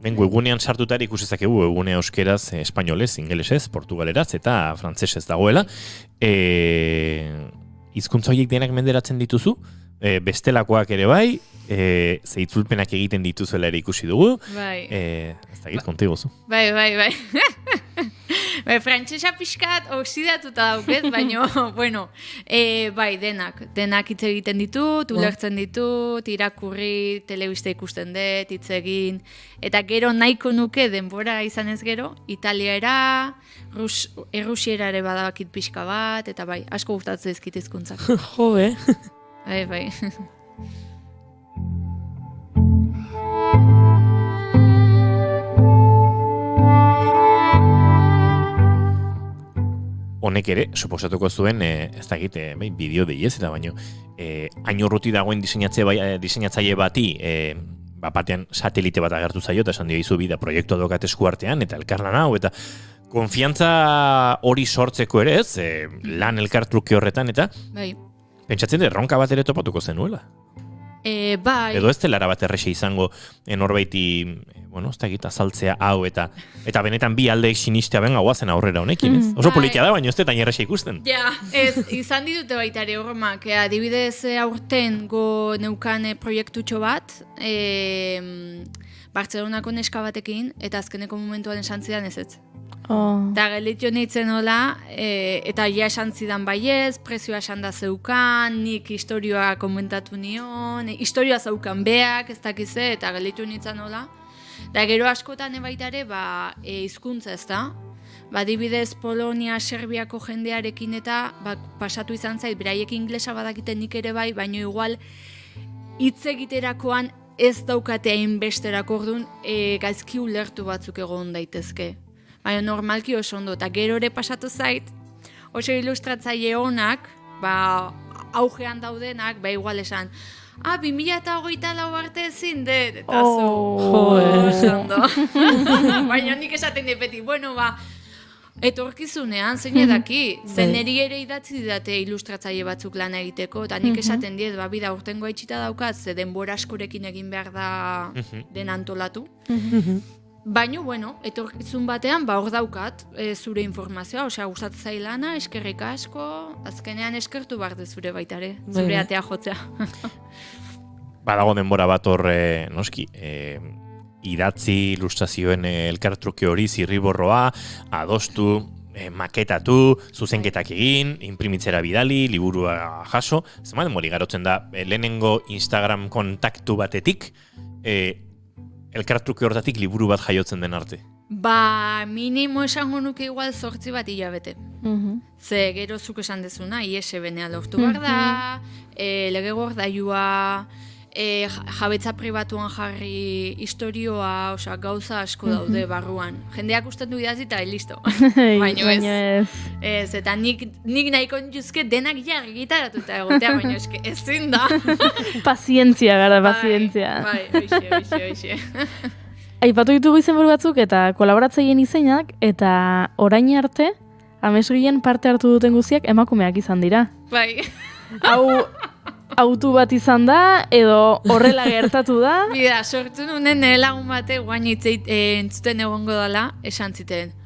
Webgunean sartuta ikusezakegu webgunea euskeraz, espainolez, ingelesez, portugaleraz eta frantsesez dagoela. Hizkuntza horiek denak menderatzen dituzu, bestelakoak ere bai, zeitzulpenak egiten dituzuela ere ikusi dugu. Ez da git, konti gozu. Bai. Frantsesa pixkat oksidatuta daukez, baina, denak hitz egiten ditut, ulertzen ditut, irakurri, telebista ikusten dut, hitz egin, eta gero nahiko nuke denbora izanez gero, italiara, errusiera ere badakit pixka bat, eta asko gustatzen dizkit hizkuntzak. Jo, Bai. Honek ere, suposatuko zuen, ez dakit, bideo deiez eta baino, hain urruti dagoen diseinatzaile bati, batean satelite bat agertu zaio, eta esan dio izu bida proiektua dokat eskuartean, eta elkarlan hau, eta konfiantza hori sortzeko ere ez, lan elkartruke horretan, eta pentsatzen erronka bat ere topatuko zenuela. Edo ez telara bat errexe izango norbaiti, ez da egita saltzea hau eta benetan bi aldeek sinistea benga guazen aurrera honekin, ez? Oso politia da, baina ez detan errexe ikusten. Izan ditute baita ere horremak, adibidez aurten go neukan proiektutxo bat, Bartzelonako neska batekin, eta azkeneko momentuan esan zidan ezetz. Eta gelitio nintzen hola, eta ja esan zidan baiez, prezioa esan da zeukan, nik historioa komentatu nion, historioa zeukan beak, ez dakize, eta gelitio nintzen hola. Da gero askotan ebaitare, hizkuntza ez da. Adibidez Polonia, Serbiako jendearekin eta pasatu izan zait, beraiek inglesa badakiten nik ere bai, baina igual hitz egiterakoan ez daukate hainbesterako orduan gaizki ulertu batzuk egon daitezke. Baina normalki oso ondo, eta gero ere pasatu zait, oso ilustratzaile honak, augean daudenak, igual esan, 2024 arte ezin dut, eta oso ondo. Baina nik esaten dut beti, etorkizunean, zein edaki, zen neri ere idatzi didate ilustratzaile batzuk lan egiteko, eta nik esaten diet, bida urtengo itxita daukat, ze denbora askorekin egin behar da den antolatu. Baina, etorkizun batean, hor daukat zure informazioa, gustatzen zailana, eskerrik asko, azkenean eskertu behar zure baitare, zure atea jotzea. Badago denbora bat hor, noski, idatzi ilustrazioen elkartruke hori, zirriborroa, adostu, maketatu, zuzenketak egin, imprimitzera bidali, liburua jaso, zenbat denbora igarotzen da, lehenengo Instagram kontaktu batetik, elkartruke hortatik liburu bat jaiotzen den arte. Ba, minimo esango nuke igual 8 bat hilabete. Ze gero zuk esan dezuna, ISBN-a lortu behar da, lege gordailua, jabetza pribatuan jarri historioa, osea, gauza asko daude barruan. Jendeak usten du idazita, listo. Baina ez. Ez, eta nik nahiko nituzke denak jarri gitaratuta egotea, baina eske ezin da. Pazientzia gara, pazientzia. Bai, hoxe. Aipatu ditugu izenburu batzuk eta kolaboratzaileen izenak, eta orain arte, amesgien parte hartu duten guztiak emakumeak izan dira. Bai. Hau autu bat izan da, edo horrela gertatu da. Bida, sortu nunen lagun bate, guain entzuten egongo dela, esan ziten.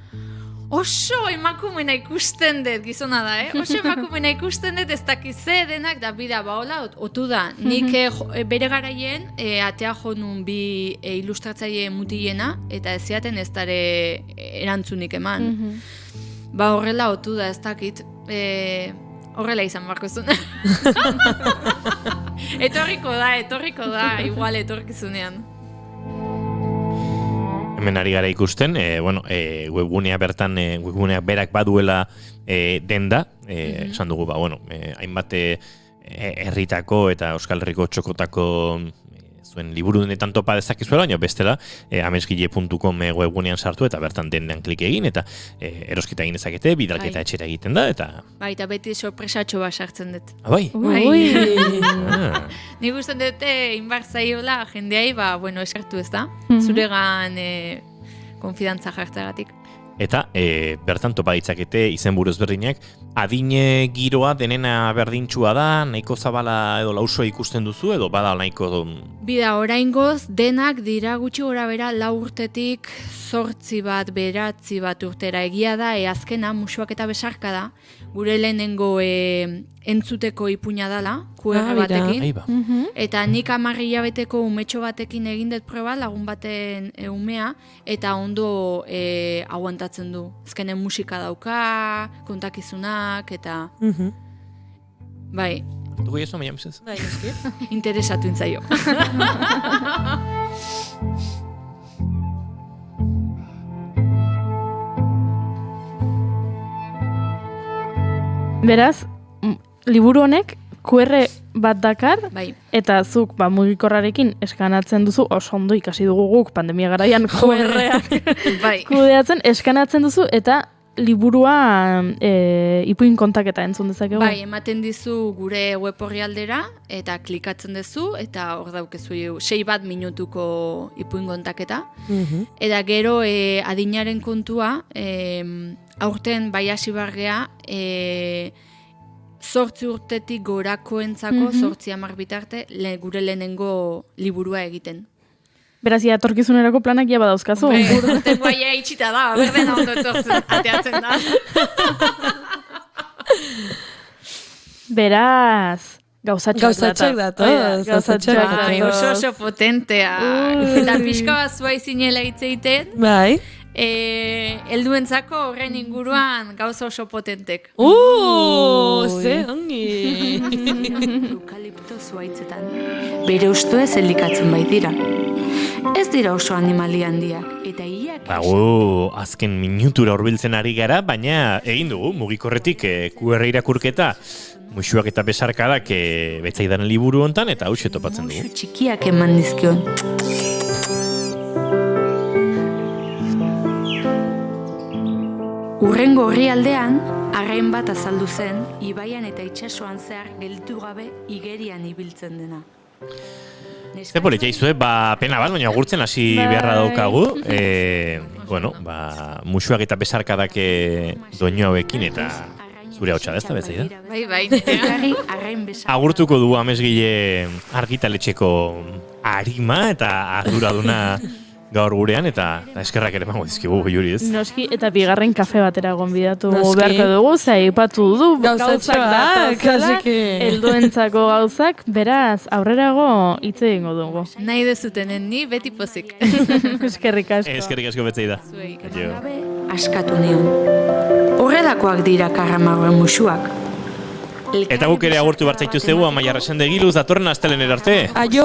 Oso emakumena ikusten dut, gizona da, Oso emakumena ikusten dut, ez dakize denak, da bida, hola, otu da. Nik bere garaien, atea jo nun bi ilustratzaile mutiena, eta ez ziaten ez dare erantzunik eman. Ba horrela otu da, ez dakit. Horrela izan barko zuen. Etorriko da, igual etorkizunean. Hemen ari gara ikusten, webgunea bertan, webguneak berak baduela denda, esan dugu, hainbat herritako eta Euskal Herriko txokotako zuen liburu denetan topa dezakizuela, baina bestela amesgile.com webgunean sartu eta bertan dendan klik egin eta erosketa egin dezakete, bidalketa etxera egiten da eta... Bai, eta beti sorpresatxo bat sartzen dut. Bai? Nik usten dute inbar zaiola jendeai, eskartu ez da, zuregan konfidantza jartzagatik. Eta bertan topa ditzakete izenburu ezberdinak, adine giroa denena berdintxua da, nahiko zabala edo lausua ikusten duzu, edo bada nahiko... Bida, oraingoz denak dira gutxi gora bera 4 urtetik 8 bat, 9 bat urtera. Egia da, azkena musuak eta besarka da, gure lehenengo entzuteko ipuina dala, QR batekin. Eta nik 10 hilabeteko umetxo batekin egin dut proba, lagun baten umea, eta ondo aguantatzen du. Azkenen musika dauka, kontakizunak, eta... Bai. Dugu jesu, maia misez? Bai, interesatu intzaio. Beraz, liburu honek QR bat dakar, bai. Eta zuk mugikorrarekin eskanatzen duzu, oso ondo ikasi dugu guk pandemia garaian QR-ak kudeatzen, eskanatzen duzu, eta liburua ipuin kontaketa entzun dezakegu. Bai, ematen dizu gure web orrialdera, eta klikatzen duzu, eta hor daukezu 6 minutuko ipuin kontaketa. Eta gero adinaren kontua, aurten bai hasi bargea, 8 urtetik gorakoentzako 8-10 bitarte gure lehenengo liburua egiten. Beraz, etorkizunerako planak ja badauzkazu. Urten guaia itxita da, berdena ondo etortzen, ateatzen da. Beraz, gauzatxoak datoz. Oso potentea. Eta pixka bat zua izinela hitzeiten. Bai. Helduentzako horren inguruan gauza oso potentek. Ze ongi! Eukalipto zuaitzetan. Bere ustuez elikatzen baitira. Ez dira oso animali handiak. Eta iak... azken minutura horbiltzen ari gara, baina egin dugu, mugikorretik QR irakurketa, musuak eta besarkadak betzaidan liburu hontan, eta hau topatzen dugu. Musu txikiak eman dizkion. Urrengo orrialdean, arrain bat azaldu zen, ibaian eta itsasoan zehar gelditu gabe igerian ibiltzen dena. Ze politia izue, pena bat, baina gurtzen hasi beharra daukagu. Musuak eta besarkadak doinu hauekin eta zure hau txada ez da betzai da? Bai. Agurtuko du Amesgile argitaletxeko arima eta arduraduna gaur gurean, eta eskerrak ere emango dizkigu, Juri, ez? Noski, eta bigarren kafe batera gonbidatu Noski. beharko dugu, ze aipatu du Gauzatxoak, datozela, así que- helduentzako gauzak, beraz, aurrerago hitz egingo dugu. Nahi dezutenen ni beti pozik. Eskerrik asko. Eskerrik asko betzei da. Askatu neon. Horrelakoak dira karramarroen musuak. Eta guk ere agurtu bartzaituztegu Amaia Arrasende Giluz datorren astelenera arte. Aio!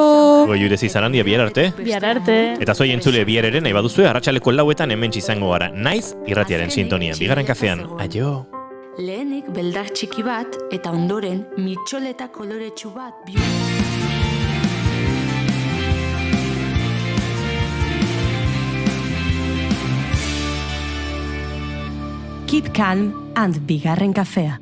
Goiurez Izarandia bihar arte. Bihar arte. Eta zoi entzule bihar ere nahi baduzue arratsaleko 4etan hemen izango gara. Naiz irratiaren sintonian, bigarren kafean. Aio! Lehenik beldar txiki bat eta ondoren mitxoleta koloretsu bat Keep calm and bigarren kafea.